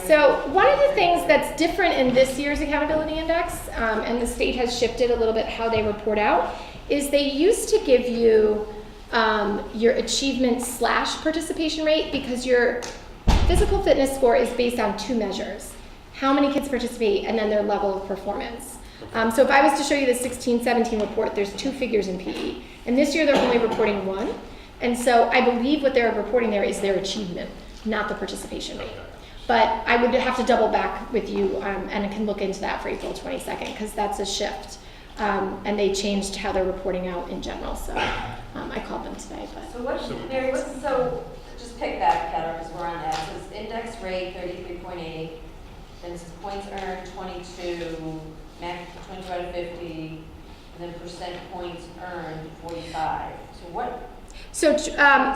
So one of the things that's different in this year's accountability index, and the state has shifted a little bit how they report out, is they used to give you your achievement / participation rate, because your physical fitness score is based on two measures: how many kids participate and then their level of performance. So if I was to show you the 16-17 report, there's two figures in PE. And this year they're only reporting one. And so I believe what they're reporting there is their achievement, not the participation rate. But I would have to double back with you, and I can look into that for April 22nd, because that's a shift. And they changed how they're reporting out in general. So I called them today. But So what, Mary, so just pick that, Ketter, because we're on that. So it's index rate 33.8, then it's points earned 22, max 22 out of 50, and then percent points earned 45. So what? So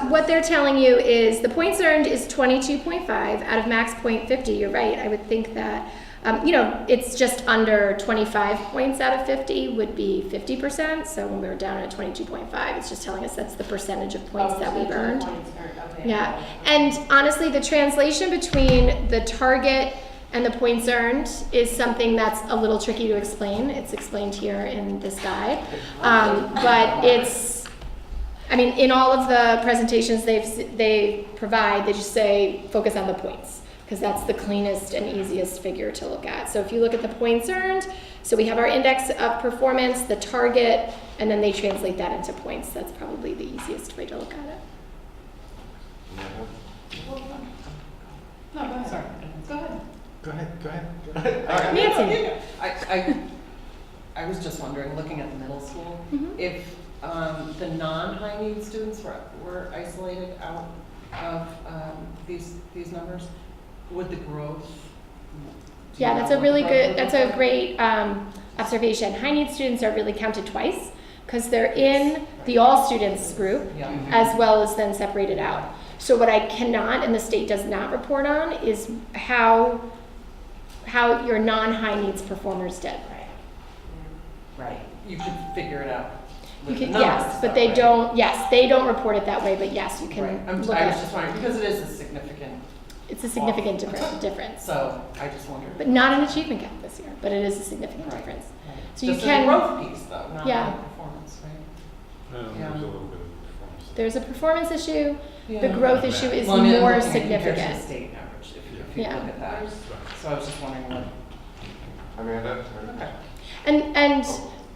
what they're telling you is the points earned is 22.5 out of max point 50. You're right. I would think that, it's just under 25 points out of 50 would be 50%. So when we were down at 22.5, it's just telling us that's the percentage of points that we've earned. Okay. Yeah. And honestly, the translation between the target and the points earned is something that's a little tricky to explain. It's explained here in this guide. But in all of the presentations they provide, they just say focus on the points, because that's the cleanest and easiest figure to look at. So if you look at the points earned, so we have our index of performance, the target, and then they translate that into points. That's probably the easiest way to look at it. No, go ahead. Sorry. Go ahead. Go ahead. Nancy. I was just wondering, looking at the middle school, Mhm. if the non-high need students were isolated out of these numbers, would the growth? Yeah, that's a really good, that's a great observation. High need students are really counted twice, because they're in the all students group, as well as then separated out. So what I cannot, and the state does not report on, is how your non-high needs performers did. Right. You could figure it out. You can, yes, but they don't. Yes, they don't report it that way. But yes, you can. Right. I was look at just wondering, because it is a significant. It's a significant difference. So I just wondered. But not an achievement gap this year. But it is a significant difference. Right. So just you can. a growth piece, though, not Yeah. the performance, right? There's a little bit of performance. There's a performance issue. Yeah. The growth issue is Well, I mean, more looking at compared to the significant. state average, if you Yeah. look at that. So I was just wondering what. Amanda? Okay. And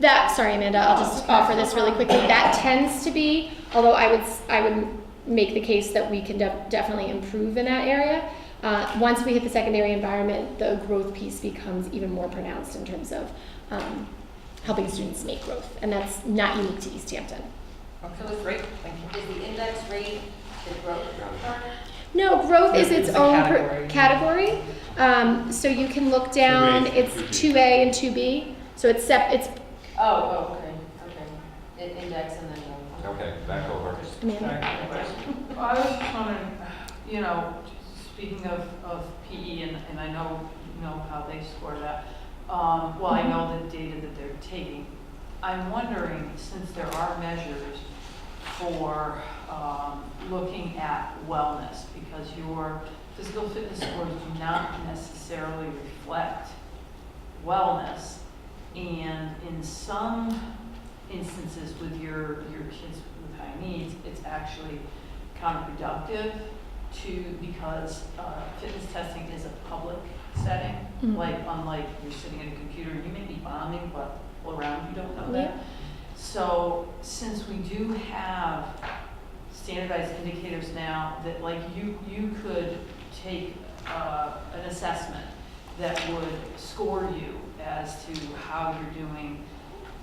that, sorry Amanda, I'll just offer this really quickly. That tends to be, although I would make the case that we can definitely improve in that area. Once we hit the secondary environment, the growth piece becomes even more pronounced in terms of helping students make growth, and that's not unique to East Hampton. Okay, great, thank you. Is the index rate the growth part? No, growth is its It's a own category. category. So you can look down, 2A, it's 2A and 2B. So it's Oh, okay. Index and then growth. Okay, back over. Amanda. I was just wondering, speaking of PE, and I know how they score that. Well, I know the data that they're taking. I'm wondering, since there are measures for looking at wellness, because your physical fitness scores do not necessarily reflect wellness, and in some instances with your kids with high needs, it's actually counterproductive because fitness testing is a public setting, unlike you're sitting at a computer and you may be bombing, but people around you don't know that. So since we do have standardized indicators now that you could take an assessment that would score you as to how you're doing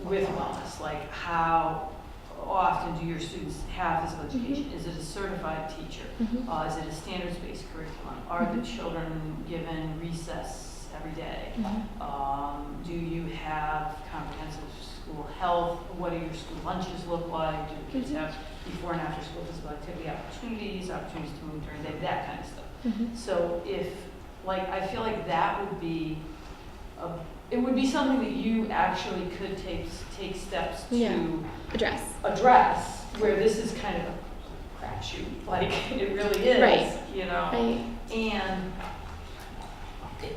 with wellness, like how often do your students have physical education? Is it a certified teacher? Is it a standards-based curriculum? Are the children given recess every day? Do you have comprehensive school health? What do your school lunches look like? Do the kids have before and after school physical activity opportunities to move during the day, that kind of stuff. So I feel like that would be it would be something that you actually could take steps to address, where this is kind of a crapshoot, like it really is, Right. And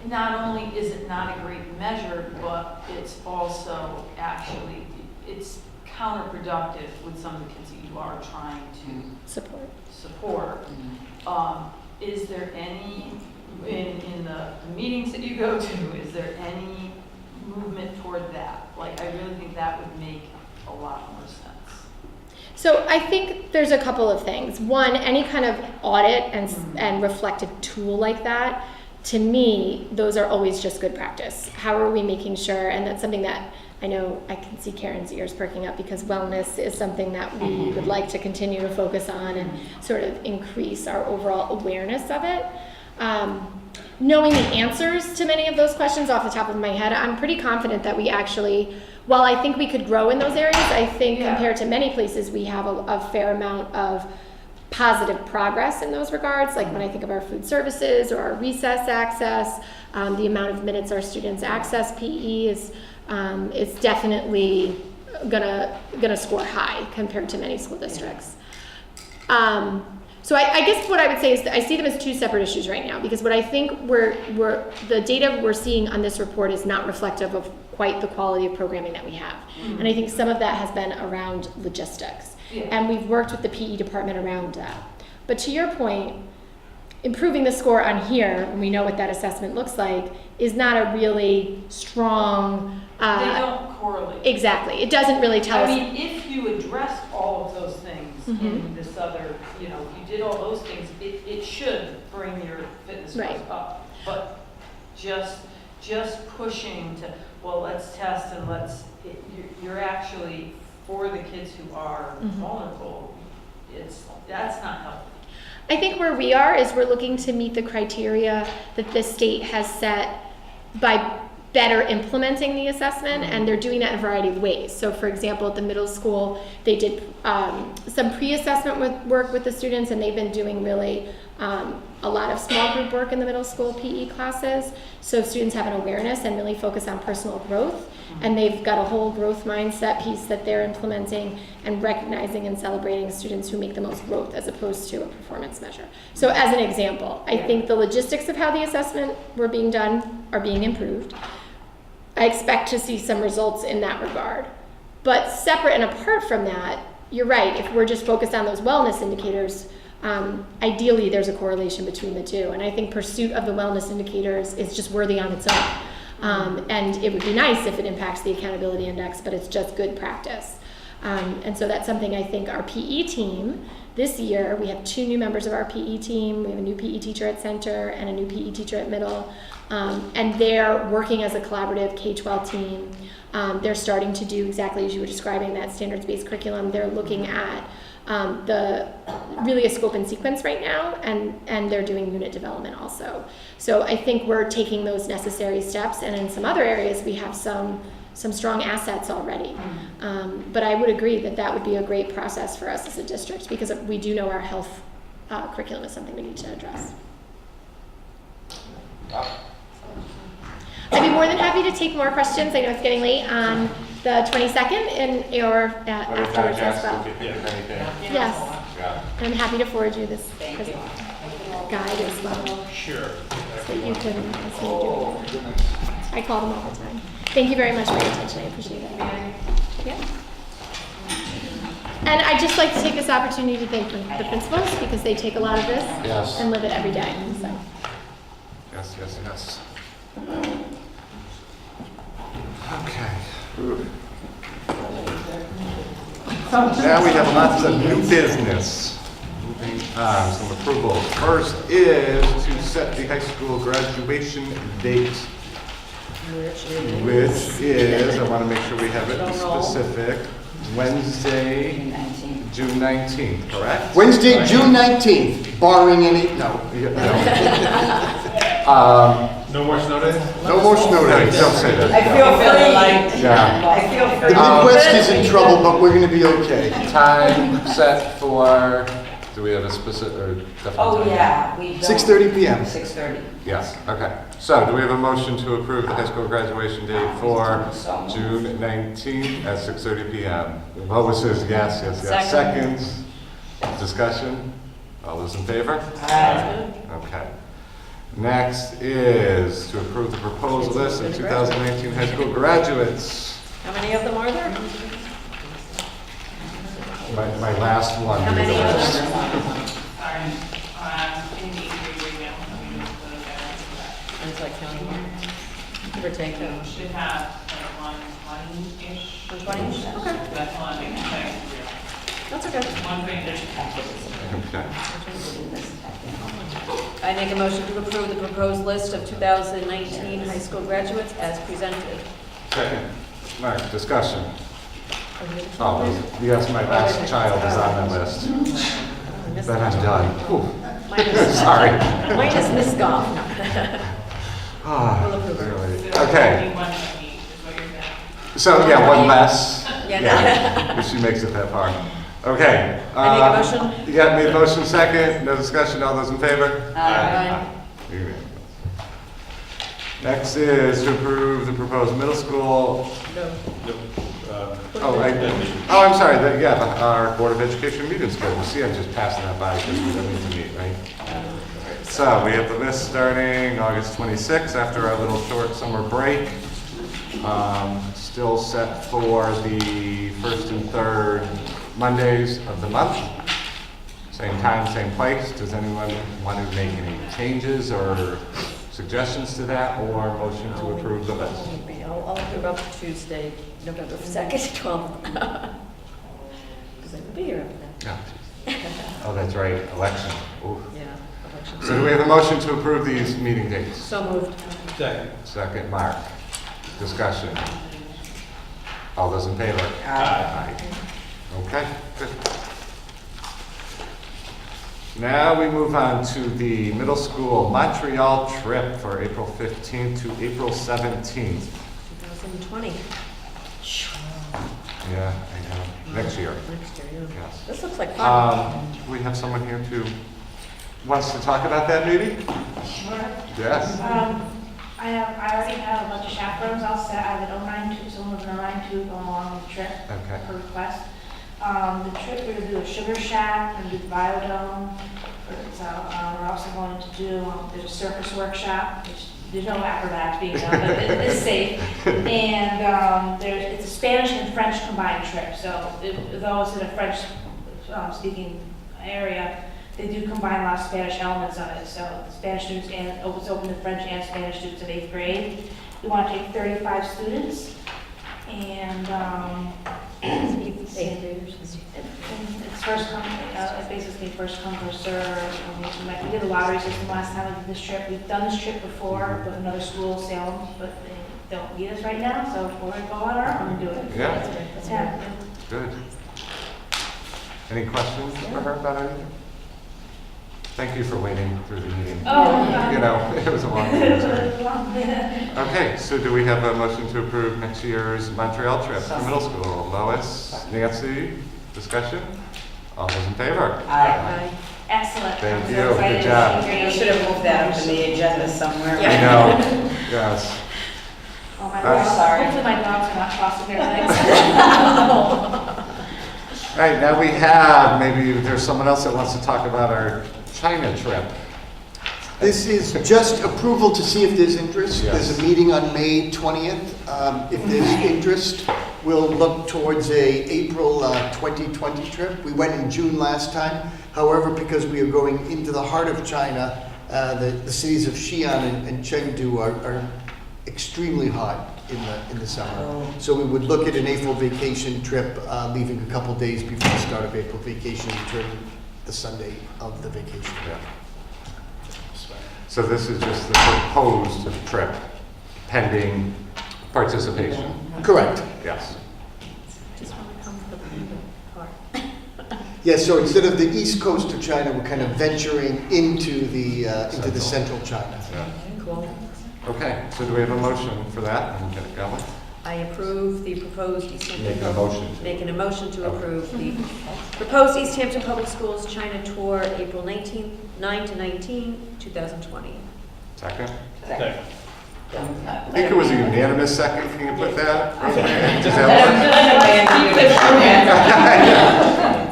not only is it not a great measure, but it's also actually, it's counterproductive with some of the kids that you are trying to support. Is there any, in the meetings that you go to, is there any movement toward that? I really think that would make a lot more sense. So I think there's a couple of things. One, any kind of audit and reflective tool like that, to me, those are always just good practice. How are we making sure, and that's something that I know I can see Karen's ears perking up, because wellness is something that we would like to continue to focus on and sort of increase our overall awareness of it. Knowing the answers to many of those questions off the top of my head, I'm pretty confident that we actually, while I think we could grow in those areas, I think compared to many places, we have a fair amount of positive progress in those regards. Like when I think of our food services or our recess access, the amount of minutes our students access PE is definitely gonna score high compared to many school districts. So I guess what I would say is that I see them as two separate issues right now, because what I think the data we're seeing on this report is not reflective of quite the quality of programming that we have. And I think some of that has been around logistics. And we've worked with the PE department around that. But to your point, improving the score on here, and we know what that assessment looks like, is not a really strong... they don't correlate. Exactly. It doesn't really tell us... I mean, if you addressed all of those things in this other, if you did all those things, it should bring your fitness scores up. But just pushing to, well, let's test and you're actually, for the kids who are vulnerable, that's not helpful. I think where we are is we're looking to meet the criteria that the state has set by better implementing the assessment, and they're doing that in a variety of ways. So for example, at the middle school, they did some pre-assessment work with the students, and they've been doing really a lot of small group work in the middle school PE classes, so students have an awareness and really focus on personal growth. And they've got a whole growth mindset piece that they're implementing and recognizing and celebrating students who make the most growth as opposed to a performance measure. So as an example, I think the logistics of how the assessment were being done are being improved. I expect to see some results in that regard. But separate and apart from that, you're right, if we're just focused on those wellness indicators, ideally there's a correlation between the two. And I think pursuit of the wellness indicators is just worthy on its own. And it would be nice if it impacts the accountability index, but it's just good practice. And so that's something I think our PE team, this year, we have 2 new members of our PE team. We have a new PE teacher at center and a new PE teacher at middle. And they're working as a collaborative K-12 team. They're starting to do exactly as you were describing, that standards-based curriculum. They're looking at really a scope and sequence right now, and they're doing unit development also. So I think we're taking those necessary steps, and in some other areas we have some strong assets already. But I would agree that that would be a great process for us as a district, because we do know our health curriculum is something we need to address. I'd be more than happy to take more questions. I know it's getting late on the 22nd or afterwards as well. Yes. And I'm happy to forward you this guide as well. Sure. So you can do it. I call them all the time. Thank you very much for your attention. I appreciate it. Yeah. And I'd just like to take this opportunity to thank the principals, because they take a lot of this and live it every day. So. Yes. Okay. Now we have lots of new business. Moving on, some approvals. First is to set the high school graduation date, which is, I want to make sure we have it specific, Wednesday, June 19th, correct? Wednesday, June 19th, barring any, no. No more snow days? No more snow days. Don't say that. I feel free. Yeah. I feel The free. Midwest is in trouble, but we're gonna be okay. Time set for, do we have a specific, or definite Oh, time? yeah, we don't. 6:30 p.m. 6:30. Yes, okay. So do we have a motion to approve the high school graduation date for June 19th at 6:30 p.m.? Lois says yes. Seconds. Discussion? All those in favor? Aye. Okay. Next is to approve the proposed list of 2019 high school graduates. How many of them are there? My last one. How many of them? Sorry, in the 8th grade right now. It's like counting one. Give or take. So we should have like 120-ish. 120-ish? Okay. That's all I'm making. That's okay. 120-ish. Okay. I make a motion to approve the proposed list of 2019 high school graduates as presented. Second. All right, discussion. Oh, yes, my last child is on that list. Then I'm done. Whew. Sorry. Minus Miss Goff. Ah, We'll approve it. really. Okay. So, yeah, one less. Yeah. If she makes it that far. Okay. I make a motion? You got me a motion second. No discussion. All those in favor? Aye. Unanimous. Next is to approve the proposed middle school. No. I'm sorry. Our Board of Education meeting schedule. See, I'm just passing that by because we don't need to meet, right? So we have the list starting August 26th after our little short summer break. Still set for the first and third Mondays of the month. Same time, same place. Does anyone want to make any changes or suggestions to that, or motion to approve the list? I'll approve up to Tuesday, November 2nd, 12th. Because I will be here after that. Oh, that's right, election. Ooh. Yeah, election. So do we have a motion to approve these meeting dates? So moved. Second. Second, Mark. Discussion. All those in favor? Aye. Okay, good. Now we move on to the middle school Montreal trip for April 15th to April 17th. 2020. Yeah, I know. Next year. Next year, yeah. Yes. This looks like fun. We have someone here who wants to talk about that, maybe? Sure. Yes. I already have a bunch of chaperones all set. I have an 092, someone with an 092 going along with the trip. Okay. Per request. The trip, we're gonna do a sugar shack, we're gonna do the biodome. We're also going to do, there's a circus workshop, which there's no acrobats being done, but it is safe. And it's a Spanish and French combined trip. So though it's in a French speaking area, they do combine a lot of Spanish elements of it. So the Spanish students, and it's open to French and Spanish students in 8th grade. We want to take 35 students. And, it's first come, it's basically first come, first serve. We did the lottery system last time we did this trip. We've done this trip before with another school, Salem, but they don't need us right now, so we're gonna go on our own and do it. Yeah. Yeah. Good. Any questions for her about anything? Thank you for waiting through the meeting. Oh, You know, it was a long meeting. Okay, so do we have a motion to approve next year's Montreal trip for middle school? Lois, Nancy, discussion? All those in favor? Aye. Excellent. Thank I'm you. so excited. Good job. You should have moved that up in the agenda somewhere. I know, yes. Oh, my I'm dogs, sorry. hopefully my dogs are not crossing their legs. All right, now we have, maybe there's someone else that wants to talk about our China trip. This is just approval to see if there's interest. Yes. There's a meeting on May 20th. If there's interest, we'll look towards a April 2020 trip. We went in June last time. However, because we are going into the heart of China, the cities of Xi'an and Chengdu are extremely hot in the summer. So we would look at an April vacation trip, leaving a couple days before the start of April vacation, returning the Sunday of the vacation trip. So this is just the proposed trip, pending participation? Correct. Yes. Just want to come for the part. Yes, so instead of the east coast of China, we're kind of venturing into the central China. Yeah. Cool. Okay, so do we have a motion for that? And get it going? I approve the proposed East Hampton. Making a motion to. Making a motion to Okay. approve the proposed East Hampton Public Schools China Tour, April 9 to 19, 2020. Second? Okay. I think it was a unanimous second. Can you put that? Does that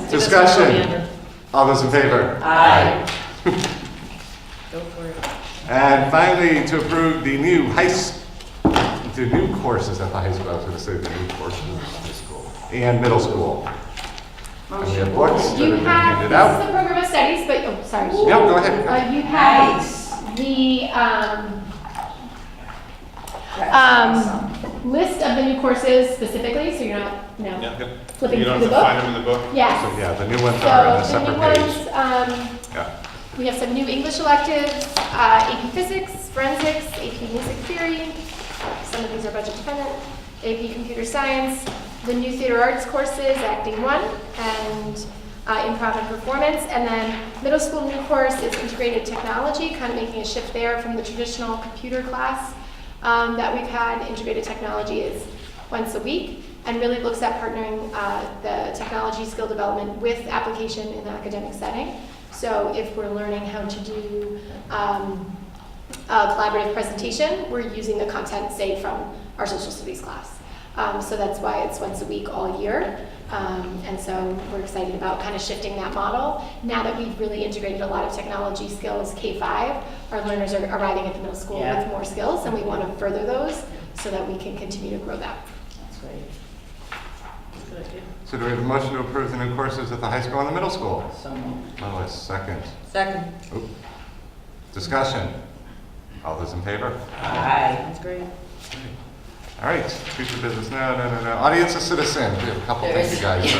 work? Discussion. All those in favor? Aye. Go for it. And finally, to approve the new the new courses at the high school. I was going to say the new courses and middle school. And we have books that You have been have, handed this out. is the program of studies, but, oh, sorry. Yeah, go ahead. You have the list of the new courses specifically, so you're not, flipping You through don't the have to book. find them in the book? Yes. So yeah, the new ones are on a So the separate new page. ones, Yeah. we have some new English electives, AP Physics, Forensics, AP Music Theory. Some of these are budget dependent. AP Computer Science, the new Theater Arts courses, Acting 1, and Improv and Performance. And then middle school new course is Integrated Technology, kind of making a shift there from the traditional computer class that we've had. Integrated Technology is once a week and really looks at partnering the technology skill development with application in the academic setting. So if we're learning how to do a collaborative presentation, we're using the content, say, from our social studies class. So that's why it's once a week all year. And so we're excited about kind of shifting that model. Now that we've really integrated a lot of technology skills K-5, our learners are arriving at the middle school with more skills, and we want to further those so that we can continue to grow that. That's great. Good idea. So do we have a motion to approve the new courses at the high school and the middle school? So moved. Lois, second. Second. Oop. Discussion. All those in favor? Aye. That's great. All right, future business. No. Audience of citizens. We have a couple. There Thank is. you guys for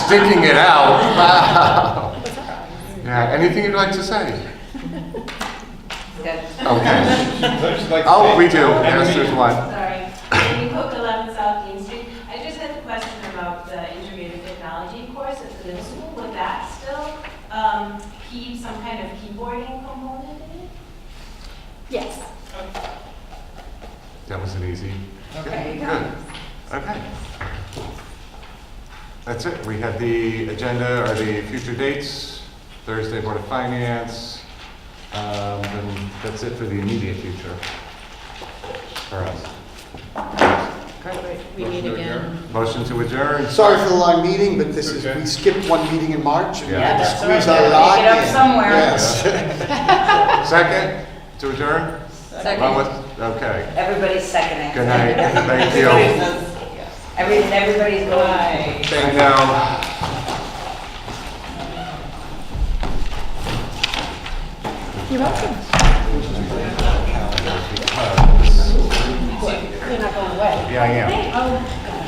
sticking it out. Wow. Yeah. Anything you'd like to say? Good. Okay. Oh, we do. Yes, there's one. Sorry. Amy Cook, 11 South Main Street. I just had a question about the integrated technology course at the middle school. Would that still keep some kind of keyboarding component in it? Yes. That was an easy. Okay. Good. Okay. That's it. We have the agenda or the future dates. Thursday, Board of Finance. And that's it for the immediate future for us. We meet again. Motion to adjourn. Sorry for the long meeting, but this is, we skipped one meeting in March. And we Yeah, had to that's squeeze all right. our lot Make it up in. somewhere. Yes. Second to adjourn? Second. Okay. Everybody's seconding. Good night. Thank you. Everybody's going. Thank you. You're welcome. Because You're not going the way. Yeah, I am. Oh, God.